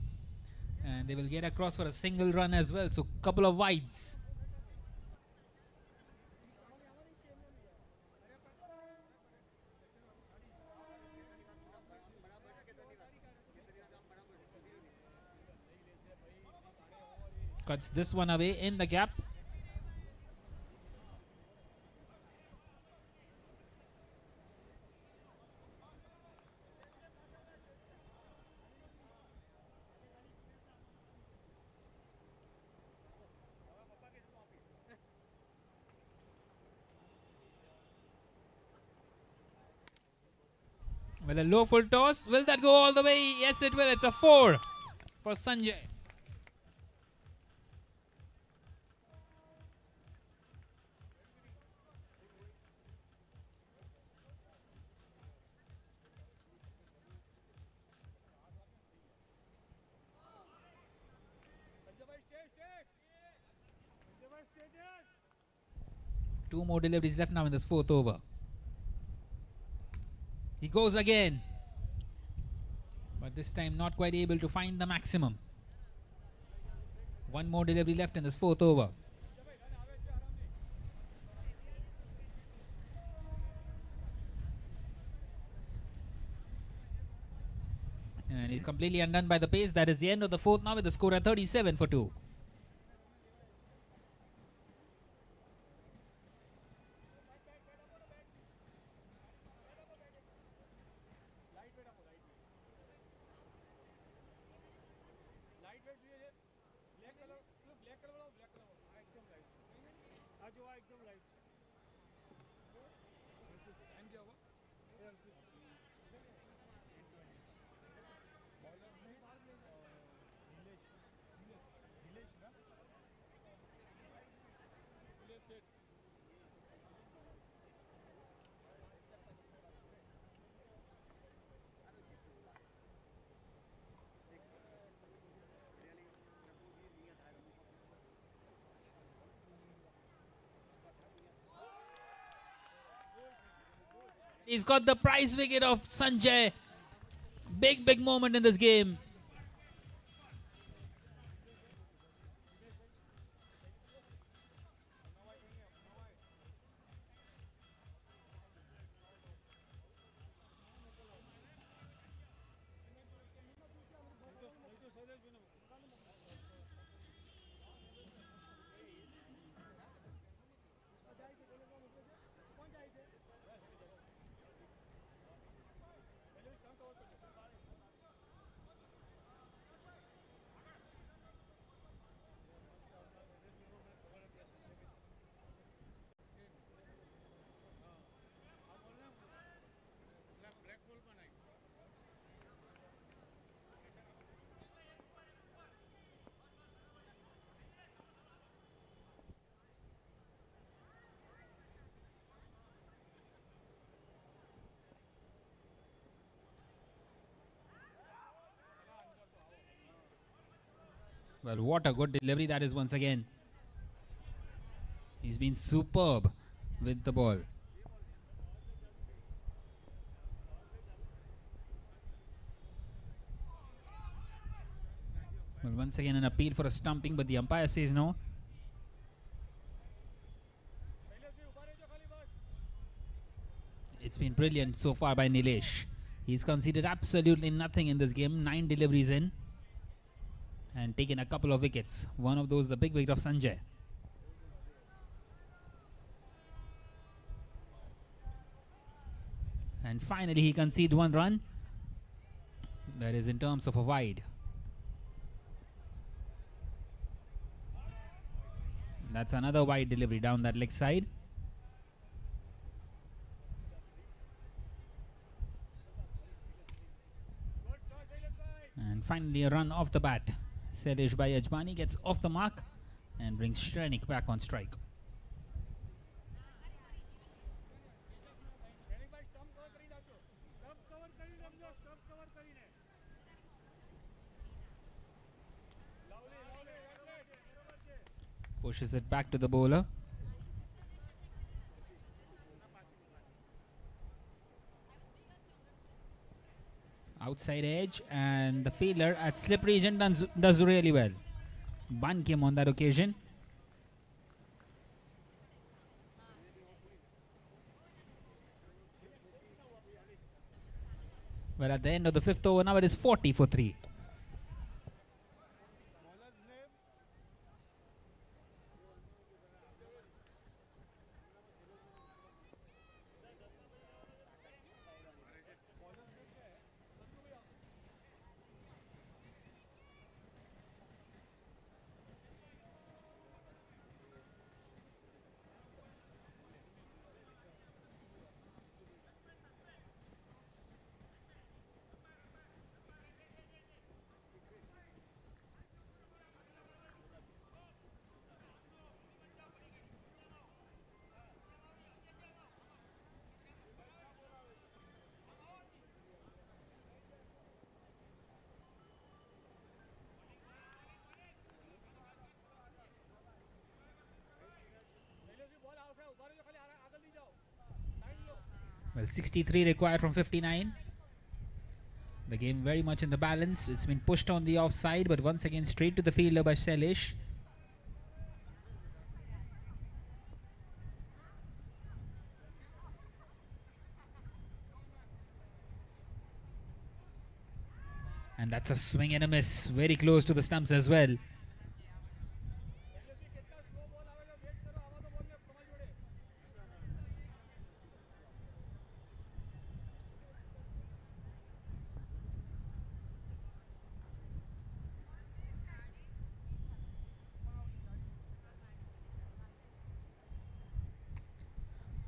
And they will get across for a single run as well. So, couple of wides. Cuts this one away in the gap. Well, a low full toss. Will that go all the way? Yes, it will. It's a 4 for Sanjay. Two more deliveries left now in this fourth over. He goes again. But this time not quite able to find the maximum. One more delivery left in this fourth over. And he's completely undone by the pace. That is the end of the fourth now with the score at 37 for 2. He's got the prize wicket of Sanjay. Big moment in this game. Well, what a good delivery that is once again. He's been superb with the ball. Well, once again an appeal for a stumping, but the umpire says no. It's been brilliant so far by Nilesh. He's conceded absolutely nothing in this game. 9 deliveries in. And taken a couple of wickets. One of those, the big wicket of Sanjay. And finally he conceded 1 run. That is in terms of a wide. That's another wide delivery down that leg side. And finally a run off the bat. Salish by Ajmani gets off the mark and brings Shrenik back on strike. શેનિકભાઈ stump cover કરી નાખજો stump cover કરી નાખજો stump cover કરીને lovely lovely બરોબર છે Pushes it back to the bowler. Outside edge, and the fielder at slip region does really well. Bunt him on that occasion. Well, at the end of the fifth over, now it is 40 for 3. Well, 63 required from 59. The game very much in the balance. It's been pushed on the offside, but once again straight to the fielder by Salish. And that's a swing and a miss. Very close to the stumps as well.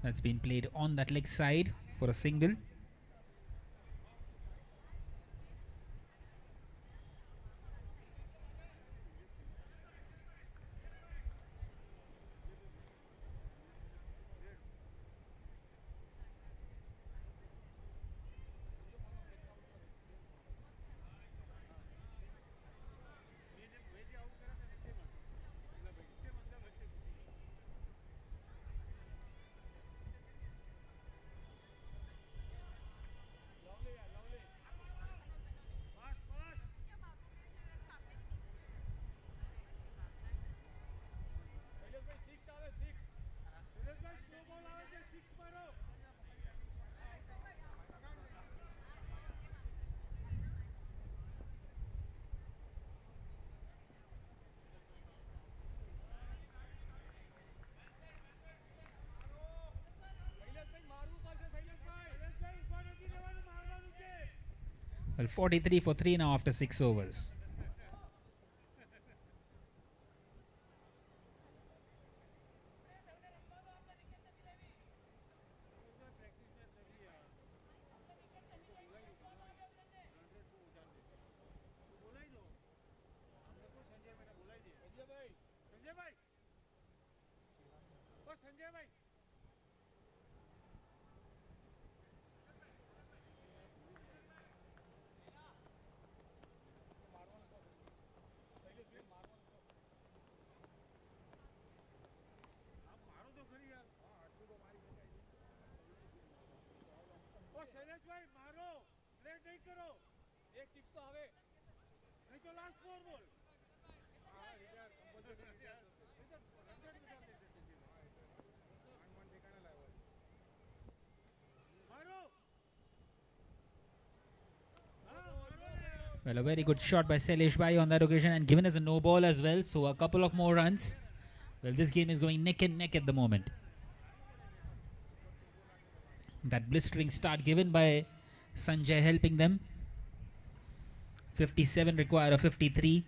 That's been played on that leg side for a single. Well, 43 for 3 now after 6 overs. શૈલેષભાઈ મારો late નહીં કરો એક six તો આવે નહીં તો last four બોલ હા યાર કંપલસરી મારો Well, a very good shot by Salish Bhai on that occasion and given us a no ball as well. So a couple of more runs. Well, this game is going neck and neck at the moment. That blistering start given by Sanjay helping them. 57 required of 53.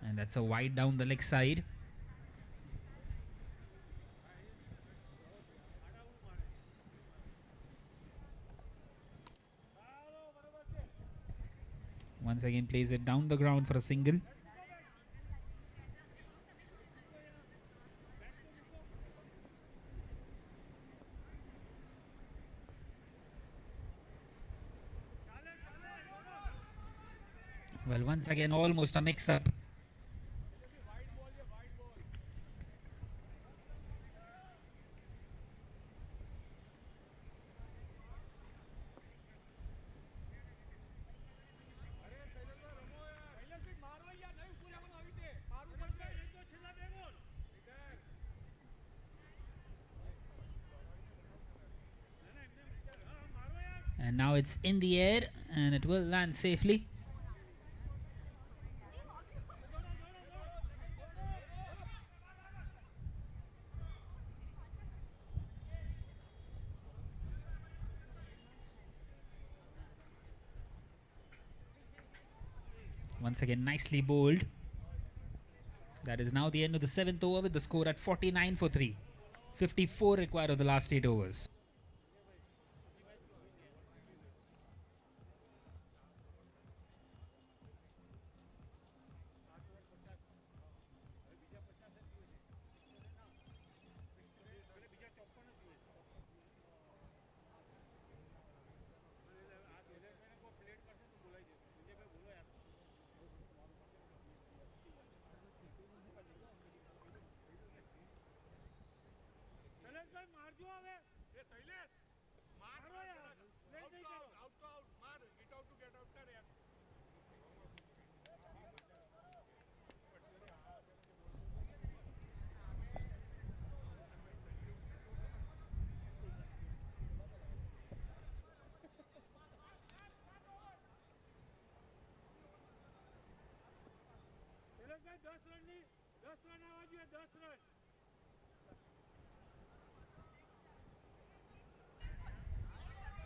And that's a wide down the leg side. Once again plays it down the ground for a single. Well, once again, almost a mix-up. And now it's in the air and it will land safely. Once again, nicely bowled. That is now the end of the 7th over with the score at 49 for 3. 54 required of the last 8 overs.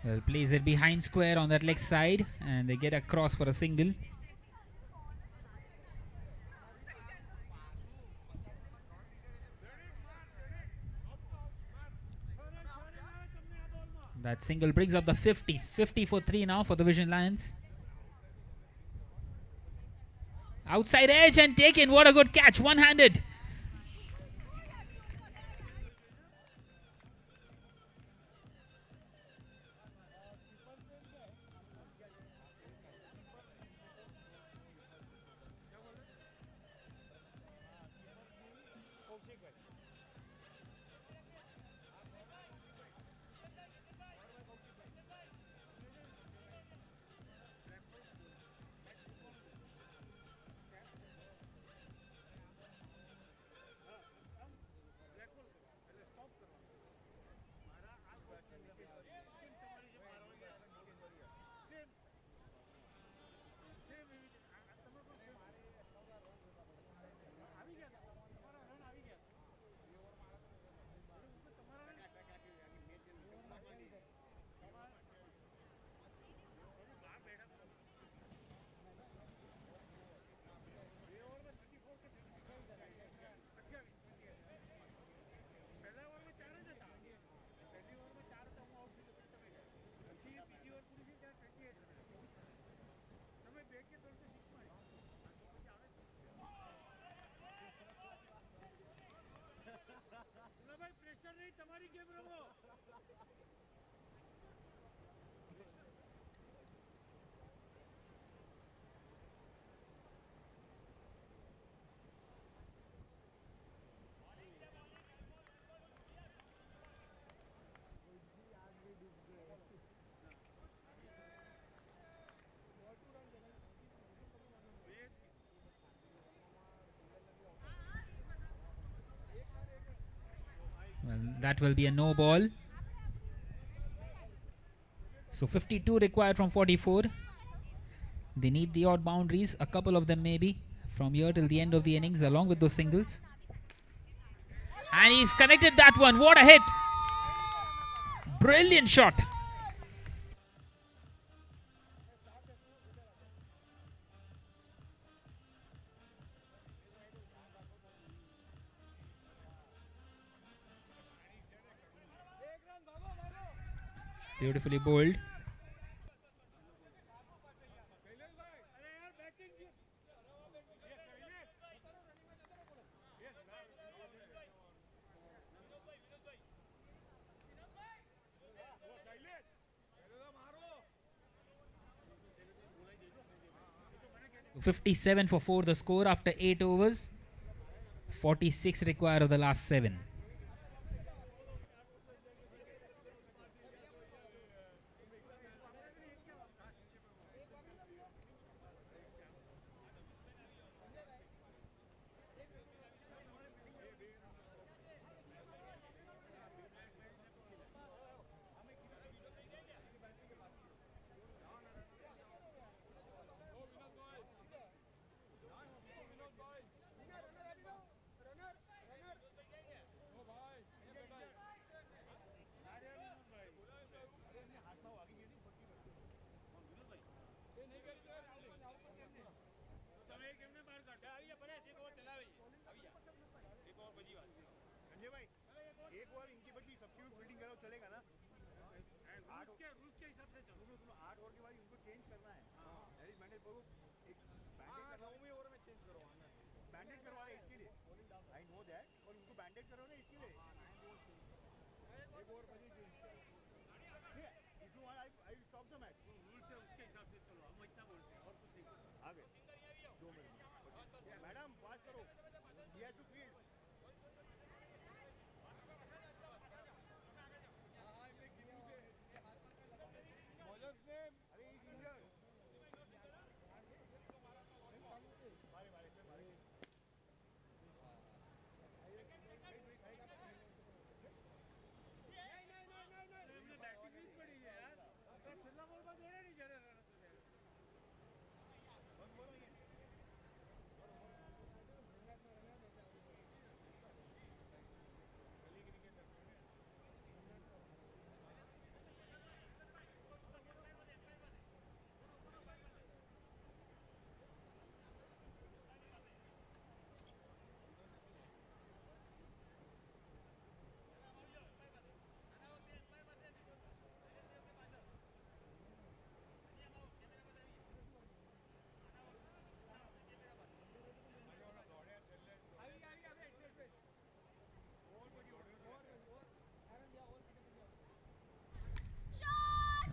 Well, plays it behind square on that leg side and they get across for a single. That single brings up the 50. 50 for 3 now for the Vision Lions. Outside edge and taken. What a good catch. One-handed. Well, that will be a no ball. So 52 required from 44. They need the odd boundaries, a couple of them maybe, from here till the end of the innings along with those singles. And he's connected that one. What a hit. Brilliant shot. Beautifully bowled. 57 for 4 the score after 8 overs. 46 required of the last 7.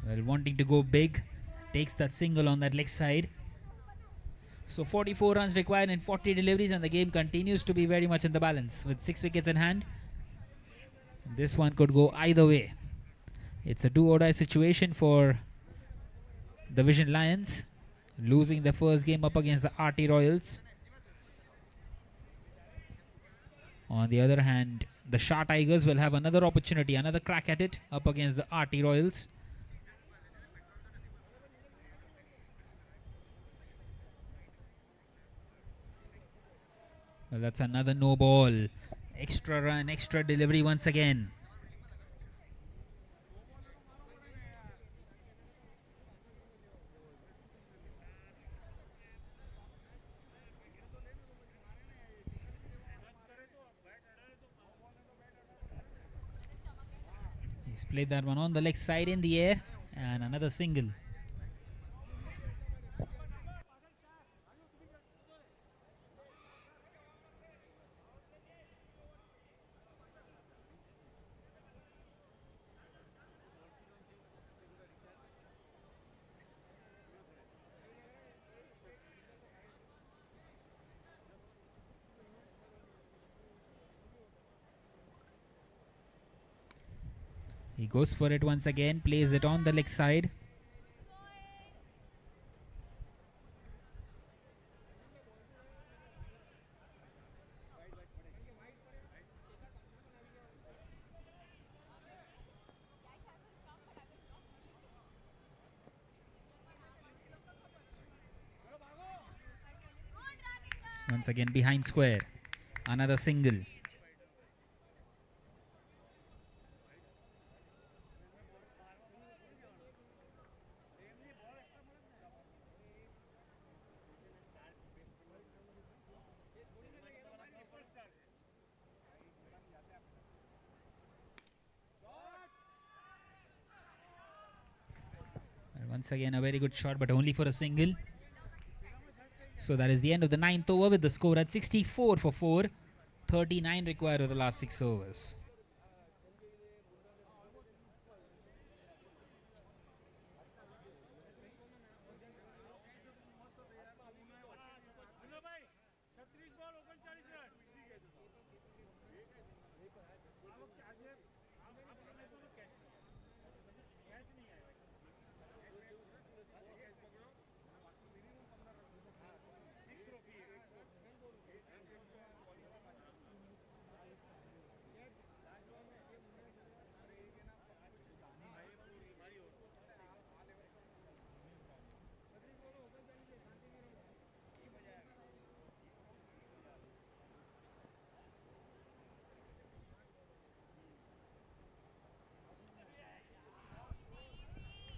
Well, wanting to go big, takes that single on that leg side. So 44 runs required in 40 deliveries, and the game continues to be very much in the balance with 6 wickets in hand. This one could go either way. It's a do-or-die situation for the Vision Lions, losing the first game up against the RT Royals. On the other hand, the Shah Tigers will have another opportunity, another crack at it up against the RT Royals. Well, that's another no ball. Extra run, extra delivery once again. He's played that one on the leg side in the air, and another single. He goes for it once again, plays it on the leg side. Once again behind square. Another single. Once again a very good shot, but only for a single. So that is the end of the 9th over with the score at 64 for 4. 39 required of the last 6 overs.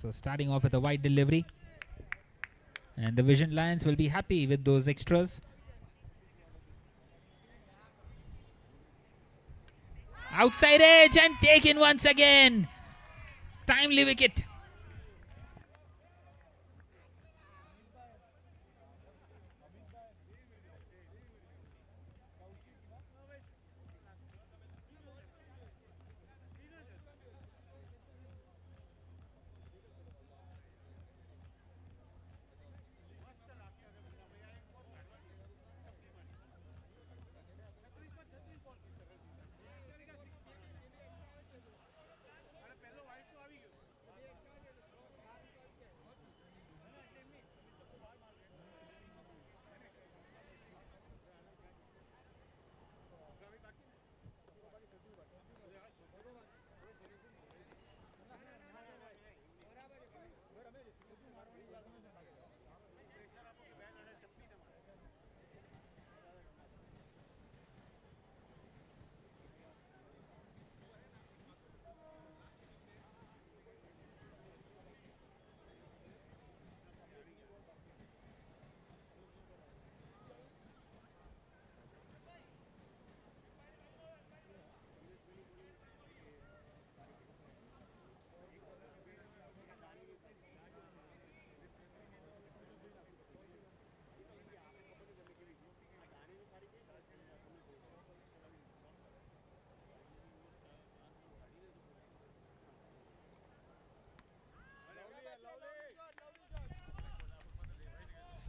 So starting off with a wide delivery. And the Vision Lions will be happy with those extras. Outside edge and taken once again. Timely wicket.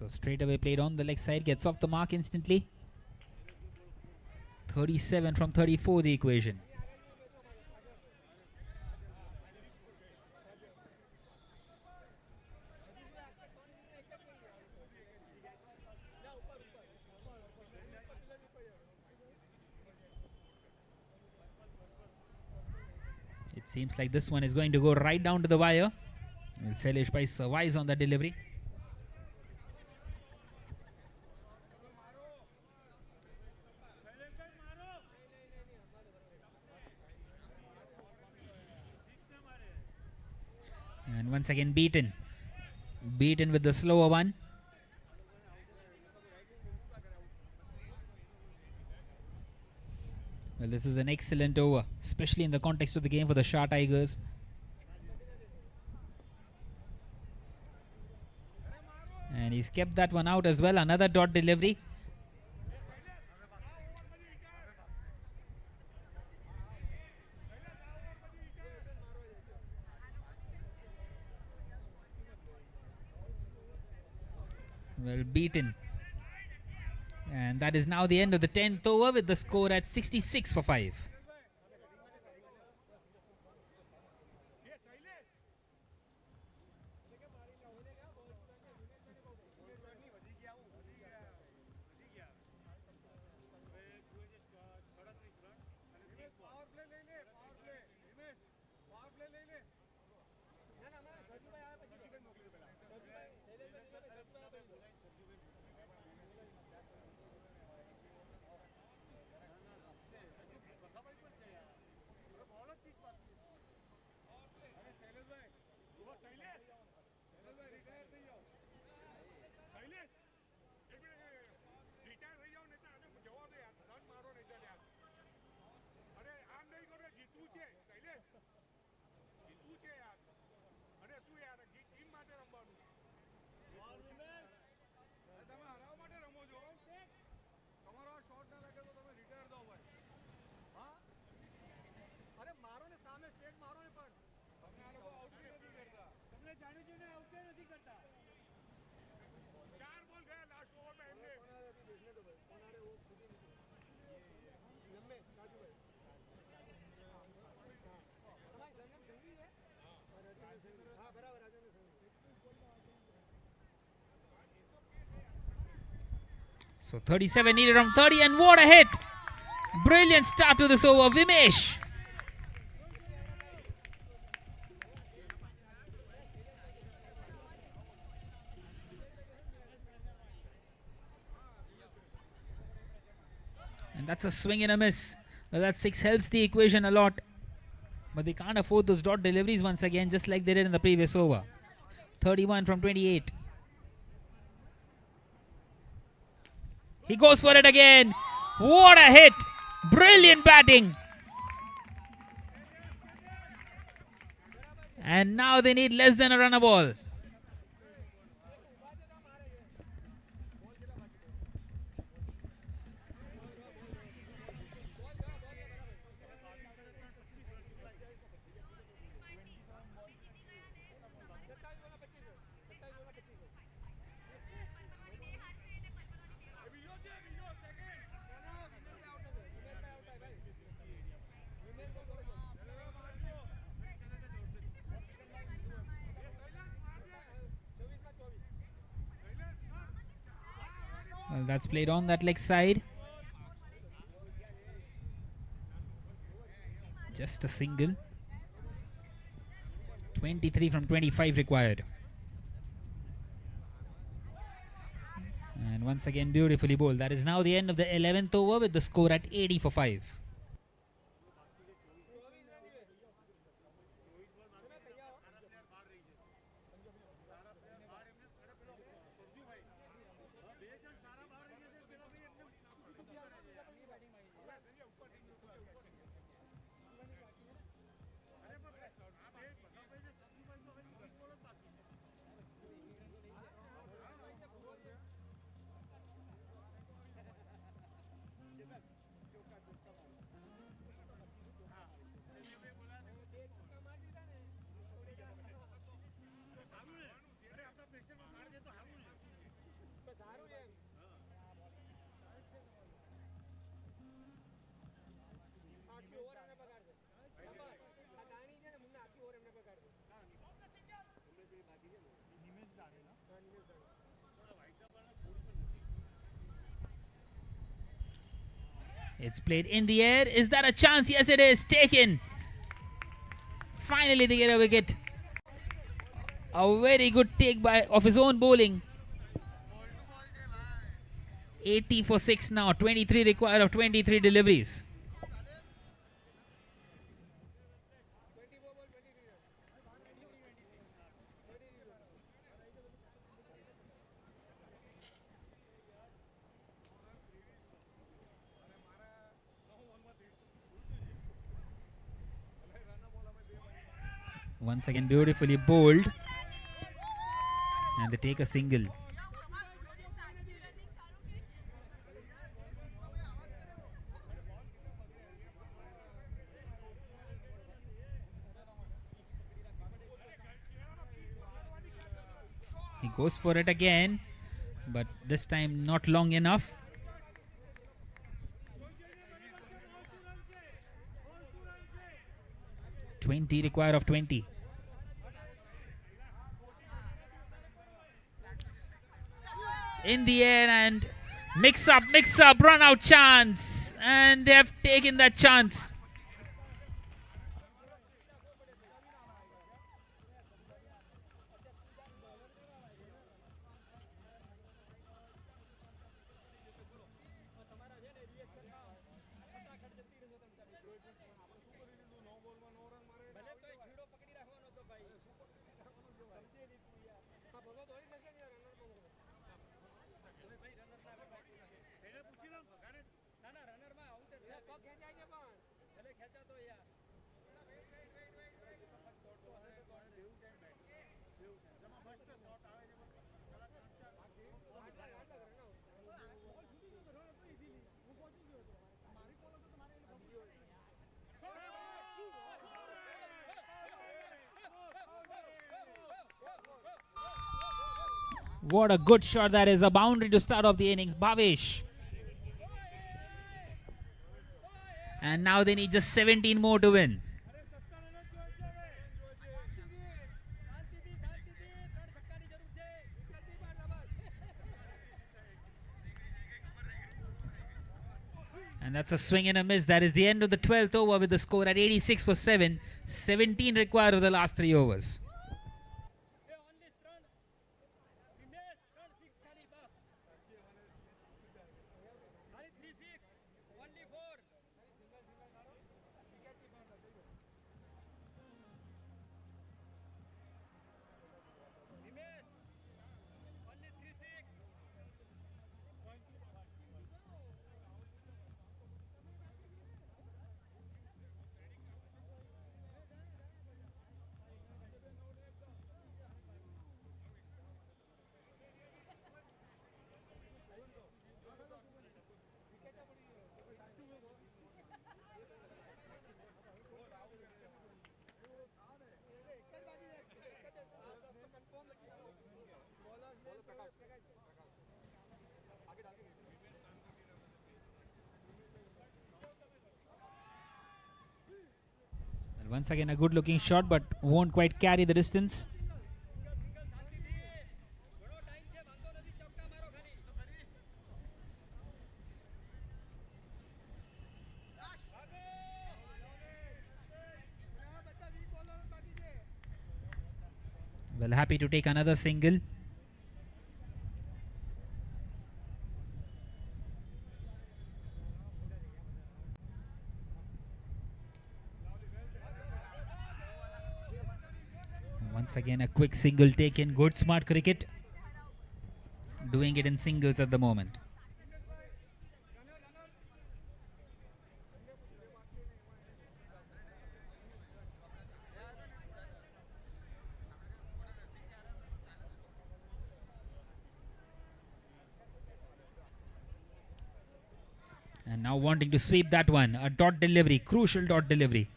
So straight away played on the leg side, gets off the mark instantly. 37 from 34 the equation. It seems like this one is going to go right down to the wire. Sailesh Bhai survives on the delivery. And once again beaten. Beaten with the slower one. Well, this is an excellent over, especially in the context of the game for the Shah Tigers. And he's kept that one out as well. Another dot delivery. Well beaten. And that is now the end of the 10th over with the score at 66 for 5. So 37 needed from 30, and what a hit! Brilliant start to this over, Vimesh. And that's a swing and a miss. Well, that 6 helps the equation a lot. But they can't afford those dot deliveries once again, just like they did in the previous over. 31 from 28. He goes for it again. What a hit! Brilliant batting. And now they need less than a runner ball. Well, that's played on that leg side. Just a single. 23 from 25 required. And once again, beautifully bowled. That is now the end of the 11th over with the score at 80 for 5. It's played in the air. Is that a chance? Yes, it is. Taken. Finally, they get a wicket. A very good take of his own bowling. 80 for 6 now. 23 required of 23 deliveries. Once again, beautifully bowled. And they take a single. He goes for it again, but this time not long enough. $20 required of 20. In the air and mix up, run out chance. And they have taken that chance. What a good shot that is. A boundary to start off the innings. Bhavesh. And now they need just 17 more to win. And that's a swing and a miss. That is the end of the 12th over with the score at 86 for 7. 17 required of the last 3 overs. Once again, a good looking shot, but won't quite carry the distance. Well, happy to take another single. Once again, a quick single taken. Good, smart cricket. Doing it in singles at the moment. And now wanting to sweep that one. A dot delivery. Crucial dot delivery.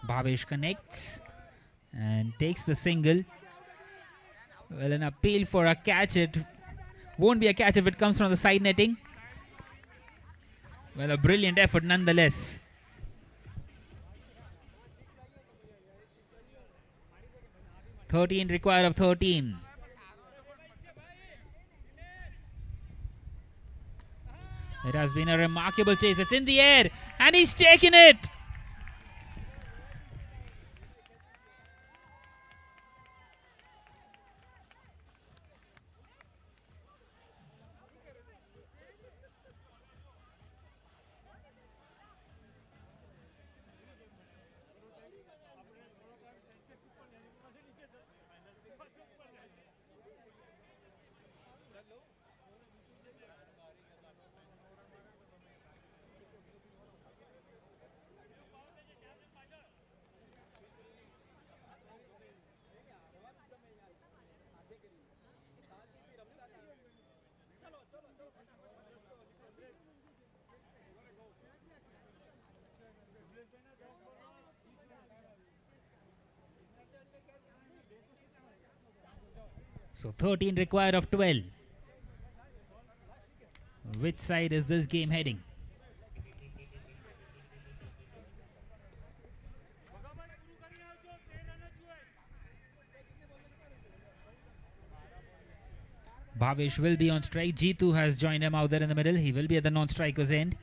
Bhavesh connects and takes the single. Well, an appeal for a catch. It won't be a catch if it comes from the side netting. Well, a brilliant effort nonetheless. "13 required of 13. It has been a remarkable chase. It's in the air and he's taken it. So 13 required of 12. Which side is this game heading? Bhavesh will be on strike. Jitu has joined him out there in the middle. He will be at the non-striker's end.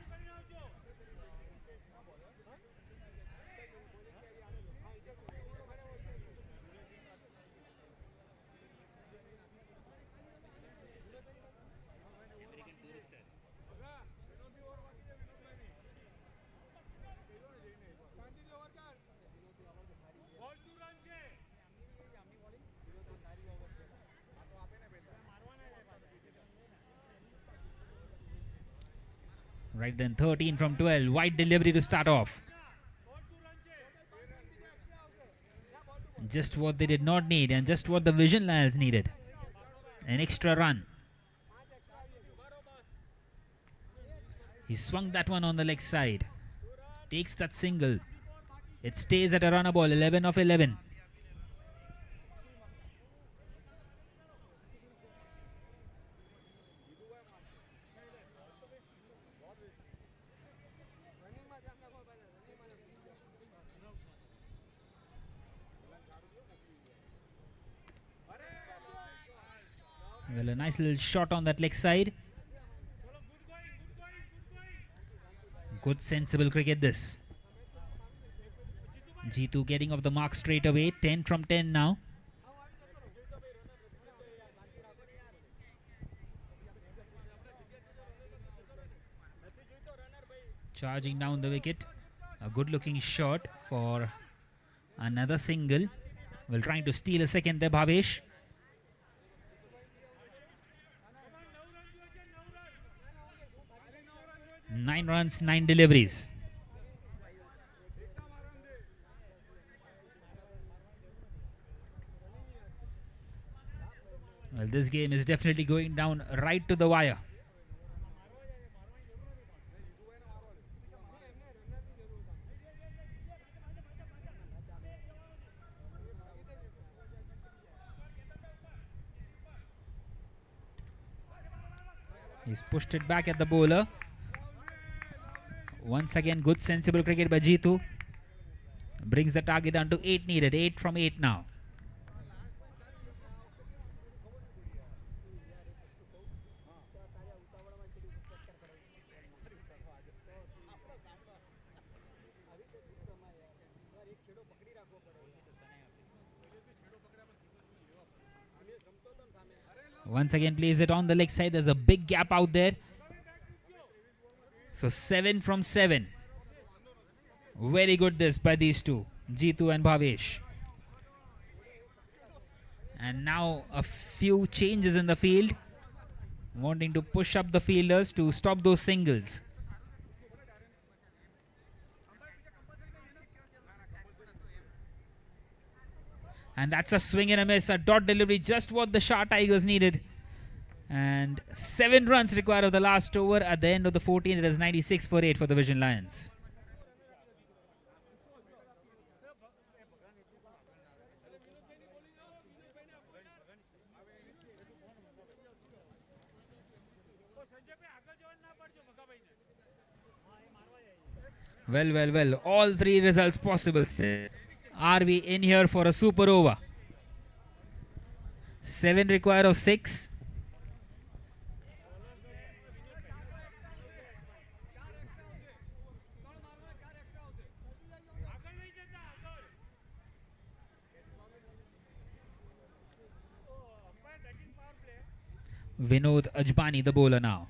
Right then, 13 from 12. Wide delivery to start off. Just what they did not need and just what the Vision Lions needed. An extra run. He swung that one on the leg side. Takes that single. It stays at a runner ball, 11 of 11. Well, a nice little shot on that leg side. Good sensible cricket this. Jitu getting off the mark straight away. 10 from 10 now. Charging down the wicket. A good looking shot for another single. Well, trying to steal a second there, Bhavesh. 9 runs, 9 deliveries. Well, this game is definitely going down right to the wire. He's pushed it back at the bowler. Once again, good sensible cricket by Jeetu. Brings the target down to 8 needed. 8 from 8 now. Once again plays it on the leg side. There's a big gap out there. So 7 from 7. Very good this by these two, Jeetu and Bhavesh. And now a few changes in the field. Wanting to push up the fielders to stop those singles. And that's a swing and a miss, a dot delivery, just what the Shah Tigers needed. And 7 runs required of the last over. At the end of the 14, it is 96 for 8 for the Vision Lions. Well. All 3 results possible. Are we in here for a super over? 7 required of 6. Vinod Ajbani, the bowler now.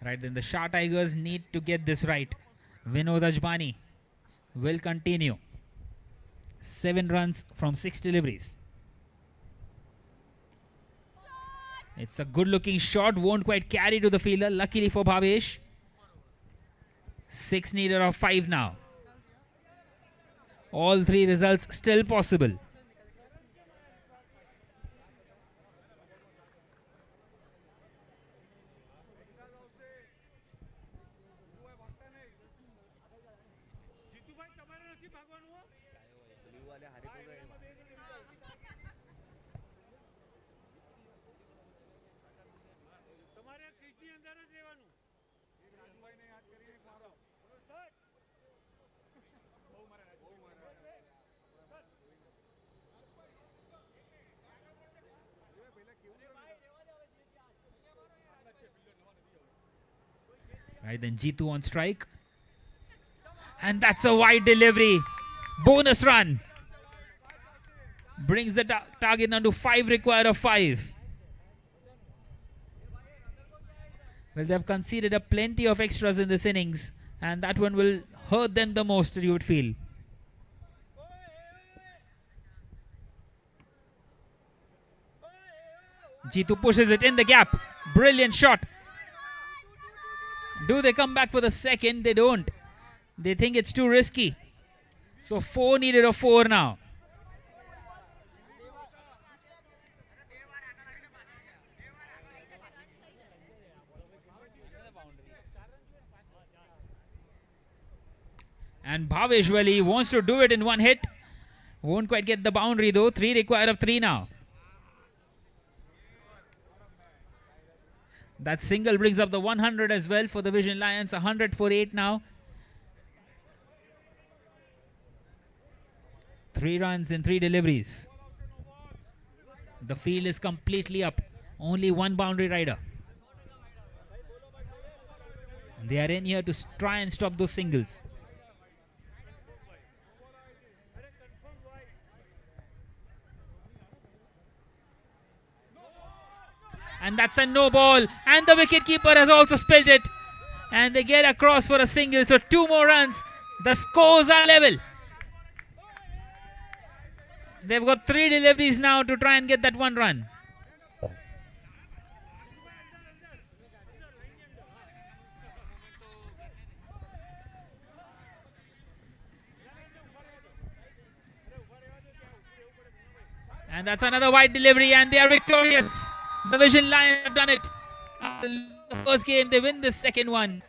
Right, then the Shah Tigers need to get this right. Vinod Ajbani will continue. 7 runs from 6 deliveries. It's a good looking shot, won't quite carry to the fielder, luckily for Bhavesh. 6 needed of 5 now. All 3 results still possible. Right, then Jeetu on strike. And that's a wide delivery. Bonus run. Brings the target down to 5 required of 5. Well, they've conceded a plenty of extras in this innings. And that one will hurt them the most, you would feel. Jeetu pushes it in the gap. Brilliant shot. Do they come back for the second? They don't. They think it's too risky. So 4 needed of 4 now. And Bhavesh Wali wants to do it in one hit. Won't quite get the boundary though. 3 required of 3 now. That single brings up the 100 as well for the Vision Lions. 100 for 8 now. 3 runs in 3 deliveries. The field is completely up. Only 1 boundary rider. They are in here to try and stop those singles. And that's a no ball. And the wicketkeeper has also spilled it. And they get across for a single. So 2 more runs. The scores are level. They've got 3 deliveries now to try and get that 1 run. That's another wide delivery, and they are victorious. The Vision Lions have done it. The first game, they win the second one.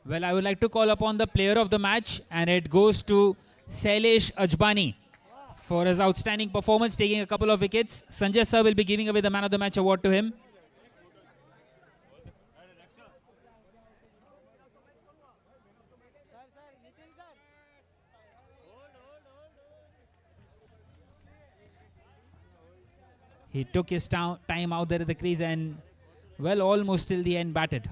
Well, I would like to call upon the player of the match, and it goes to Sailesh Ajbani for his outstanding performance, taking a couple of wickets. Sanjay sir will be giving away the man of the match award to him. He took his time out there at the crease and, well, almost till the end batted.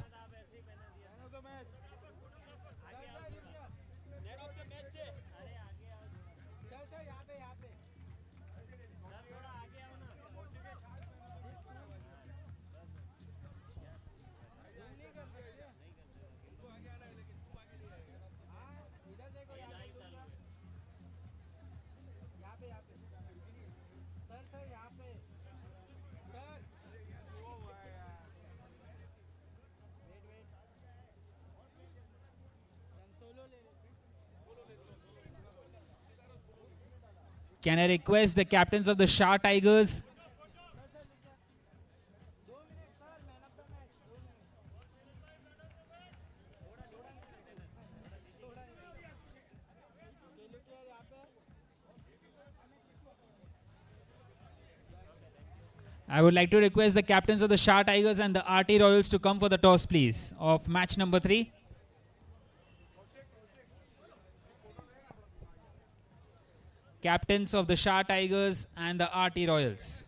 Can I request the captains of the Shah Tigers? I would like to request the captains of the Shah Tigers and the RT Royals to come for the toss, please, of match number 3. Captains of the Shah Tigers and the RT Royals.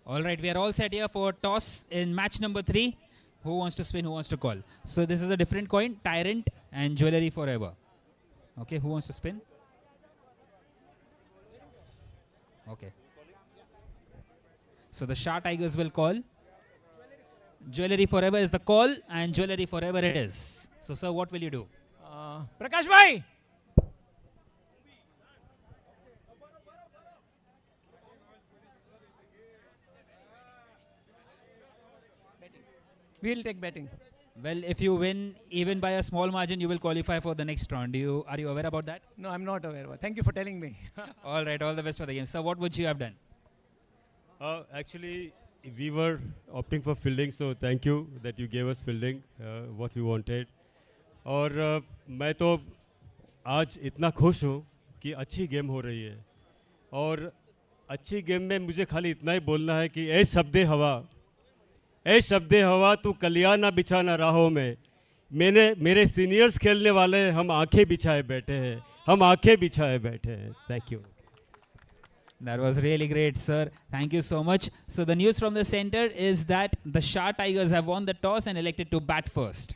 All right, we are all set here for toss in match number 3. Who wants to spin, who wants to call? So this is a different coin, Tyrant and Jewelry Forever. Okay, who wants to spin? Okay. So the Shah Tigers will call. Jewelry Forever is the call and Jewelry Forever it is. So sir, what will you do? Prakash bhai! We'll take batting. Well, if you win even by a small margin, you will qualify for the next round. Are you aware about that? No, I'm not aware. Thank you for telling me. All right, all the best for the game. So what would you have done? Actually, we were opting for fielding, so thank you that you gave us fielding, what we wanted. और मैं तो आज इतना खुश हूँ कि अच्छी game हो रही है और अच्छी गेम में मुझे खाली इतना ही बोलना है कि ए शब्दे हवा तू कलिया ना बिछाना राहों में मेरे सीनियर्स खेलने वाले हम आंखें बिछाए बैठे हैं thank you That was really great, sir. Thank you so much. So the news from the center is that the Shah Tigers have won the toss and elected to bat first.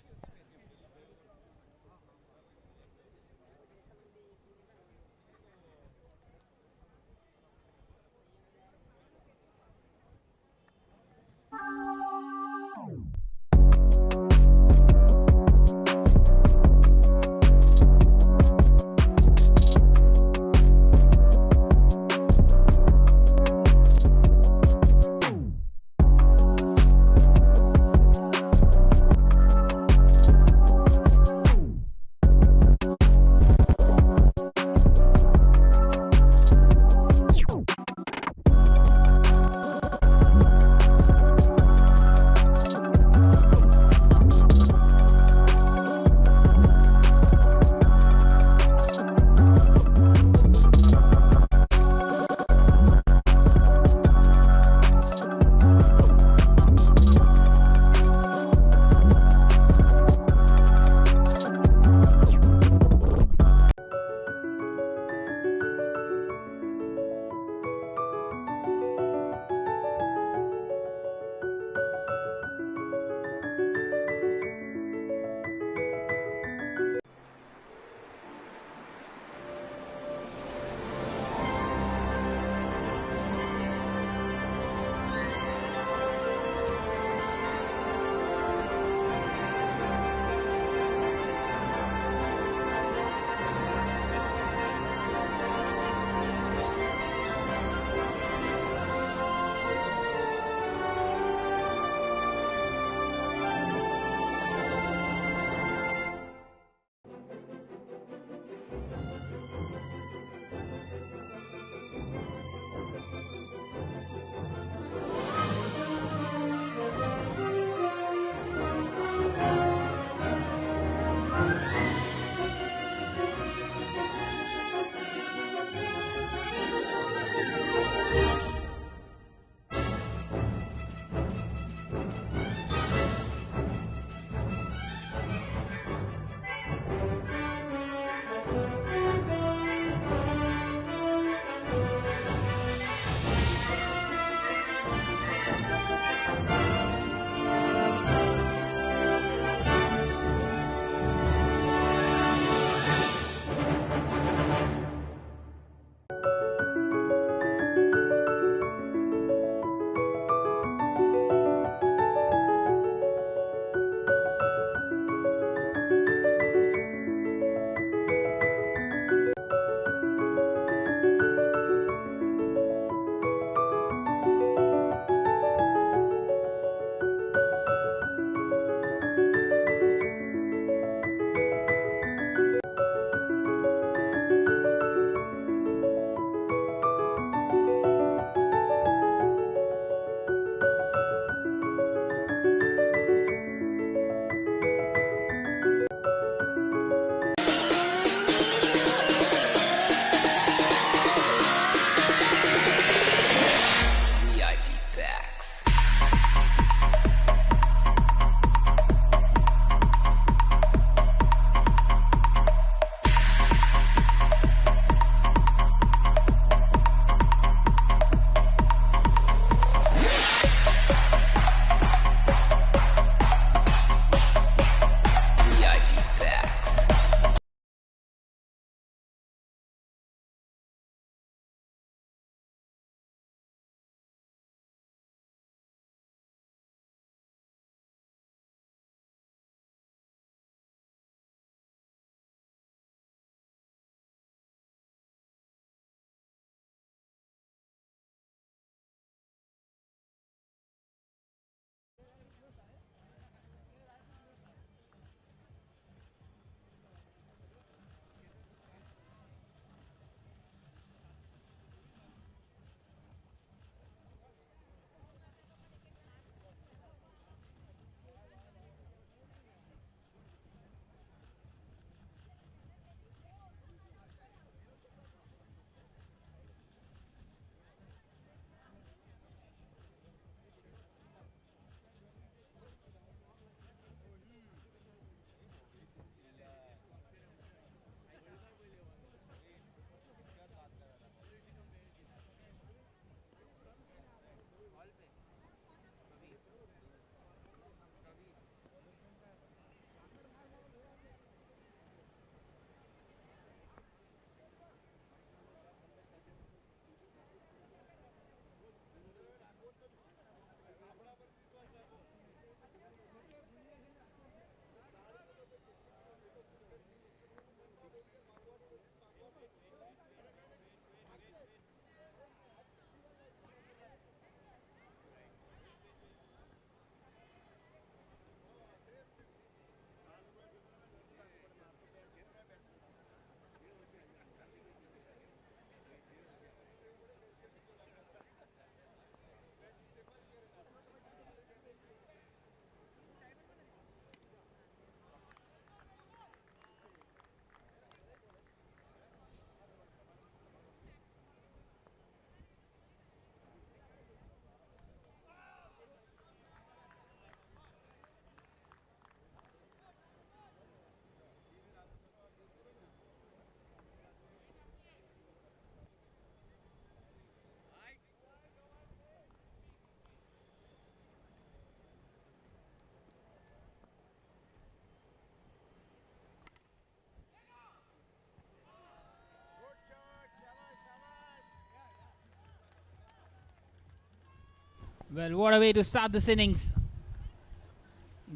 Well, what a way to start this innings.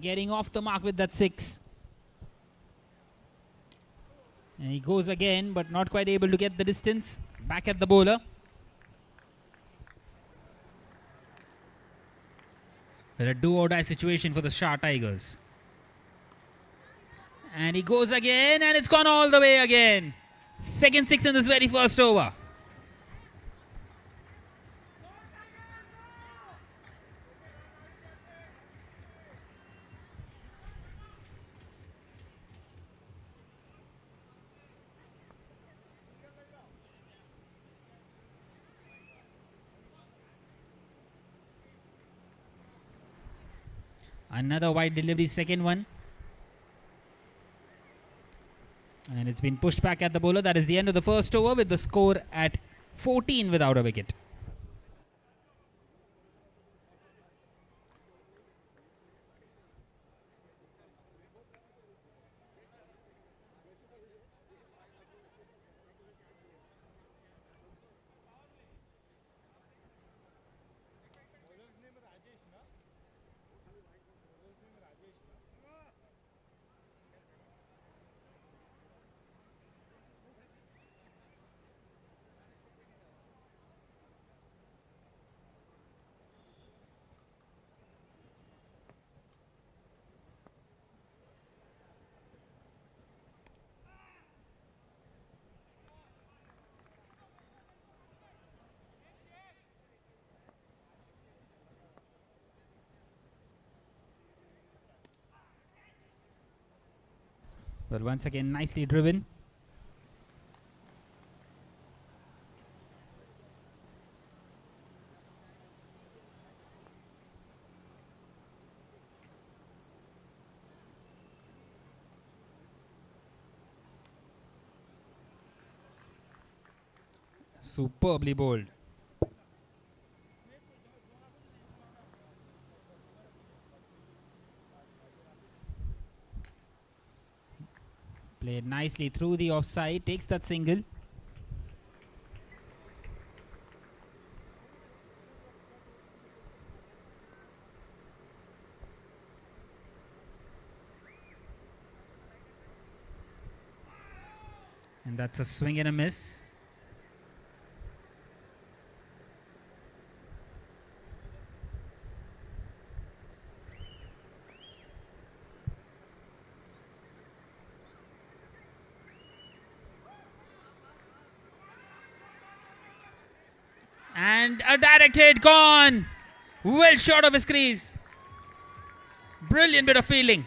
Getting off the mark with that 6. And he goes again, but not quite able to get the distance. Back at the bowler. Well, a do-or-die situation for the Shah Tigers. And he goes again, and it's gone all the way again. Second 6 in this very first over. Another wide delivery, second one. And it's been pushed back at the bowler. That is the end of the first over with the score at 14 without a wicket. Well, once again, nicely driven. Superbly bowled. Played nicely through the offside, takes that single. And that's a swing and a miss. And a direct hit gone. Well short of his crease. Brilliant bit of fielding.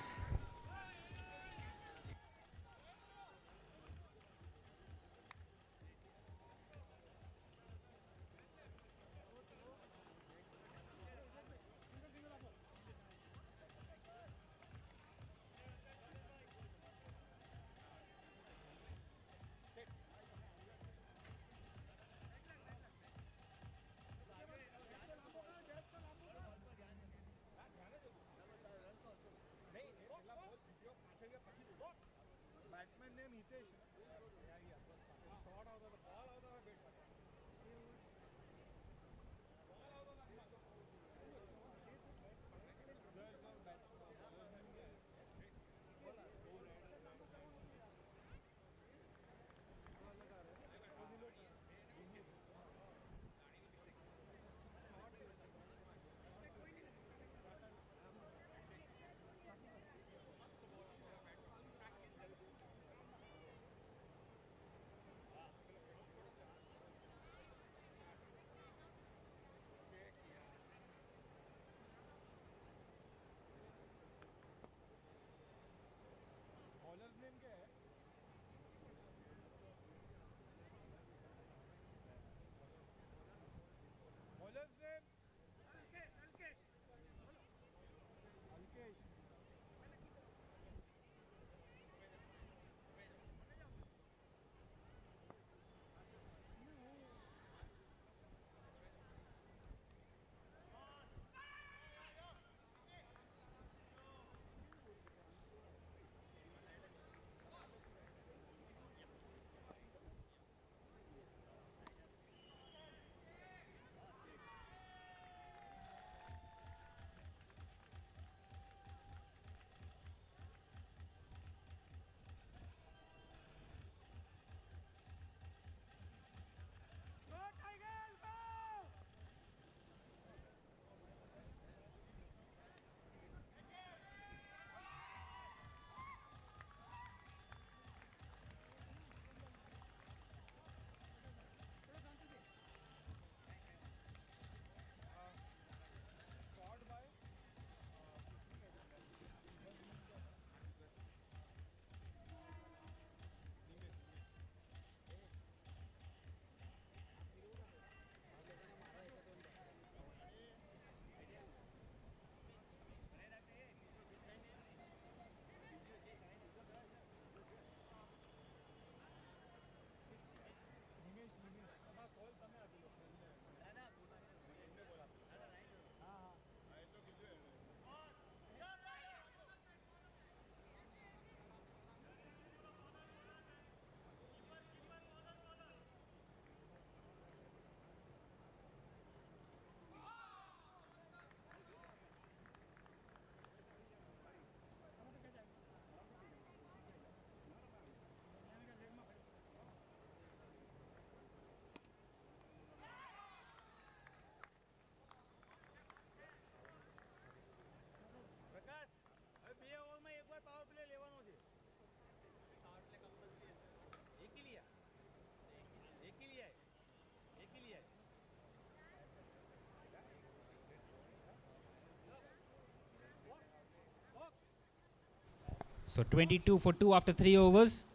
So 22 for 2 after 3 overs.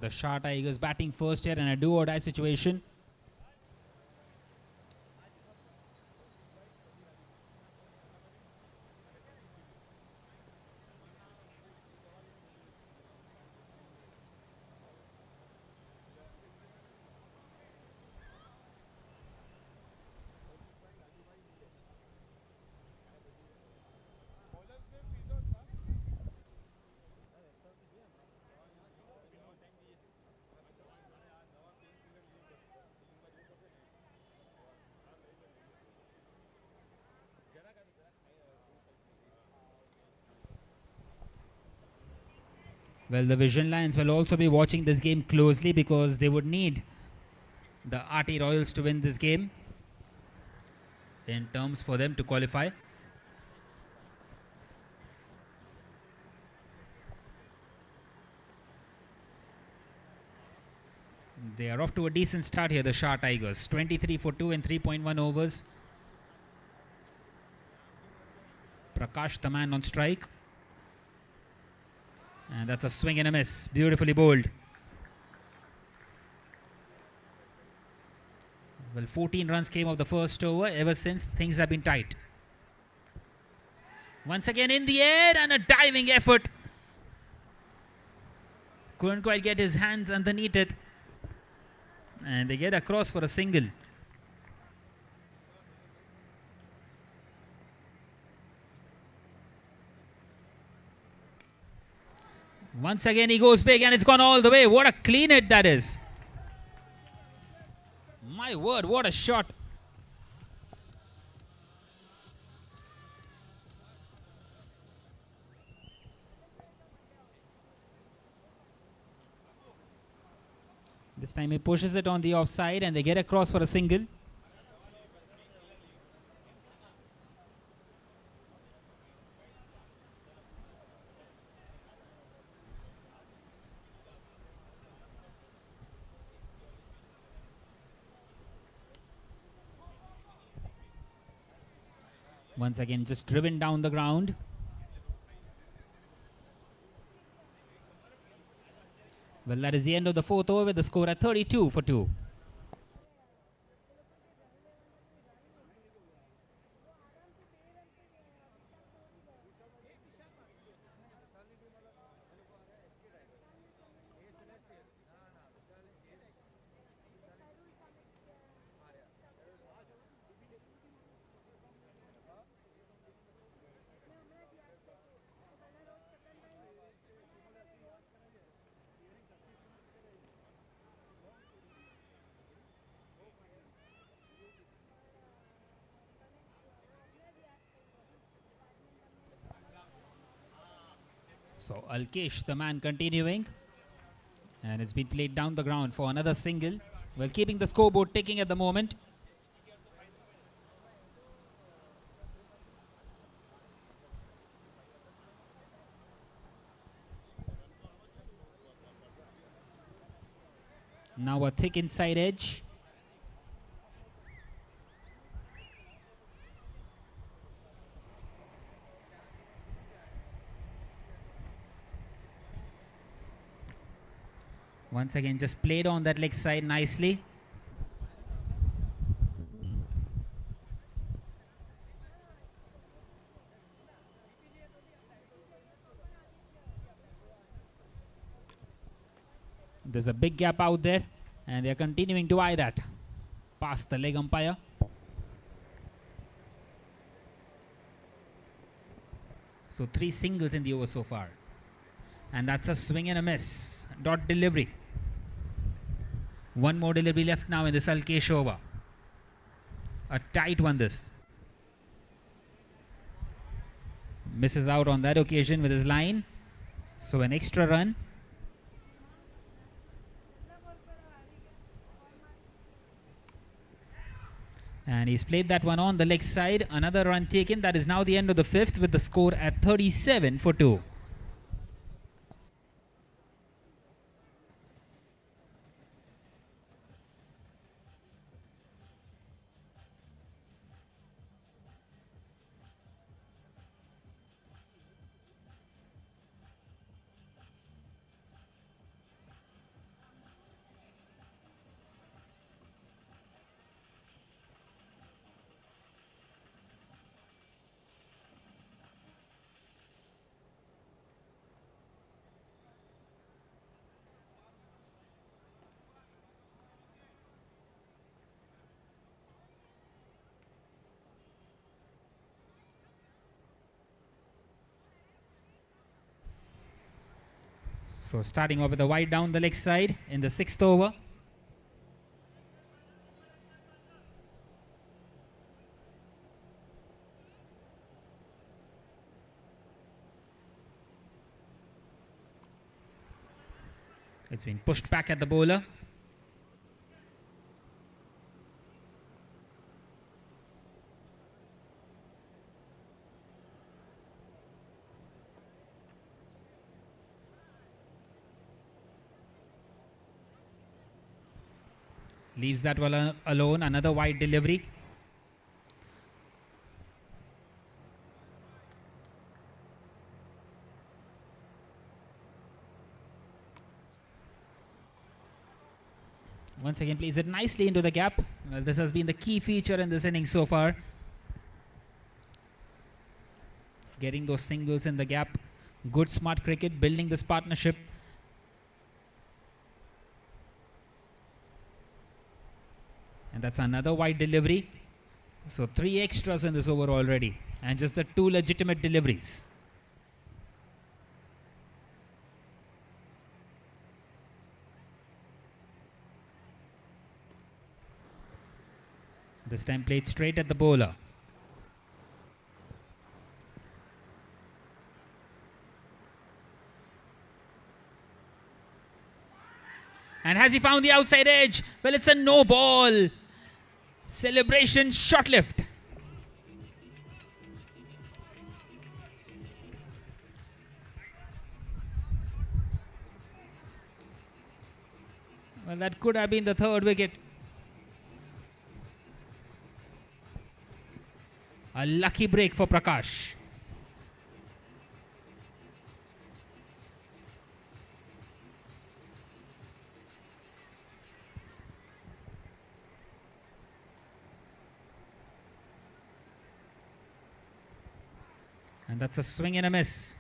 The Shah Tigers batting first here in a do or die situation. Well, the Vision Lions will also be watching this game closely because they would need the RT Royals to win this game in terms for them to qualify. They are off to a decent start here, the Shah Tigers. 23 for 2 in 3.1 overs. Prakash the man on strike. And that's a swing and a miss. Beautifully bowled. Well, 14 runs came of the first over. Ever since, things have been tight. Once again in the air and a diving effort. Couldn't quite get his hands underneath it. And they get across for a single. Once again he goes big and it's gone all the way. What a clean hit that is. My word, what a shot. This time he pushes it on the offside and they get across for a single. Once again, just driven down the ground. Well, that is the end of the fourth over with the score at 32 for 2. So Alkesh, the man, continuing. And it's been played down the ground for another single. Well, keeping the scoreboard ticking at the moment. Now a thick inside edge. Once again, just played on that leg side nicely. There's a big gap out there, and they're continuing to eye that. Past the leg umpire. So 3 singles in the over so far. And that's a swing and a miss. Dot delivery. One more delivery left now in this Alkesh over. A tight one this. Misses out on that occasion with his line. So an extra run. And he's played that one on the leg side. Another run taken. That is now the end of the 5th with the score at 37 for 2. So starting off with a wide down the leg side in the 6th over. It's been pushed back at the bowler. Leaves that one alone. Another wide delivery. Once again plays it nicely into the gap. Well, this has been the key feature in this inning so far. Getting those singles in the gap. Good smart cricket, building this partnership. And that's another wide delivery. So 3 extras in this over already. And just the 2 legitimate deliveries. This time played straight at the bowler. And has he found the outside edge? Well, it's a no ball. Celebration short lift. Well, that could have been the 3rd wicket. A lucky break for Prakash. And that's a swing and a miss.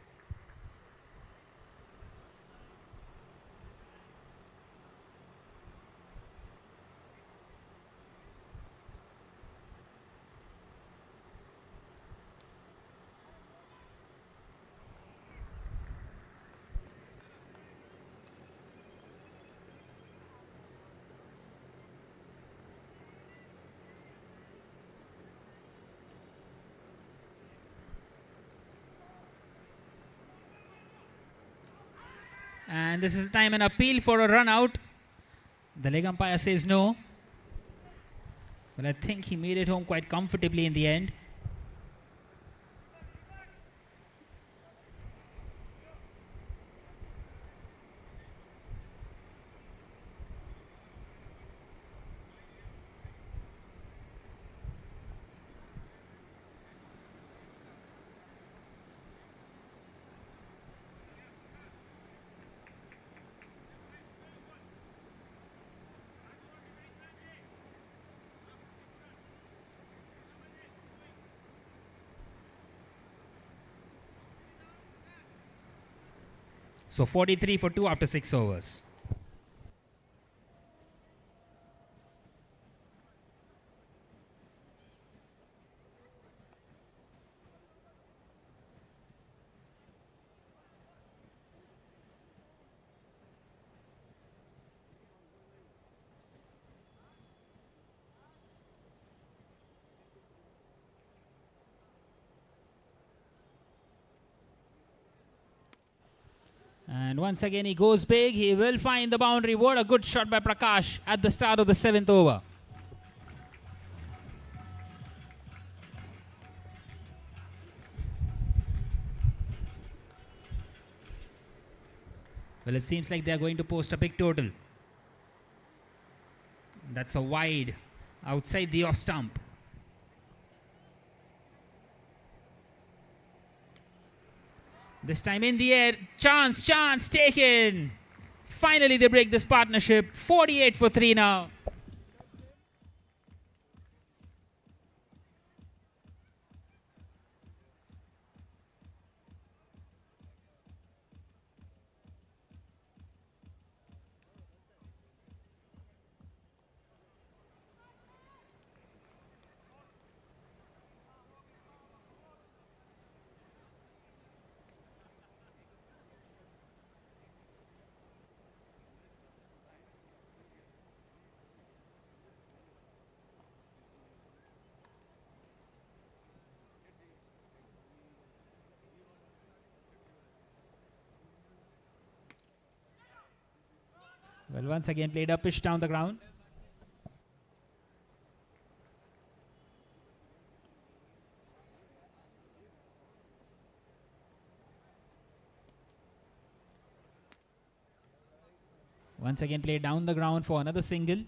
And this is time an appeal for a run out. The leg umpire says no. But I think he made it home quite comfortably in the end. So 43 for 2 after 6 overs. And once again he goes big. He will find the boundary. What a good shot by Prakash at the start of the 7th over. Well, it seems like they are going to post a big total. That's a wide outside the off stump. This time in the air, chance taken. Finally they break this partnership. 48 for 3 now. Well, once again played a pitch down the ground. Once again played down the ground for another single.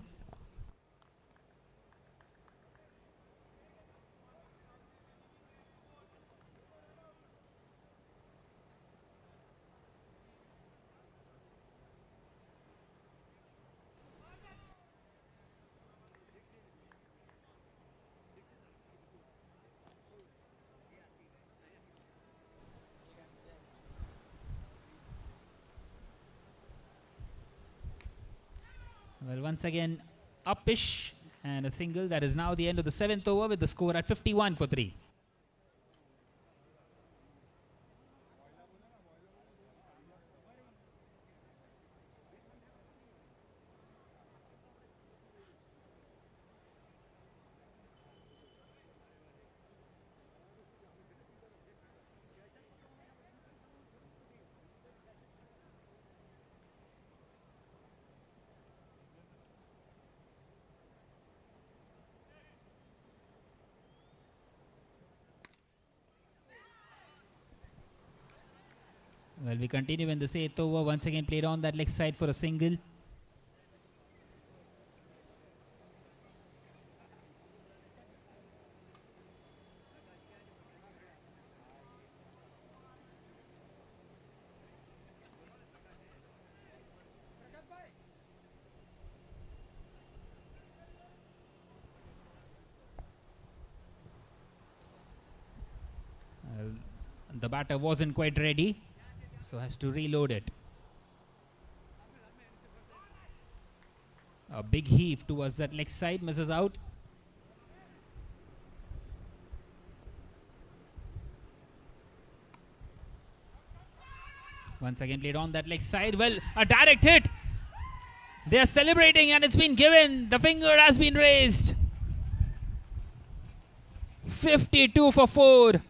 Well, once again, upish and a single. That is now the end of the 7th over with the score at 51 for 3. Well, we continue in this 8th over. Once again played on that leg side for a single. The batter wasn't quite ready, so has to reload it. A big heave towards that leg side, misses out. Once again played on that leg side. Well, a direct hit. They are celebrating and it's been given. The finger has been raised. 52 for 4.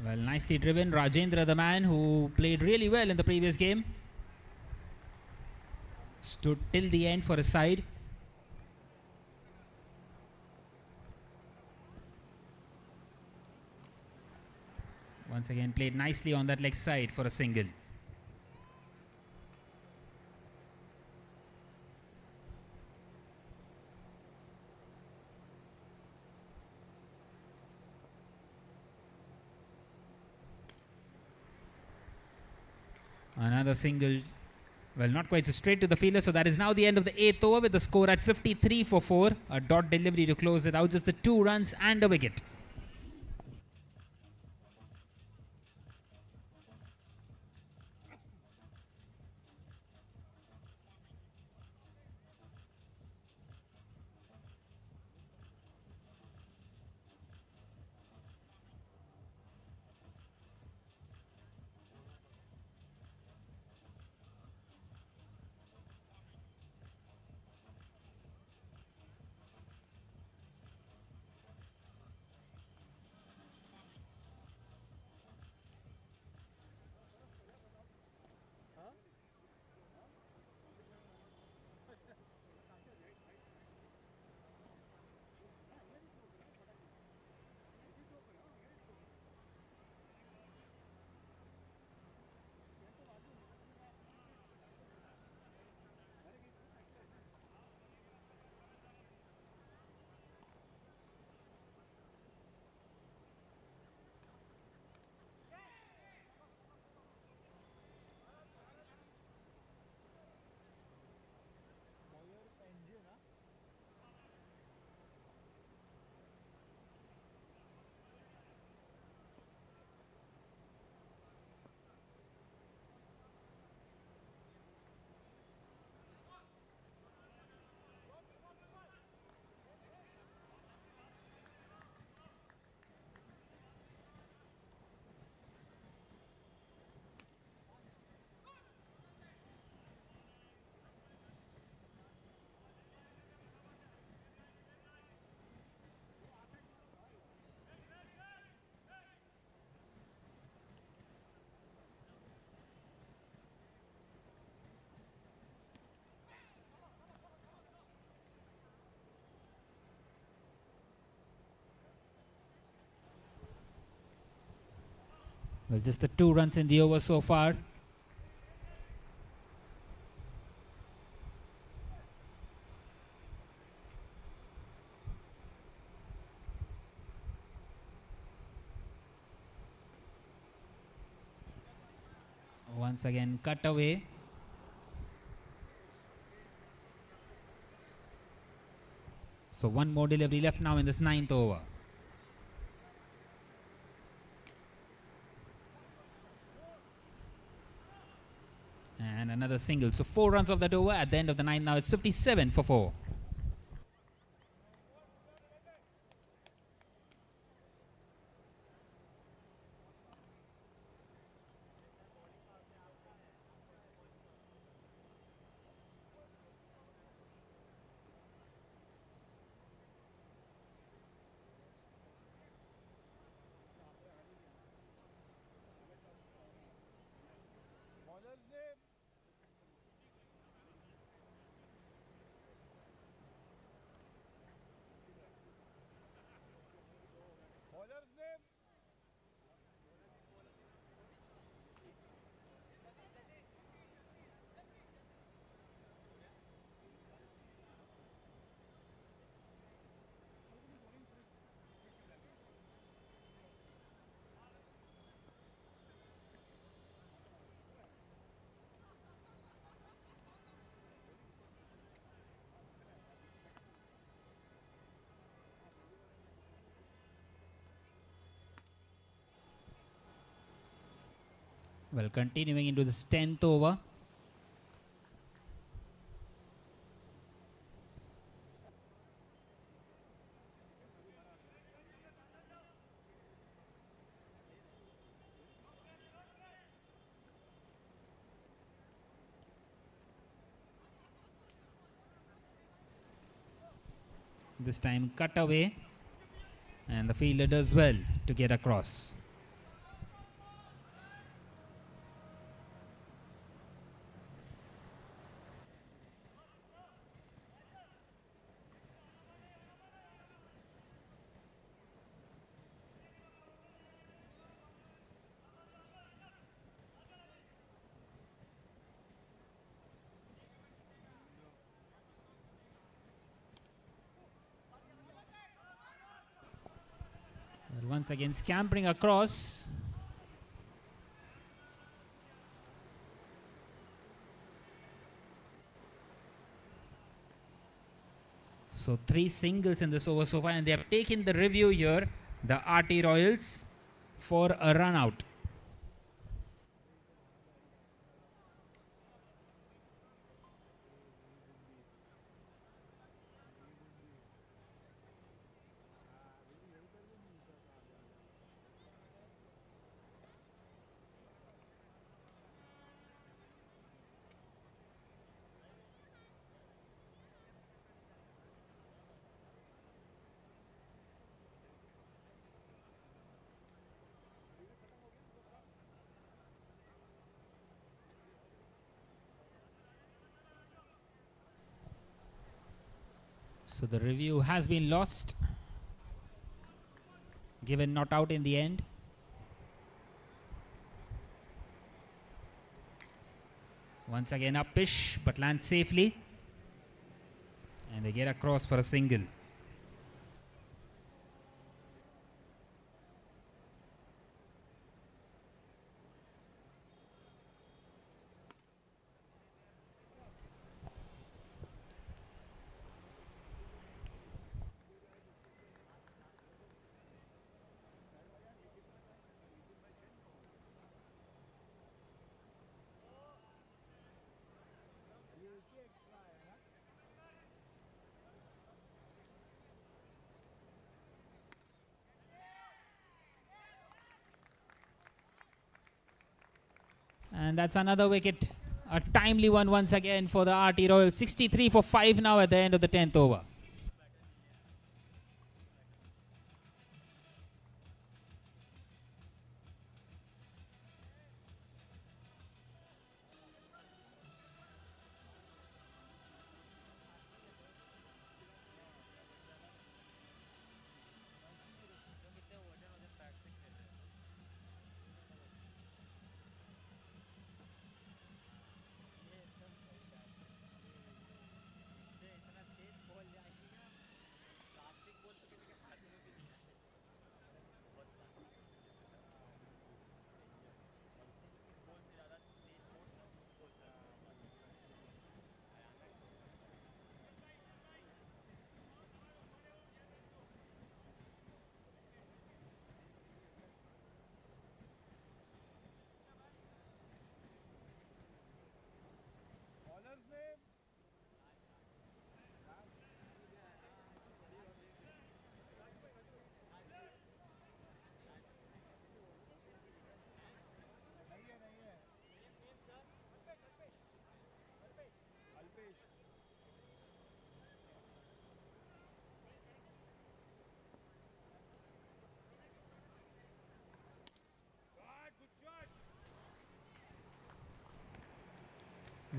Well, nicely driven. Rajendra, the man who played really well in the previous game, stood till the end for his side. Once again played nicely on that leg side for a single. Another single. Well, not quite so straight to the fielder. So that is now the end of the 8th over with the score at 53 for 4. A dot delivery to close it out. Just the 2 runs and a wicket. Well, just the 2 runs in the over so far. Once again, cut away. So one more delivery left now in this 9th over. And another single. So 4 runs of that over. At the end of the 9th now, it's 57 for 4. Bowler's name. Bowler's name. Well, continuing into this 10th over. This time cut away. And the fielder does well to get across. Well, once again scampering across. So 3 singles in this over so far, and they have taken the review here, the RT Royals, for a run out. So the review has been lost, given not out in the end. Once again up-ish, but lands safely. And they get across for a single. And that's another wicket. A timely one once again for the RT Royals. 63 for 5 now at the end of the 10th over.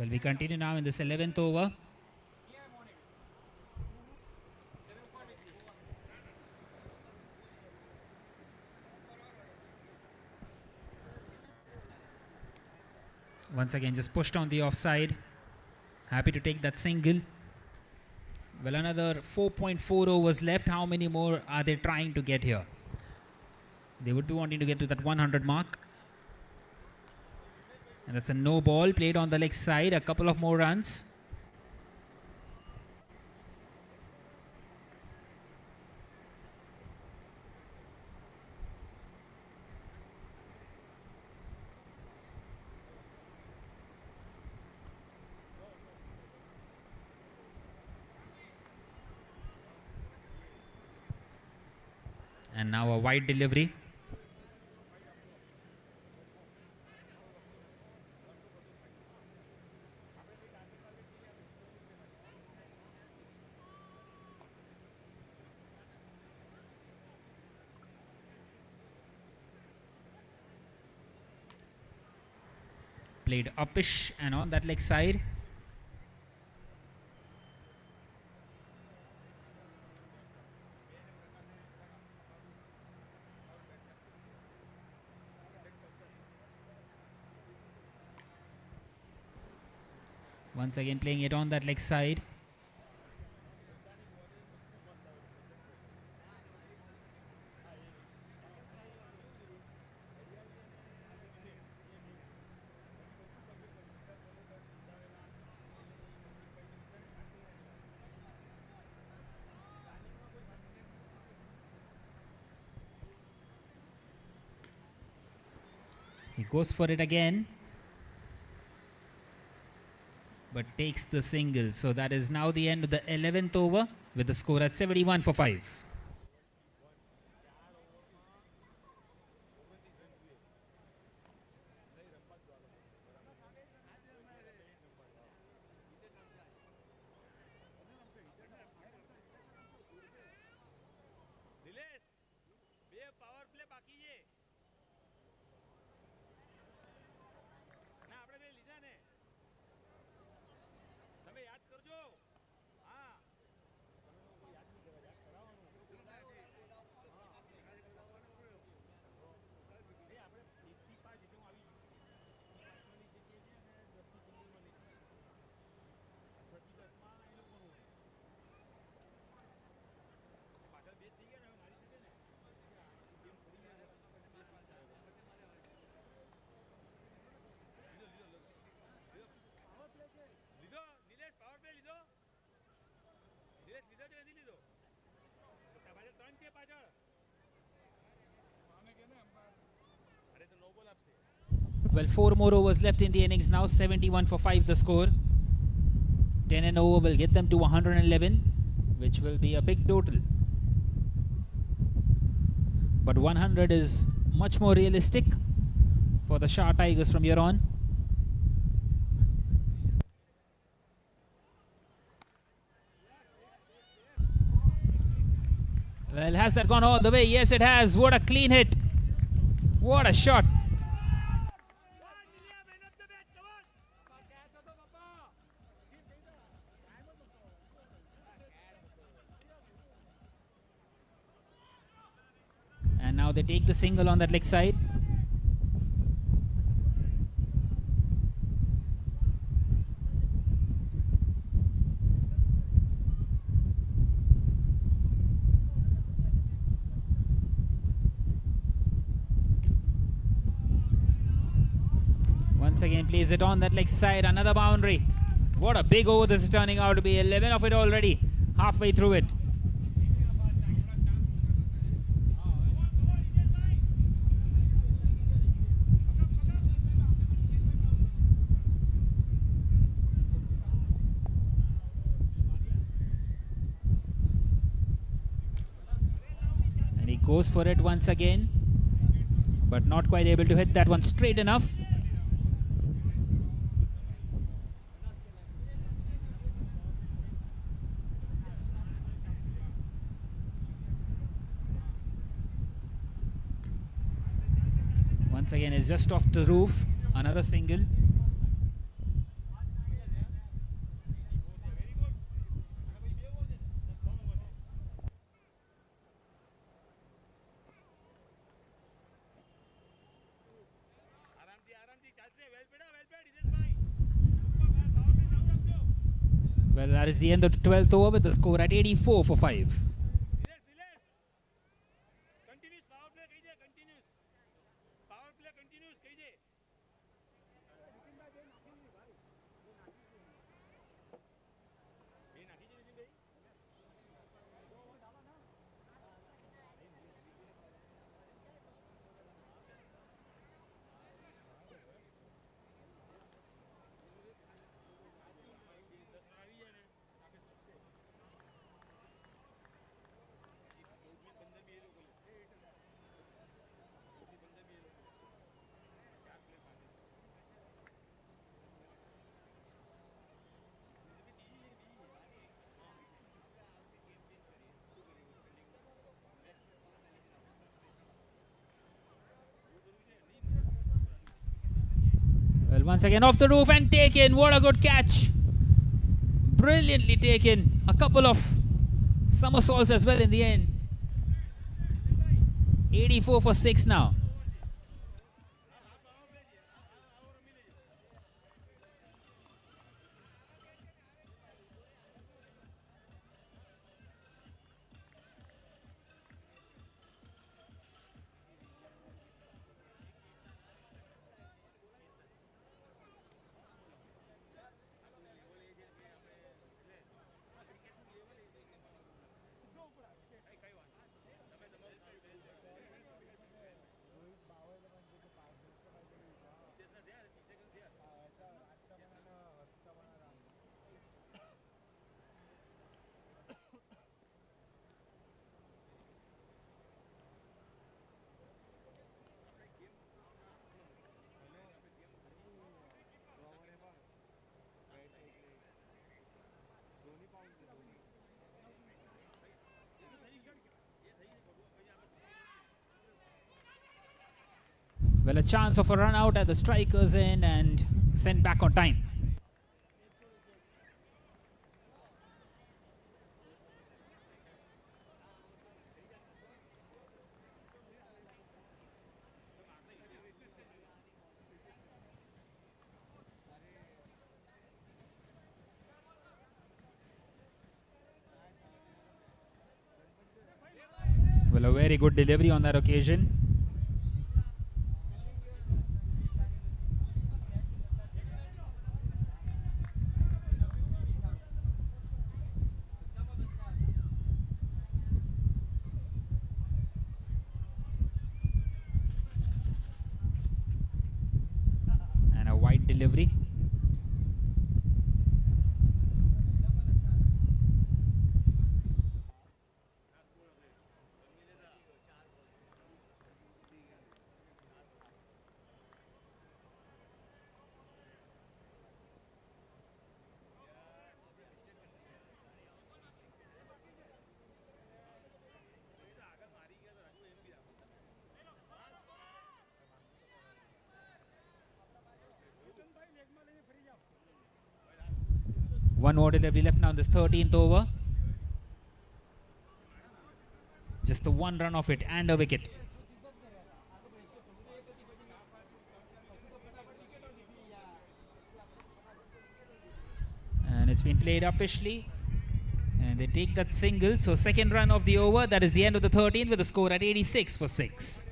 Well, we continue now in this 11th over. Once again, just pushed on the offside. Happy to take that single. Well, another 4.4 overs left. How many more are they trying to get here? They would be wanting to get to that 100 mark. And that's a no ball played on the leg side. A couple of more runs. And now a wide delivery. Played upish and on that leg side. Once again playing it on that leg side. He goes for it again, but takes the single. So that is now the end of the 11th over with the score at 71 for 5. Dilesh બે power play બાકી છે ના આપણે બે લીધા ને તમે યાદ કરજો હા લીધો દિલેશ પાવર પ્લે લીધો દિલેશ લીધો કે નથી લીધો તમારે 3 છે પાછળ આને કે ને અરે તો નો બોલ આપશે. Well, 4 more overs left in the innings now. 71 for 5 the score. 10 and over will get them to 111, which will be a big total. But 100 is much more realistic for the Shah Tigers from here on. Well, has that gone all the way? Yes, it has. What a clean hit. What a shot. And now they take the single on that leg side. Once again plays it on that leg side. Another boundary. What a big over this is turning out to be. 11 of it already. Halfway through it. And he goes for it once again, but not quite able to hit that one straight enough. Once again is just off the roof. Another single. Well, that is the end of the 12th over with the score at 84 for 5. Continuous power play कीजिए continuous power play continuous कीजिए Well, once again off the roof and taken. What a good catch. Brilliantly taken. A couple of somersaults as well in the end. 84 for 6 now. Well, a chance of a run out at the striker's end and sent back on time. Well, a very good delivery on that occasion. And a wide delivery. One more delivery left now in this 13th over. Just the one run of it and a wicket. And it's been played uppishly. And they take that single. So second run of the over. That is the end of the 13th with the score at 86 for 6.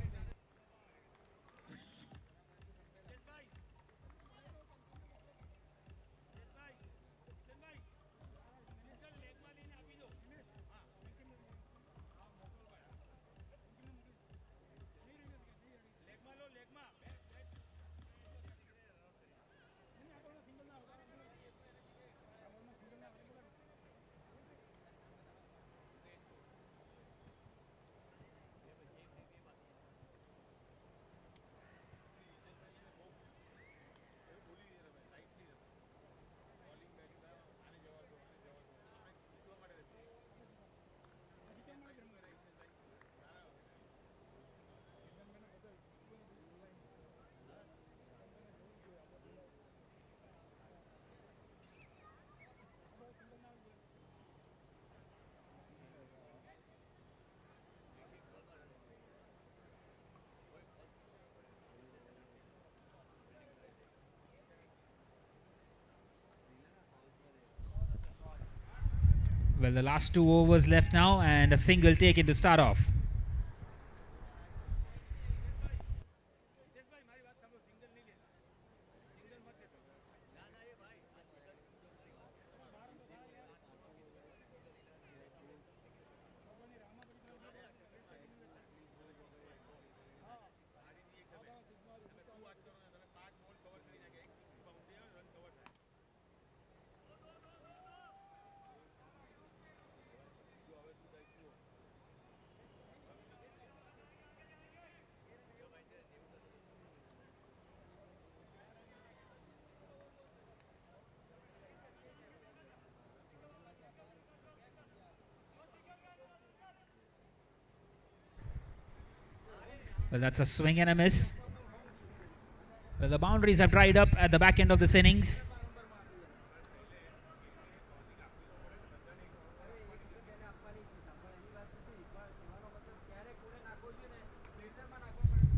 Well, the last 2 overs left now and a single taken to start off. Well, that's a swing and a miss. Well, the boundaries have dried up at the back end of this innings.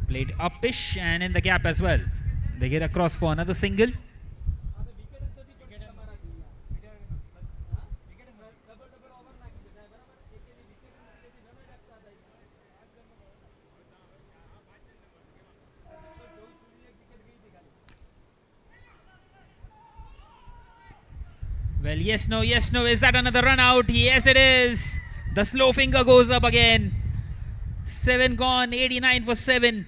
Played uppish and in the gap as well. They get across for another single. Well, yes, no, yes, no. Is that another run out? Yes, it is. The slow finger goes up again. 7 gone, 89 for 7.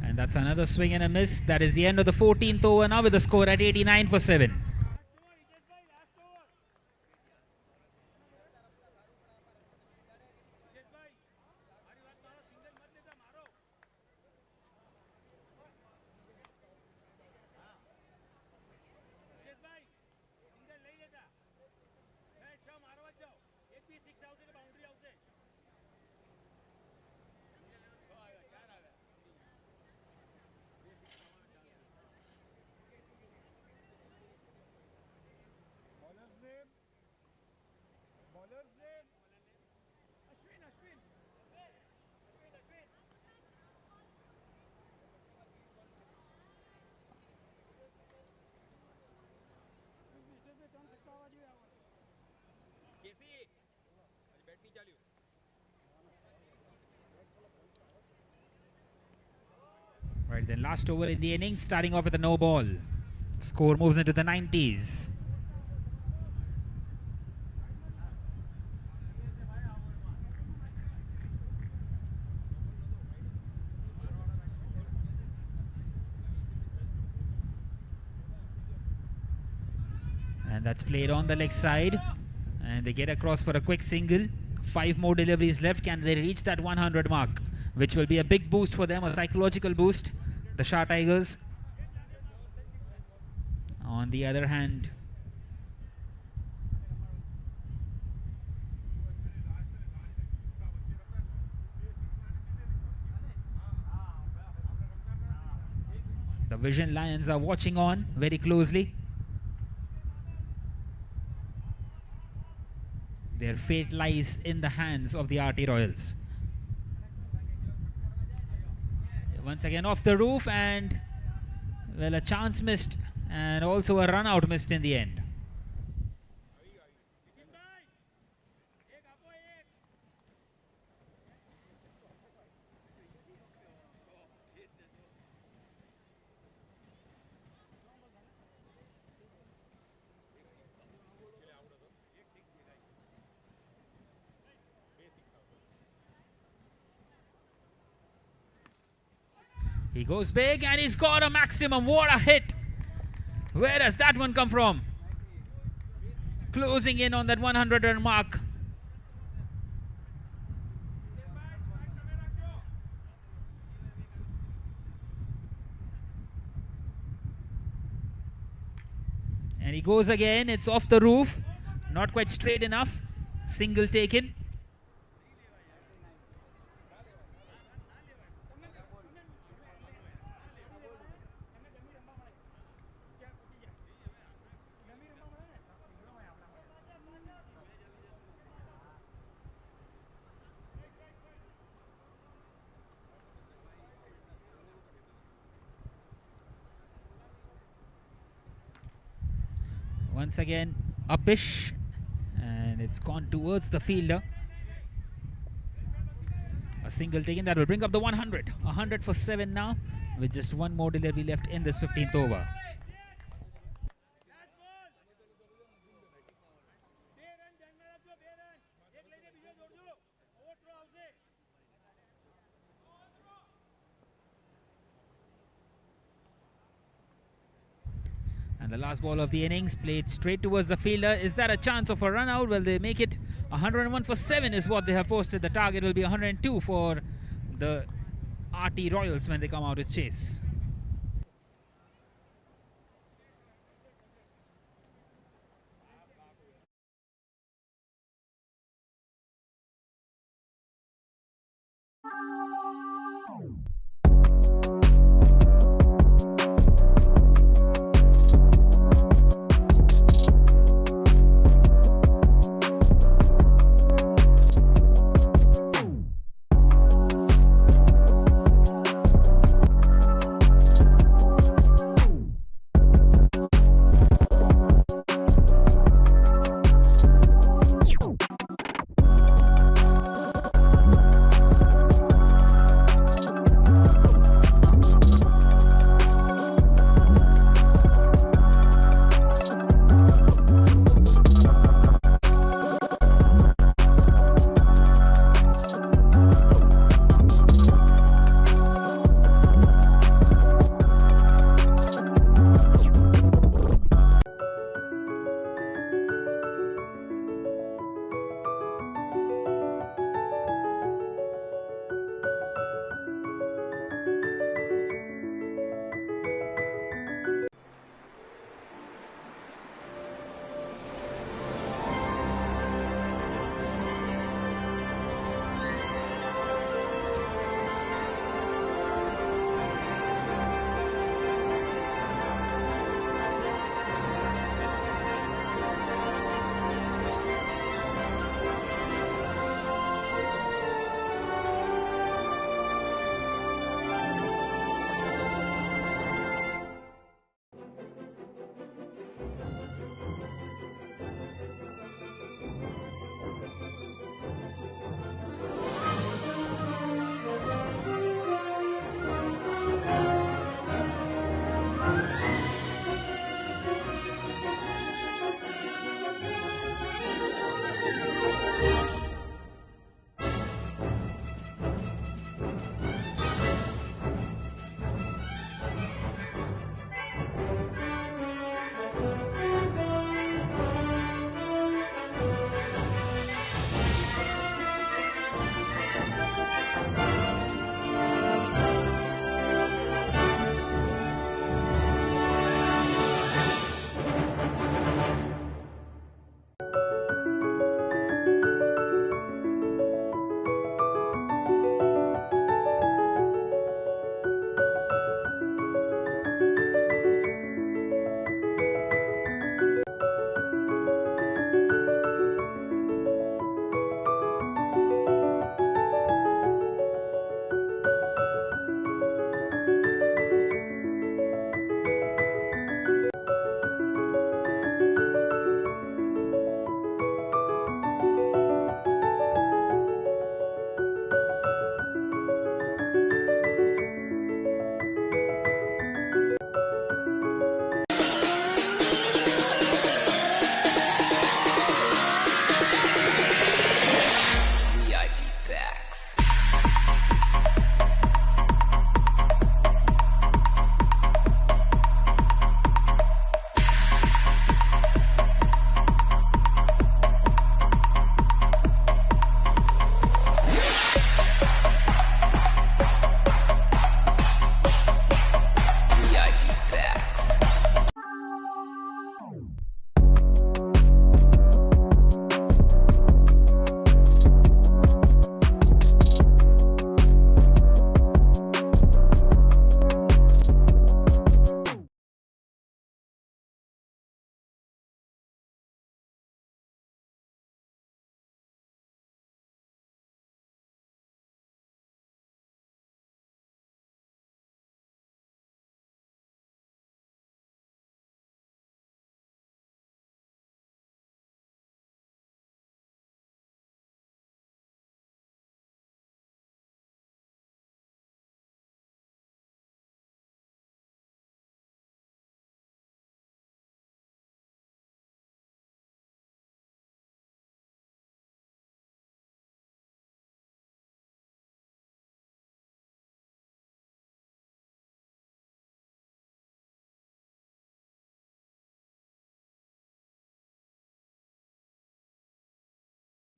And that's another swing and a miss. That is the end of the 14th over now with the score at 89 for 7. Right, then last over in the innings, starting off with a no ball. Score moves into the 90s. And that's played on the leg side. And they get across for a quick single. 5 more deliveries left. Can they reach that 100 mark? Which will be a big boost for them, a psychological boost. The Shah Tigers. On the other hand, the Vision Lions are watching on very closely. Their fate lies in the hands of the RT Royals. Once again off the roof, and well, a chance missed and also a run out missed in the end. He goes big and he's got a maximum. What a hit! Where does that one come from? closing in on that 100 run mark. And he goes again. It's off the roof. Not quite straight enough. Single taken. Once again, upish, and it's gone towards the fielder. A single taken that will bring up the 100. 100 for 7 now, with just one more delivery left in this 15th over. And the last ball of the innings played straight towards the fielder. Is that a chance of a run out? Will they make it? 101 for 7 is what they have posted. The target will be 102 for the RT Royals when they come out to chase.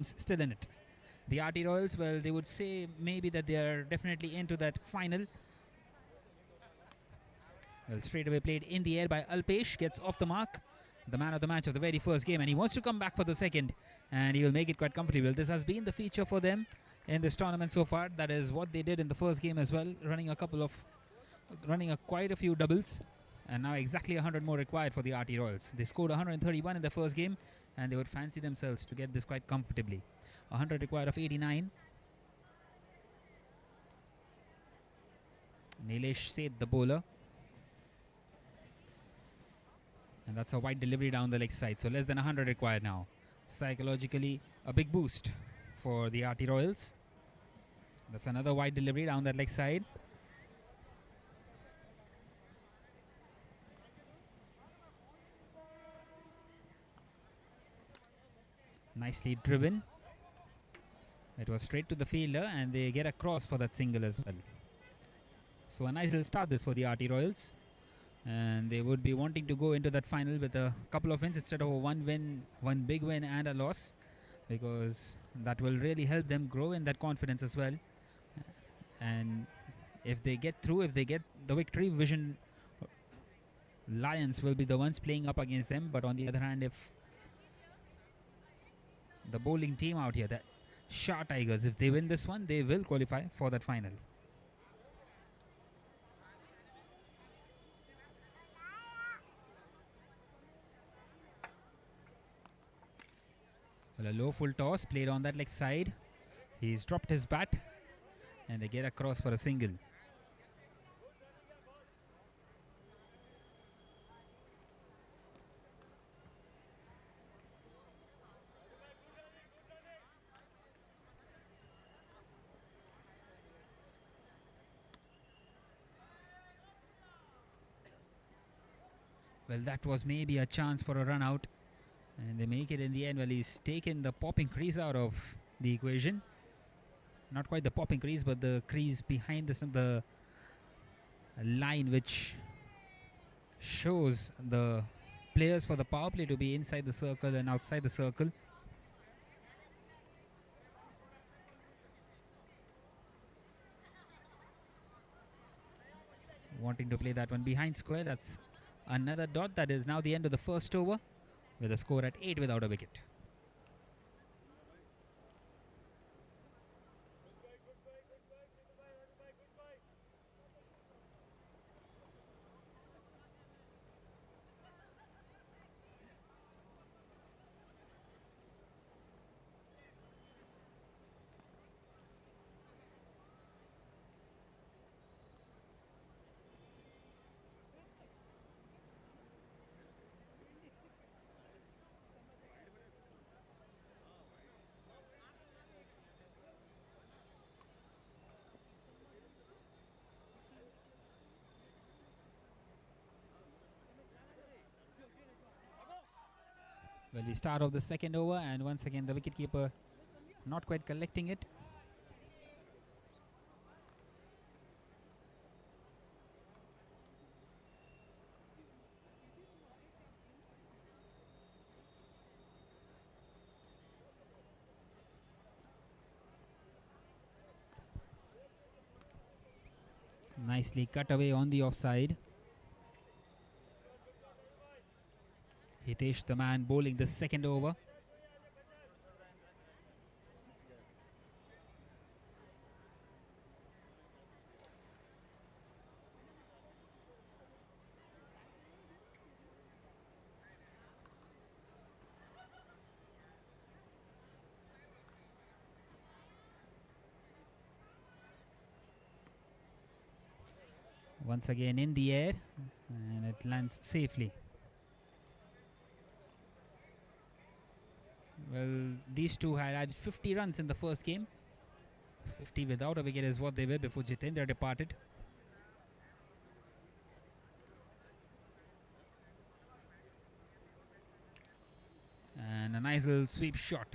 still in it. The RT Royals, well, they would say maybe that they are definitely into that final. Well, straight away played in the air by Alpesh, gets off the mark. The man of the match of the very first game, and he wants to come back for the second, and he will make it quite comfortable. This has been the feature for them in this tournament so far. That is what they did in the first game as well, running quite a few doubles, and now exactly 100 more required for the RT Royals. They scored 131 in the first game, and they would fancy themselves to get this quite comfortably. 100 required of 89. Nilesh Seth, the bowler. And that's a wide delivery down the leg side. So less than 100 required now. Psychologically, a big boost for the RT Royals. That's another wide delivery down that leg side. Nicely driven. It was straight to the fielder, and they get across for that single as well. So a nice little start this for the RT Royals. And they would be wanting to go into that final with a couple of wins instead of a one big win and a loss, because that will really help them grow in that confidence as well. And if they get through, if they get the victory, Vision Lions will be the ones playing up against them. But on the other hand, if the bowling team out here, the Shah Tigers, if they win this one, they will qualify for that final. Well, a low full toss played on that leg side. He's dropped his bat, and they get across for a single. Well, that was maybe a chance for a run out, and they make it in the end. Well, he's taken the popping crease out of the equation. Not quite the popping crease, but the crease behind the line which shows the players for the power play to be inside the circle and outside the circle. Wanting to play that one behind square. That's another dot. That is now the end of the first over, with a score at 8 without a wicket. Well, we start off the second over, and once again the wicketkeeper not quite collecting it. Nicely cut away on the offside. Hitesh, the man bowling the second over. Once again in the air, and it lands safely. Well, these two had 50 runs in the first game. 50 without a wicket is what they were before Jitendra departed. And a nice little sweep shot.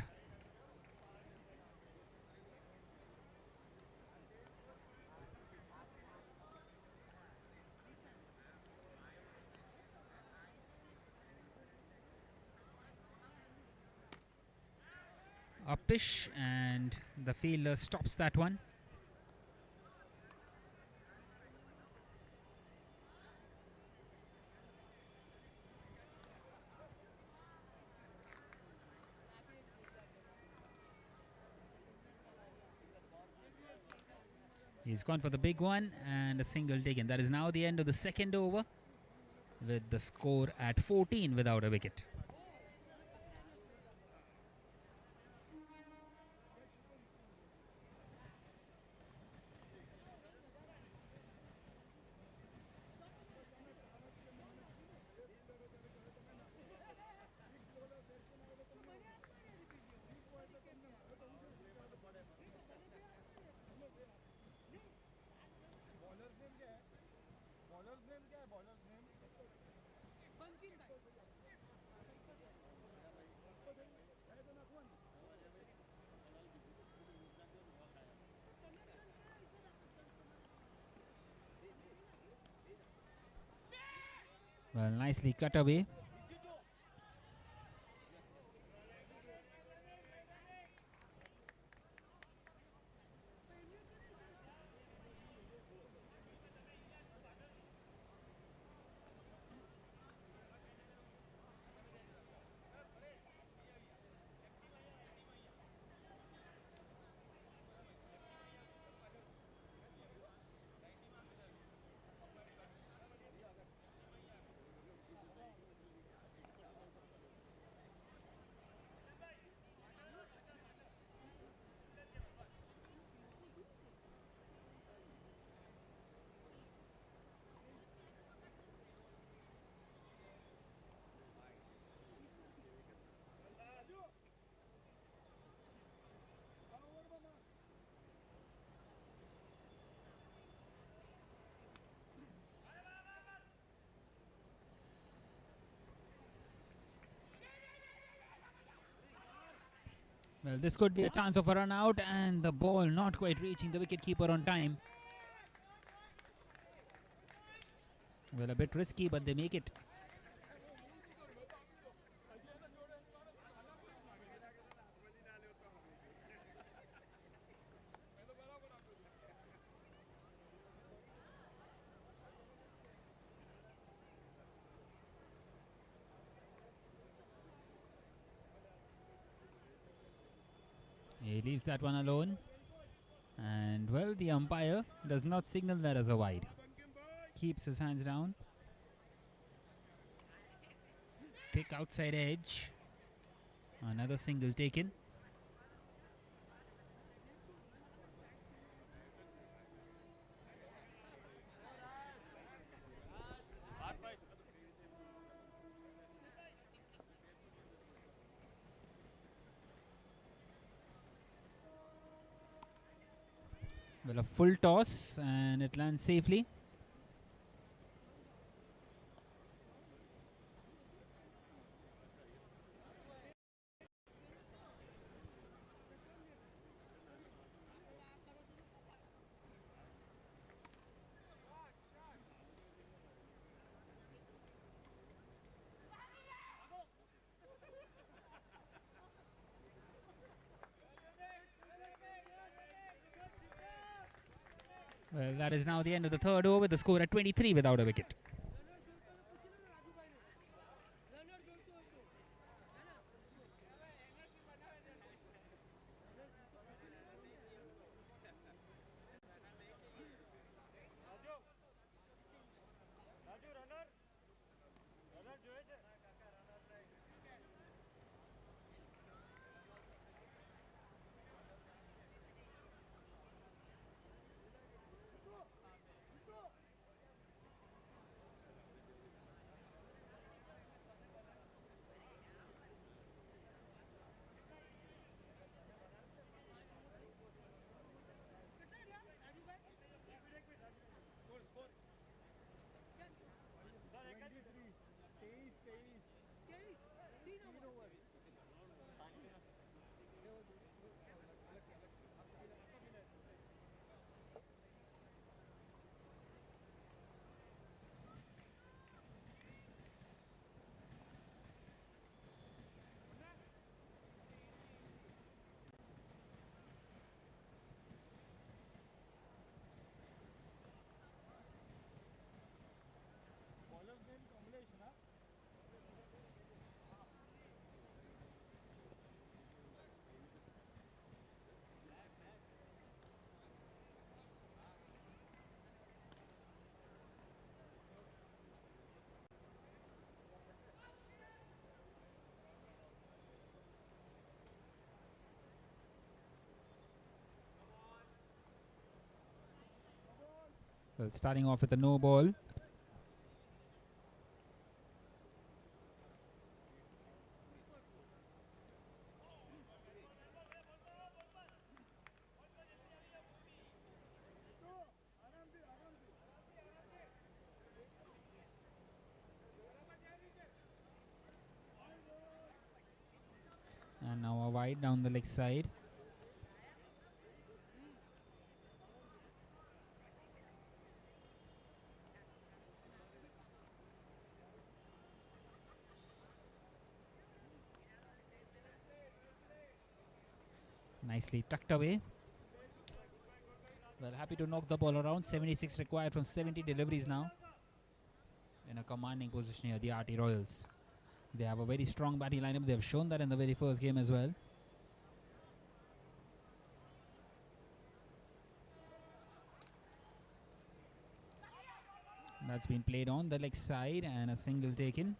Uppish, and the fielder stops that one. He's gone for the big one and a single taken. That is now the end of the second over with the score at 14 without a wicket. Well, nicely cut away. Well, this could be a chance of a run out, and the ball not quite reaching the wicketkeeper on time. Well, a bit risky, but they make it. He leaves that one alone. And, well, the umpire does not signal that as a wide. Keeps his hands down. Thick outside edge. Another single taken. Well, a full toss, and it lands safely. Well, that is now the end of the third over with the score at 23 without a wicket. Well, starting off with a no ball. And now a wide down the leg side. Nicely tucked away. Well, happy to knock the ball around. 76 required from 70 deliveries now. In a commanding position here, the RT Royals. They have a very strong batting lineup. They have shown that in the very first game as well. That's been played on the leg side and a single taken.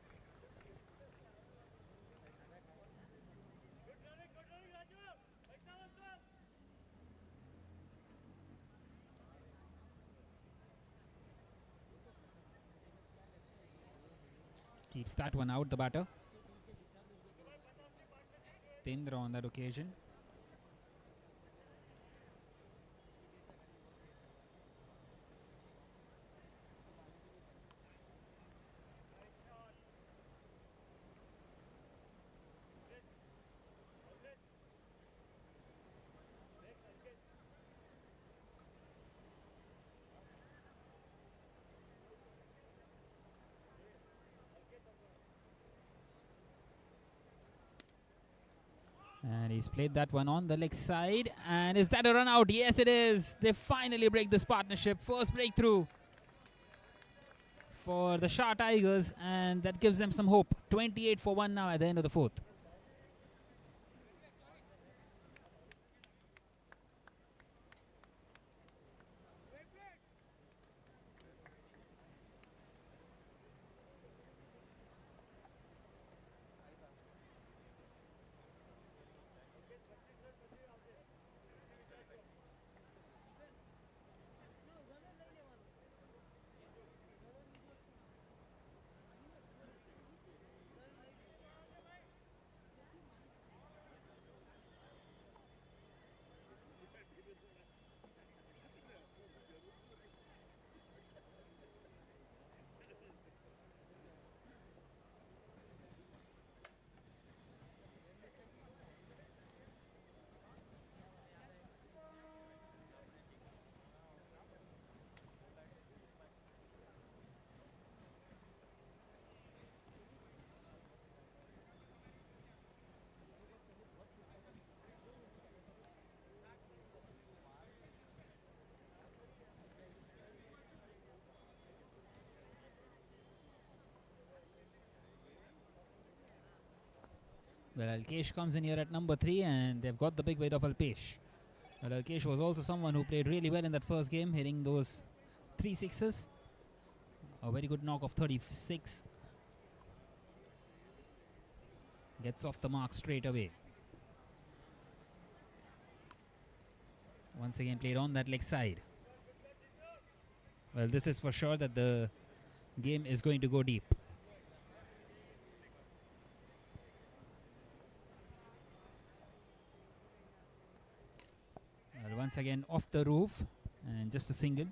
Keeps that one out, the batter. Tindra on that occasion. And he's played that one on the leg side. And is that a run out? Yes, it is. They finally break this partnership. First breakthrough for the Shah Tigers. And that gives them some hope. 28 for 1 now at the end of the fourth. Well, Alkesh comes in here at number 3 and they've got the big weight of Alpesh. Well, Alkesh was also someone who played really well in that first game, hitting those 3 sixes. A very good knock of 36. Gets off the mark straight away. Once again played on that leg side. Well, this is for sure that the game is going to go deep. Well, once again off the roof and just a single.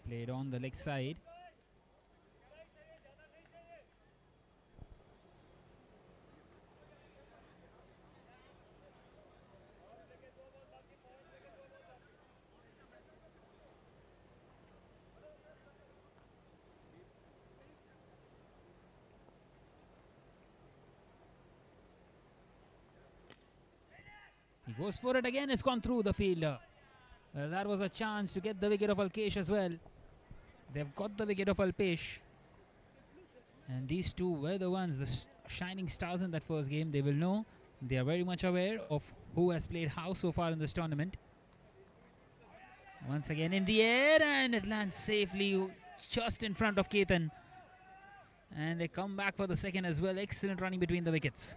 Played on the leg side. He goes for it again. It's gone through the fielder. Well, that was a chance to get the wicket of Alkesh as well. They've got the wicket of Alpesh. And these two were the ones, the shining stars in that first game. They will know. They are very much aware of who has played how so far in this tournament. Once again in the air and it lands safely just in front of Ketan. And they come back for the second as well. Excellent running between the wickets.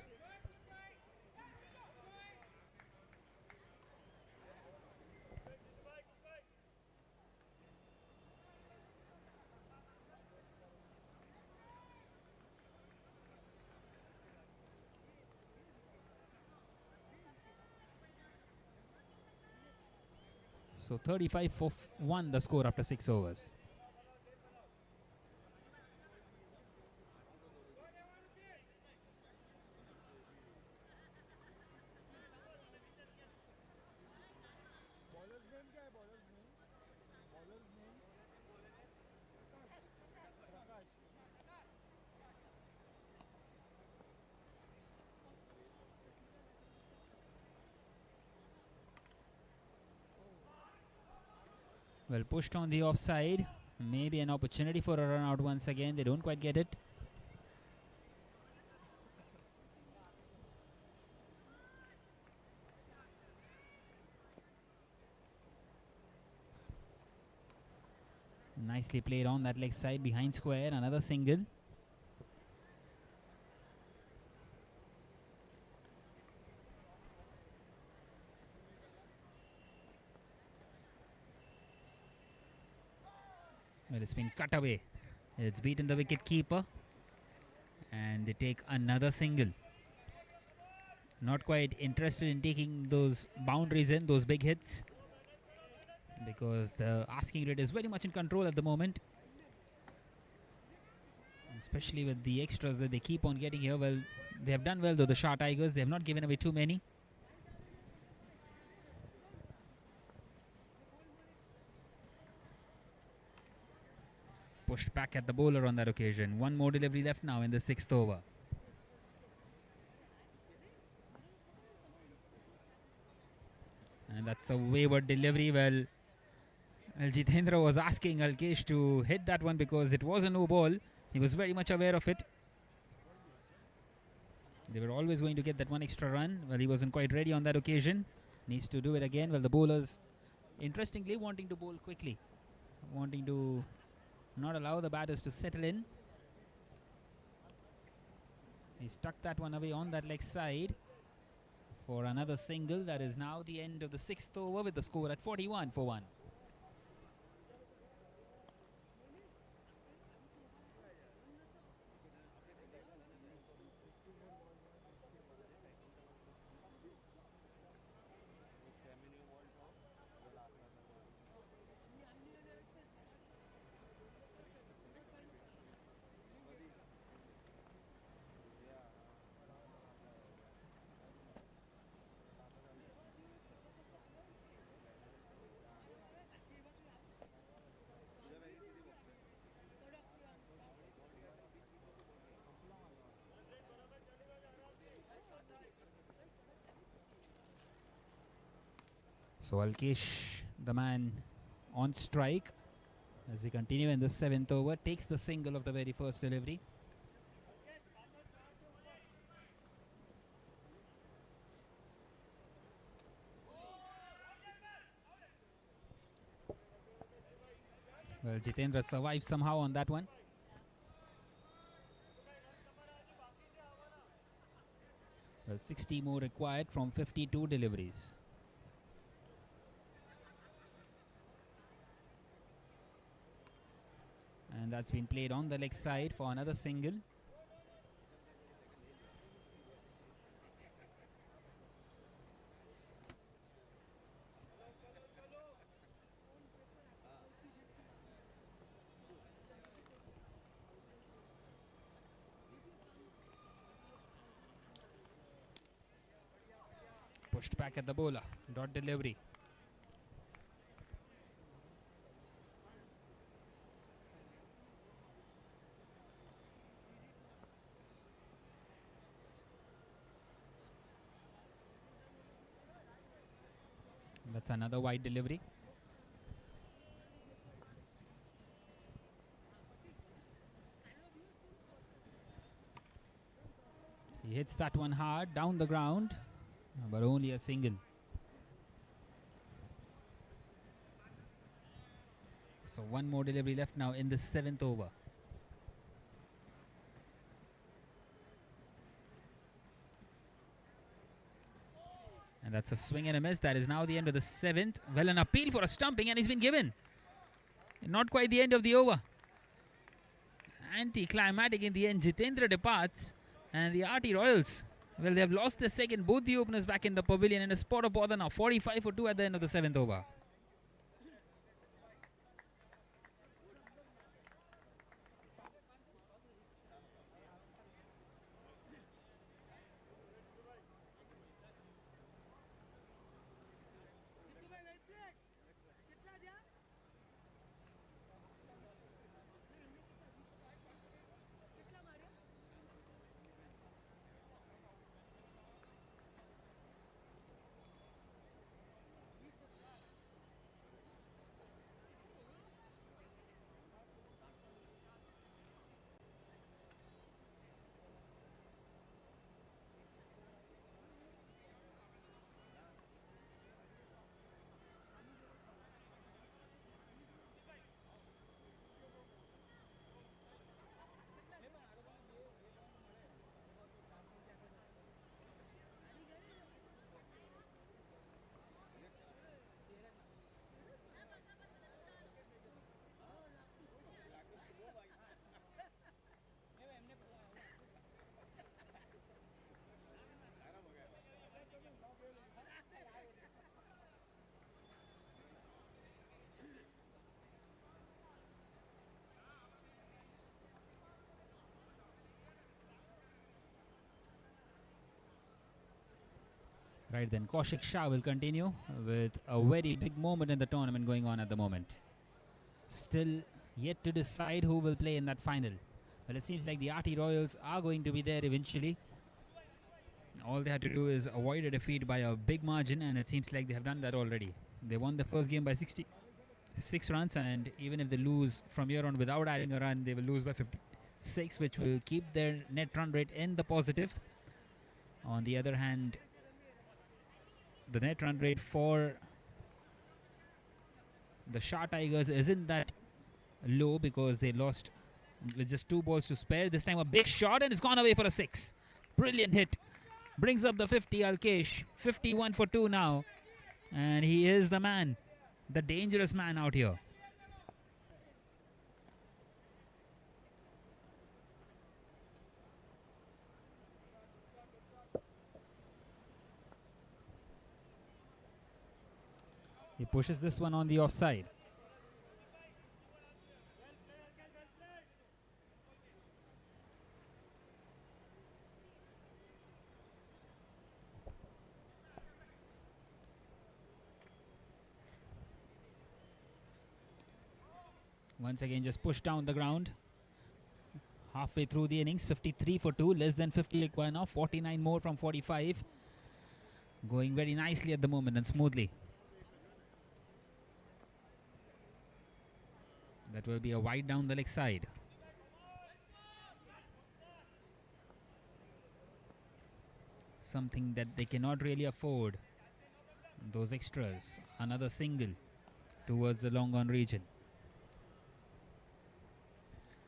So 35 for 1 the score after 6 overs. Well, pushed on the offside. Maybe an opportunity for a run out once again. They don't quite get it. Nicely played on that leg side behind square. Another single. Well, it's been cut away. It's beaten the wicket keeper. And they take another single. Not quite interested in taking those boundaries in, those big hits, because the asking rate is very much in control at the moment. Especially with the extras that they keep on getting here. Well, they have done well though, the Shah Tigers. They have not given away too many. Pushed back at the bowler on that occasion. One more delivery left now in the 6th over. And that's a wayward delivery. Well, Jitendra was asking Alkesh to hit that one because it was a no ball. He was very much aware of it. They were always going to get that one extra run. Well, he wasn't quite ready on that occasion. Needs to do it again. Well, the bowlers, interestingly, wanting to bowl quickly. Wanting to not allow the batters to settle in. He stuck that one away on that leg side for another single. That is now the end of the 6th over with the score at 41 for 1. So Alkesh, the man on strike, as we continue in the 7th over, takes the single of the very first delivery. Well, Jitendra survives somehow on that one. Well, 60 more required from 52 deliveries. And that's been played on the leg side for another single. Pushed back at the bowler. Dot delivery. That's another wide delivery. He hits that one hard down the ground, but only a single. So one more delivery left now in the 7th over. That's a swing and a miss. That is now the end of the 7th. Well, an appeal for a stumping, and he's been given. Not quite the end of the over. Anticlimactic in the end. Jitendra departs, and the RT Royals, well, they have lost their second. Both the openers back in the pavilion, and a spot of bother now. 45 for 2 at the end of the 7th over. Right then, Kaushik Shah will continue with a very big moment in the tournament going on at the moment. Still yet to decide who will play in that final. Well, it seems like the RT Royals are going to be there eventually. All they had to do is avoid a defeat by a big margin, and it seems like they have done that already. They won the first game by 66 runs, and even if they lose from here on without adding a run, they will lose by 56, which will keep their net run rate in the positive. On the other hand, the net run rate for the Shah Tigers isn't that low because they lost with just 2 balls to spare. This time a big shot, and it's gone away for a 6. Brilliant hit. Brings up the 50, Alkesh. 51 for 2 now. And he is the man, the dangerous man out here. He pushes this one on the offside. Once again, just push down the ground. Halfway through the innings, 53 for 2, less than 50 required now, 49 more from 45. Going very nicely at the moment and smoothly. That will be a wide down the leg side. Something that they cannot really afford. Those extras. Another single towards the long on region.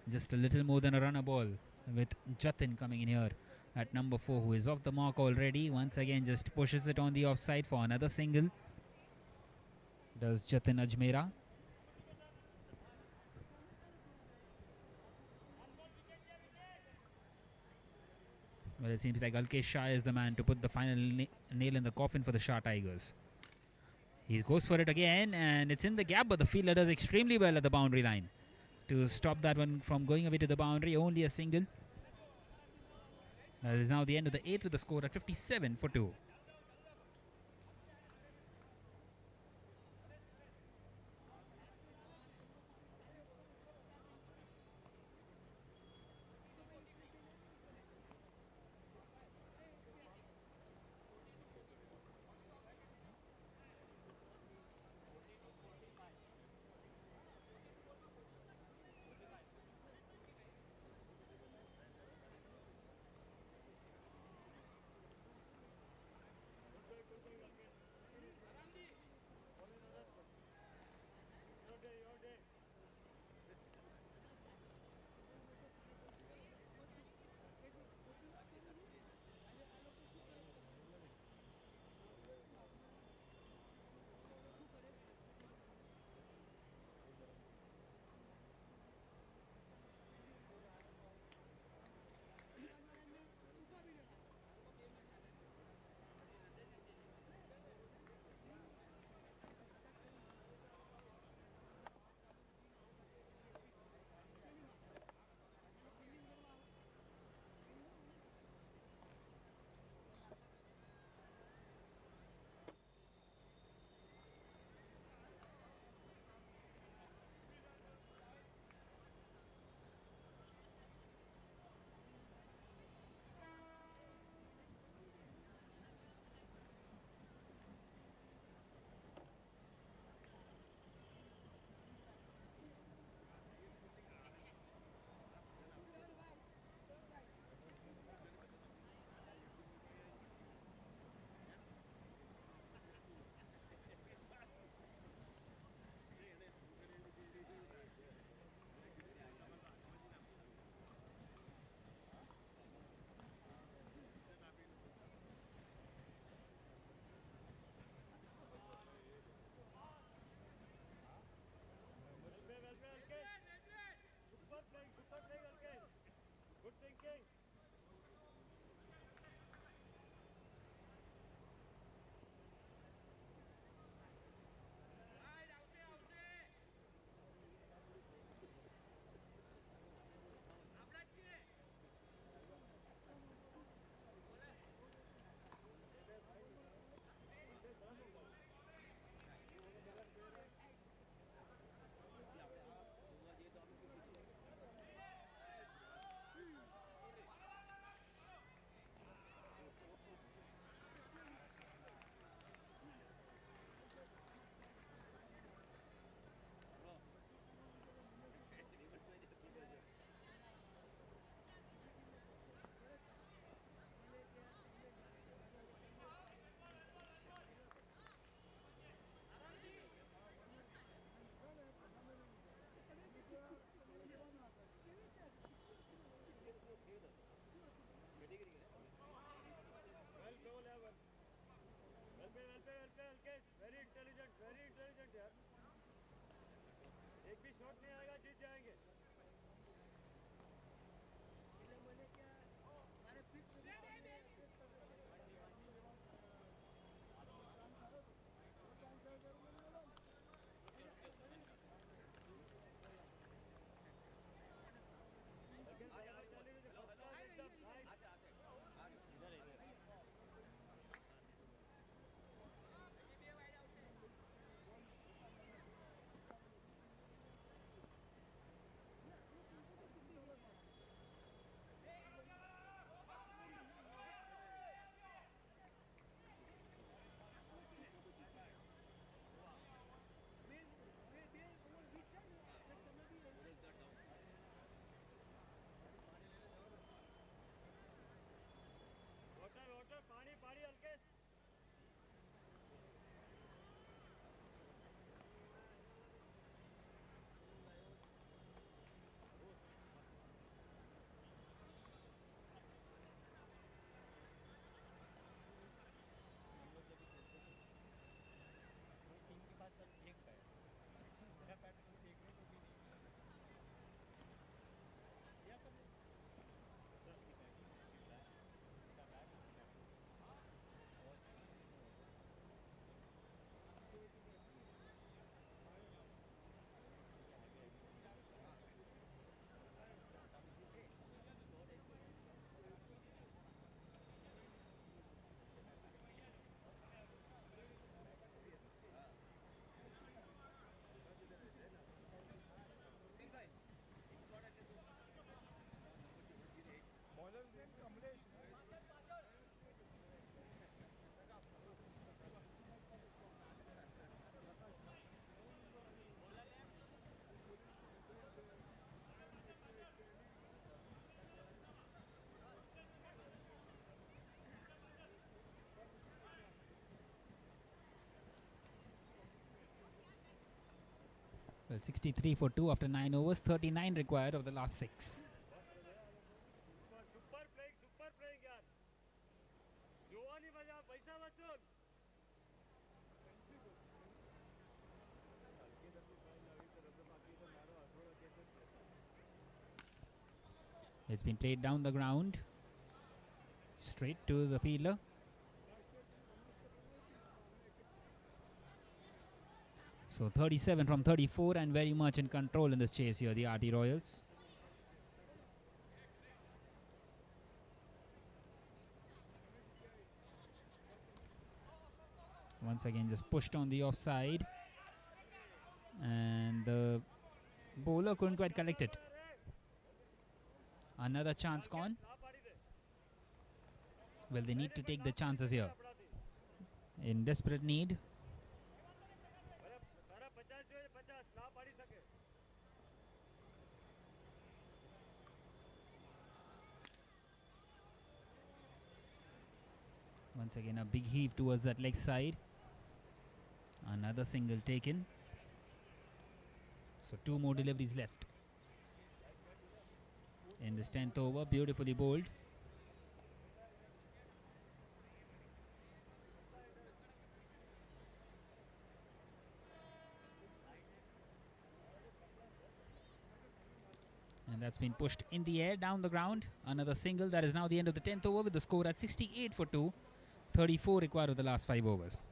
Just a little more than a runner ball with Jatin coming in here at number 4, who is off the mark already. Once again, just pushes it on the offside for another single. Does Jatin Ajmera. Well, it seems like Alkesh Shah is the man to put the final nail in the coffin for the Shah Tigers. He goes for it again, and it's in the gap, but the fielder does extremely well at the boundary line to stop that one from going away to the boundary. Only a single. That is now the end of the 8th with the score at 57 for 2. एक भी shot नहीं आएगा जीत जाएंगे water water पानी पानी Alkesh Well, 63 for 2 after 9 overs, 39 required of the last 6. Super playing यार जुवानी बजा पैसा बचून It's been played down the ground, straight to the fielder. So 37 from 34 and very much in control in this chase here, the RT Royals. Once again just pushed on the offside and the bowler couldn't quite collect it. Another chance gone. Well, they need to take the chances here. In desperate need. Once again a big heave towards that leg side. Another single taken. So 2 more deliveries left. In this 10th over, beautifully bowled. And that's been pushed in the air, down the ground. Another single. That is now the end of the 10th over with the score at 68 for 2. 34 required of the last 5 overs.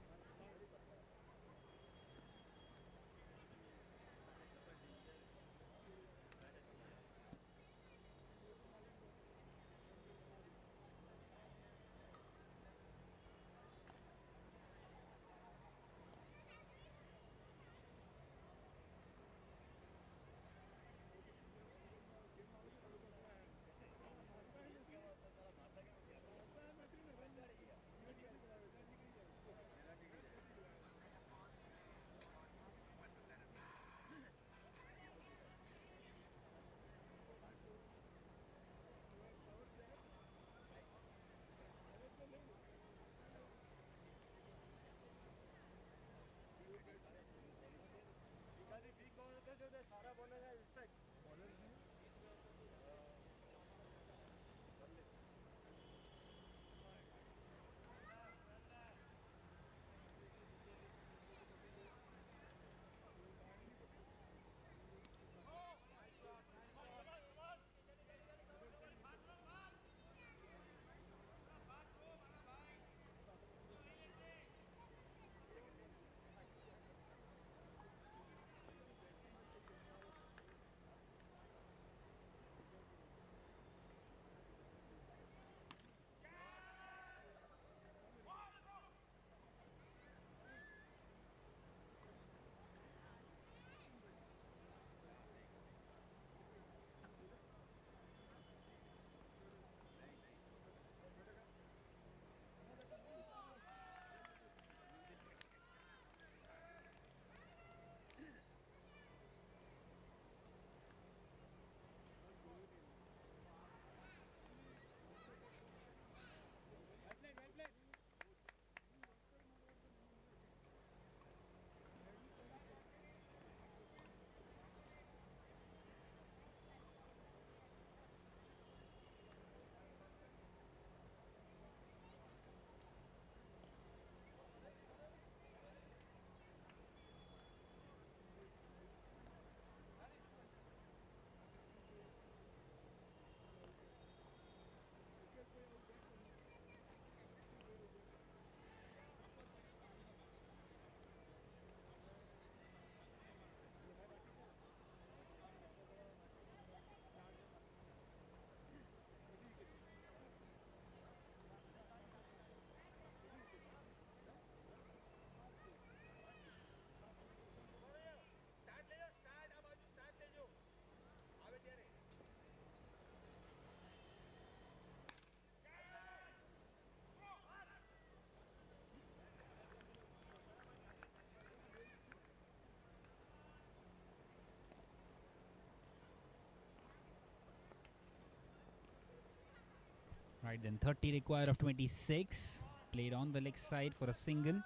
Right then, 30 required of 26. Played on the leg side for a single.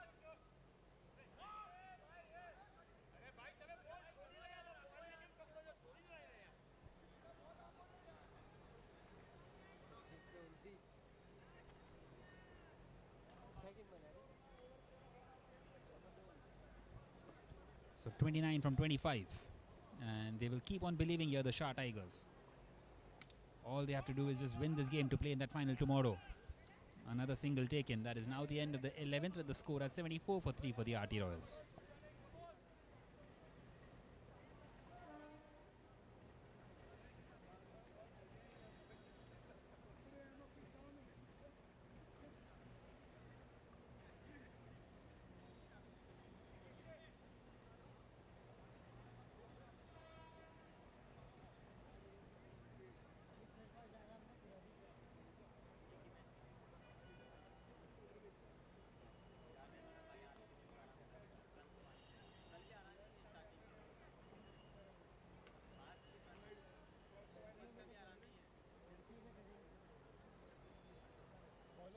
So 29 from 25. And they will keep on believing here, the Shah Tigers. All they have to do is just win this game to play in that final tomorrow. Another single taken. That is now the end of the 11th with the score at 74 for 3 for the RT Royals.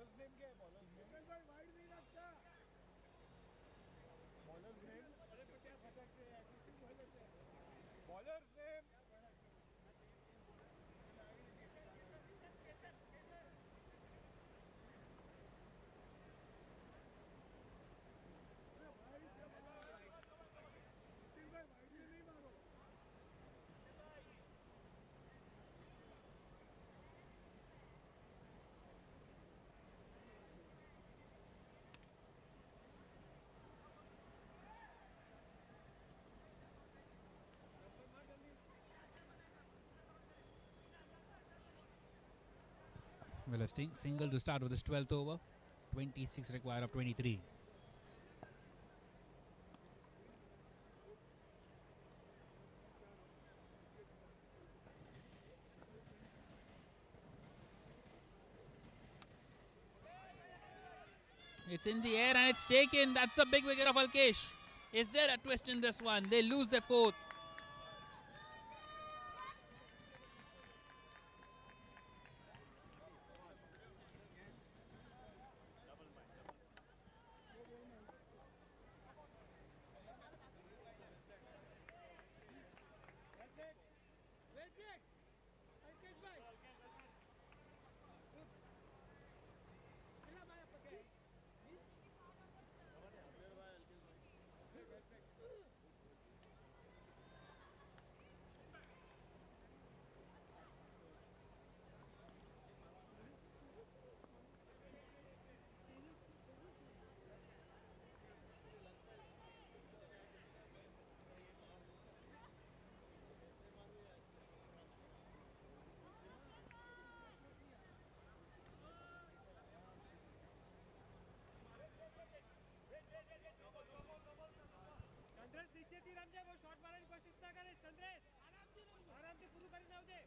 Bowlers name क्या है bowlers name भाई wide नहीं लगता bowlers name अरे तो क्या खटकते हैं attitude बोल लेते हैं bowlers name Well, a single to start with this 12th over. 26 required of 23. It's in the air and it's taken. That's a big wicket of Alkesh. Is there a twist in this one? They lose their fourth. Sun rays નીચેથી રમજે બહુ shot મારવાની કોશિશ ના કરે sun rays આરામથી પૂરું કરીને આવજે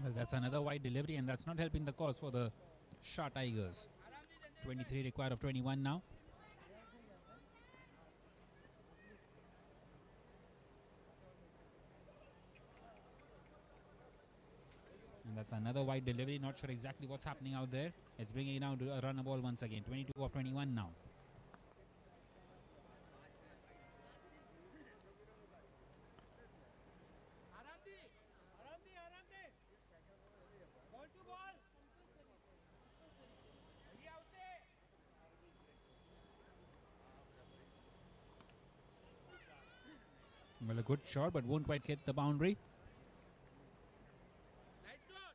Well, that's another wide delivery, and that's not helping the cause for the Shah Tigers. 23 required of 21 now. And That's another wide delivery. Not sure exactly what's happening out there. It's bringing it down to a runner ball once again. 22 of 21 now. Arandi. Ball to ball. He out there. Well, a good shot, but won't quite hit the boundary. Nice shot.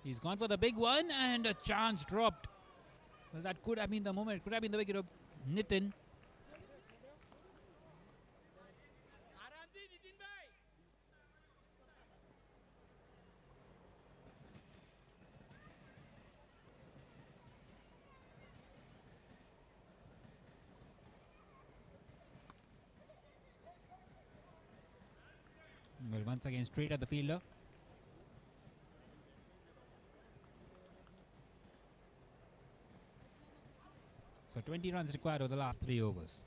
He's gone for the big one, and a chance dropped. Well, that could have been the moment. Could have been the wicket of Nitin. Arandi, Nitin bhai. Well, once again, straight at the fielder. So 20 runs required over the last 3 overs.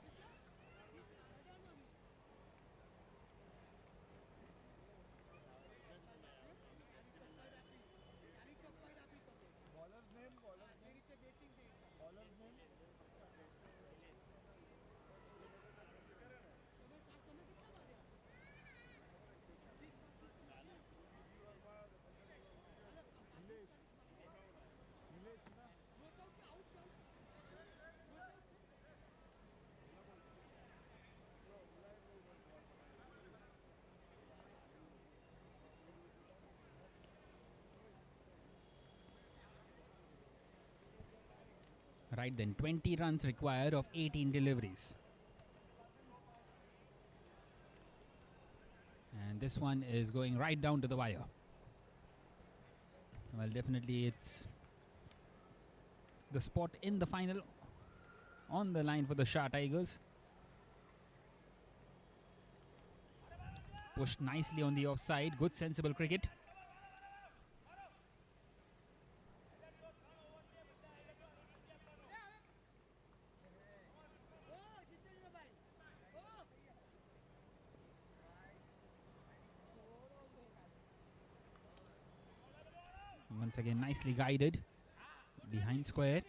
Right then, 20 runs required of 18 deliveries. And this one is going right down to the wire. Well, definitely it's the spot in the final on the line for the Shah Tigers. Pushed nicely on the offside. Good sensible cricket. Once again, nicely guided behind square.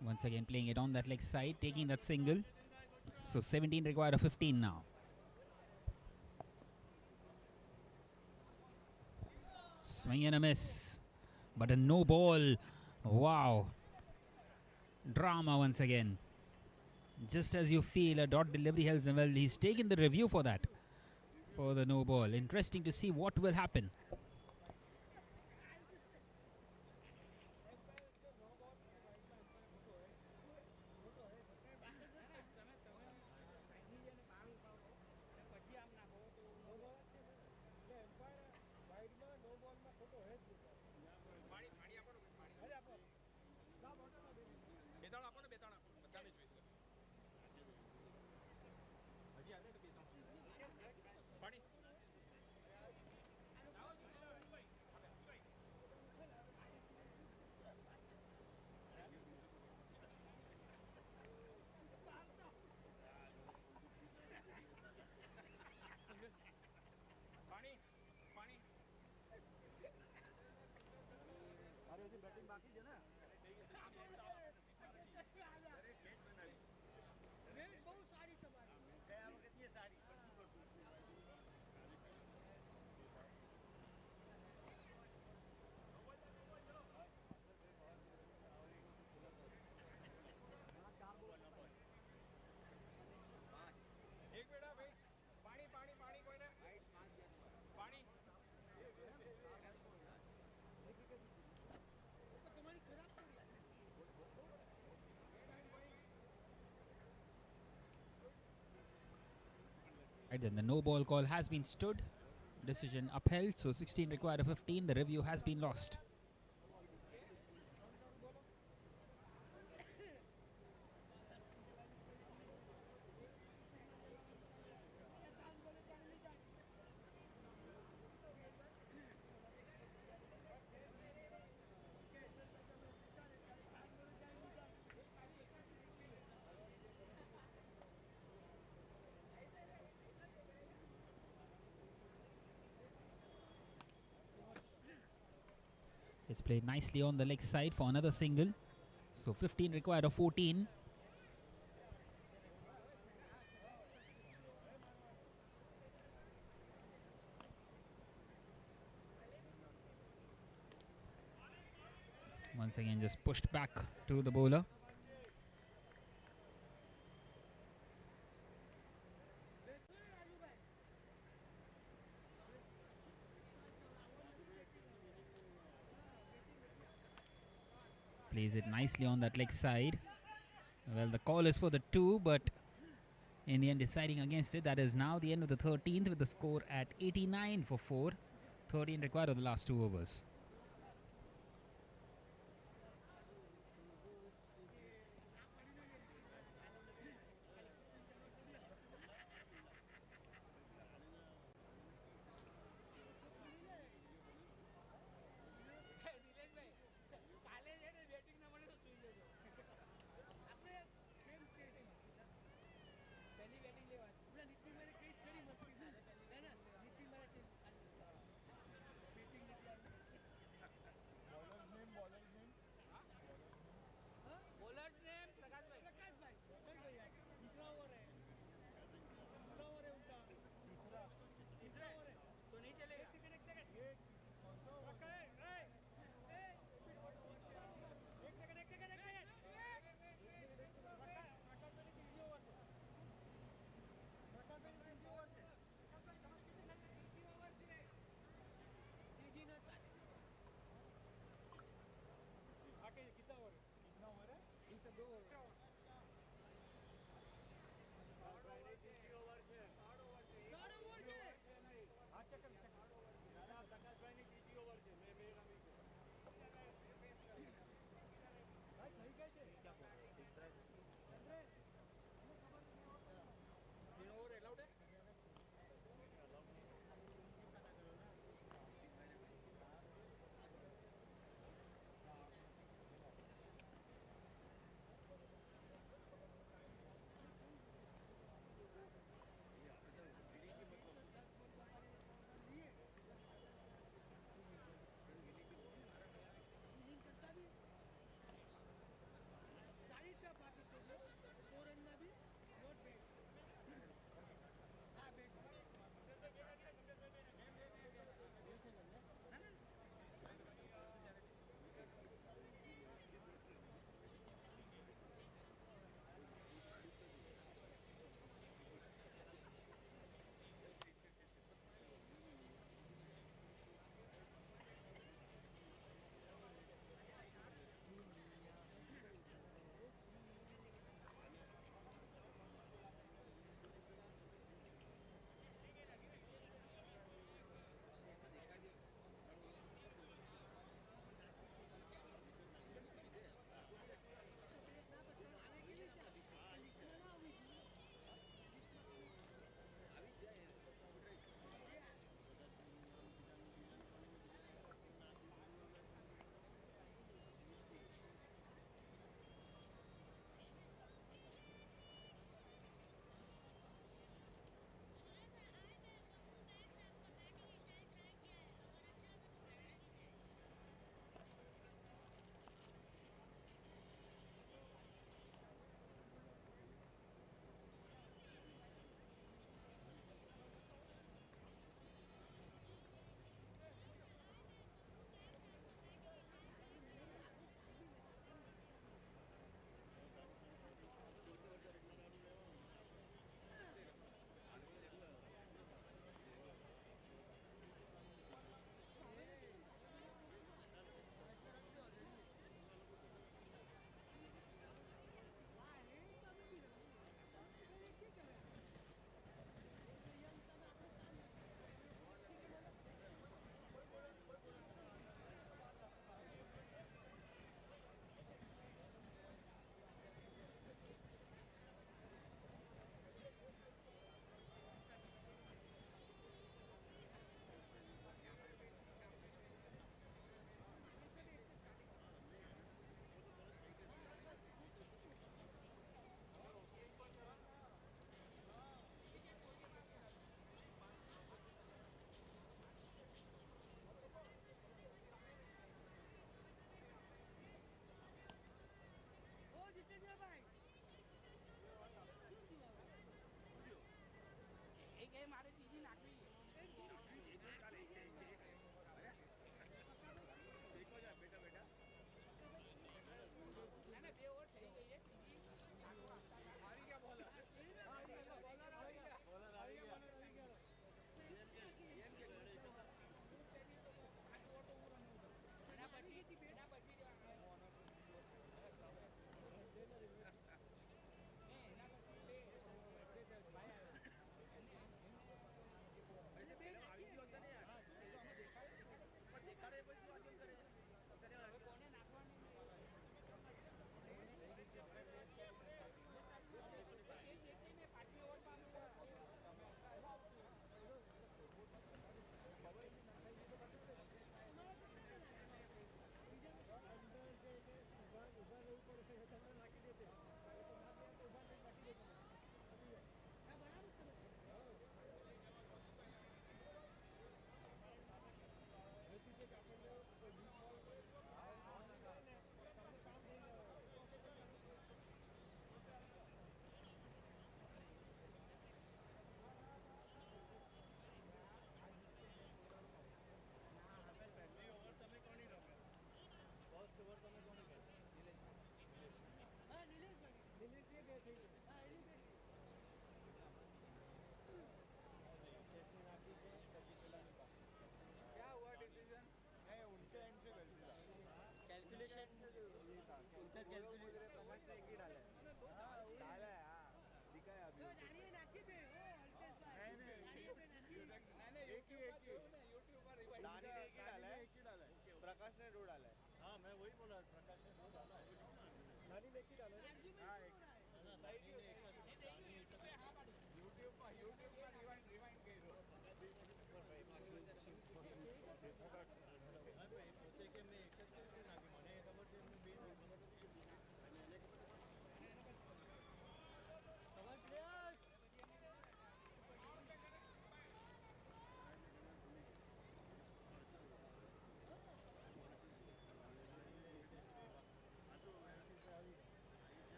Once again playing it on that leg side, taking that single. So 17 required of 15 now. Swing and a miss. But a no ball. Wow. Drama once again. Just as you feel a dot delivery helps him. Well, he's taken the review for that. For the no ball. Interesting to see what will happen. Right, then the no ball call has been stood. Decision upheld, so 16 required of 15. The review has been lost. It's played nicely on the leg side for another single. So 15 required of 14. Once again, just pushed back to the bowler. Plays it nicely on that leg side. Well, the call is for the 2, but in the end deciding against it. That is now the end of the 13th with the score at 89 for 4. 13 required of the last 2 overs.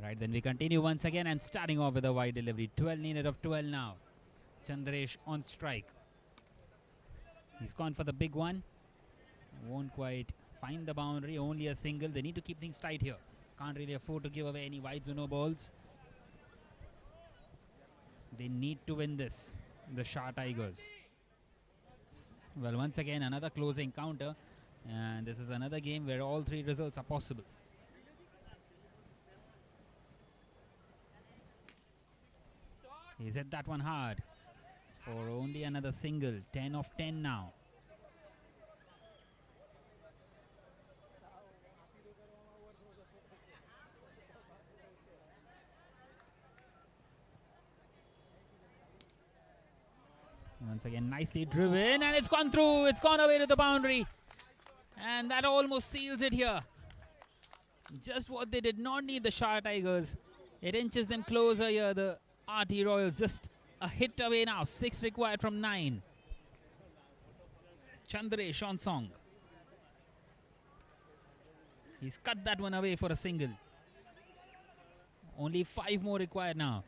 Right, then we continue once again and starting off with a wide delivery. 12 needed of 12 now. Chandresh on strike. He's gone for the big one. Won't quite find the boundary. Only a single. They need to keep things tight here. Can't really afford to give away any wides or no balls. They need to win this. The Shah Tigers. Well, once again, another close encounter. And this is another game where all three results are possible. He's hit that one hard for only another single. 10 of 10 now. Once again, nicely driven, and it's gone through. It's gone away to the boundary. And that almost seals it here. Just what they did not need, the Shah Tigers. It inches them closer here. The RT Royals just a hit away now. 6 required from 9. Chandresh on song. He's cut that one away for a single. Only 5 more required now.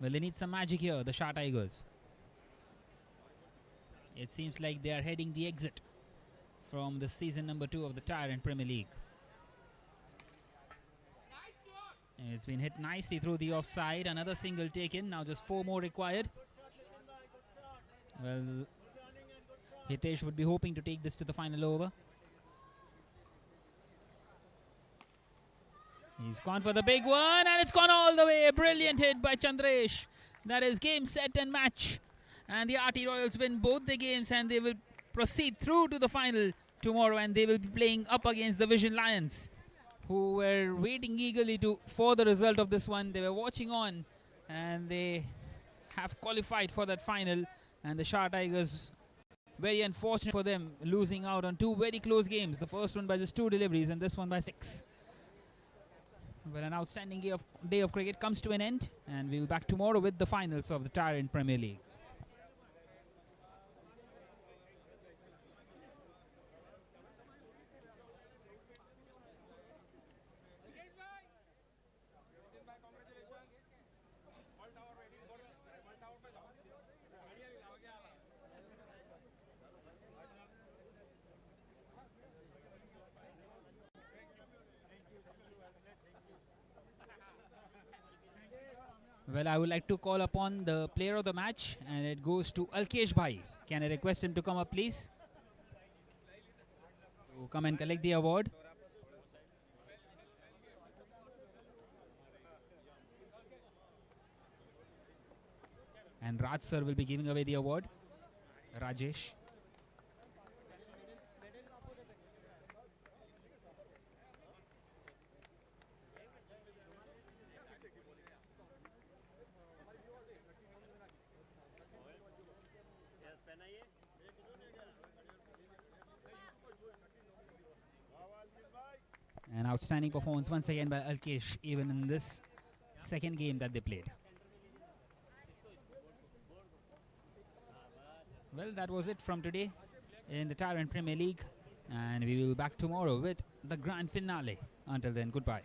Well, they need some magic here, the Shah Tigers. It seems like they are heading the exit from the season number 2 of the Tyrant Premier League. It's been hit nicely through the offside. Another single taken. Now just 4 more required. Well, Hitesh would be hoping to take this to the final over. He's gone for the big one, and it's gone all the way. A brilliant hit by Chandresh. That is game, set and match. And the RT Royals win both the games, and they will proceed through to the final tomorrow, and they will be playing up against the Vision Lions, who were waiting eagerly for the result of this one. They were watching on, and they have qualified for that final. And the Shah Tigers, very unfortunate for them, losing out on 2 very close games. The first one by just 2 deliveries, and this one by 6. But an outstanding day of cricket comes to an end, and we'll be back tomorrow with the finals of the Tyrant Premier League. Well, I would like to call upon the player of the match, and it goes to Alkesh Bhai. Can I request him to come up, please? To come and collect the award. And Raj sir will be giving away the award. Rajesh. An outstanding performance once again by Alkesh, even in this second game that they played. Well, that was it from today in the Tyrant Premier League, and we will be back tomorrow with the grand finale. Until then, goodbye.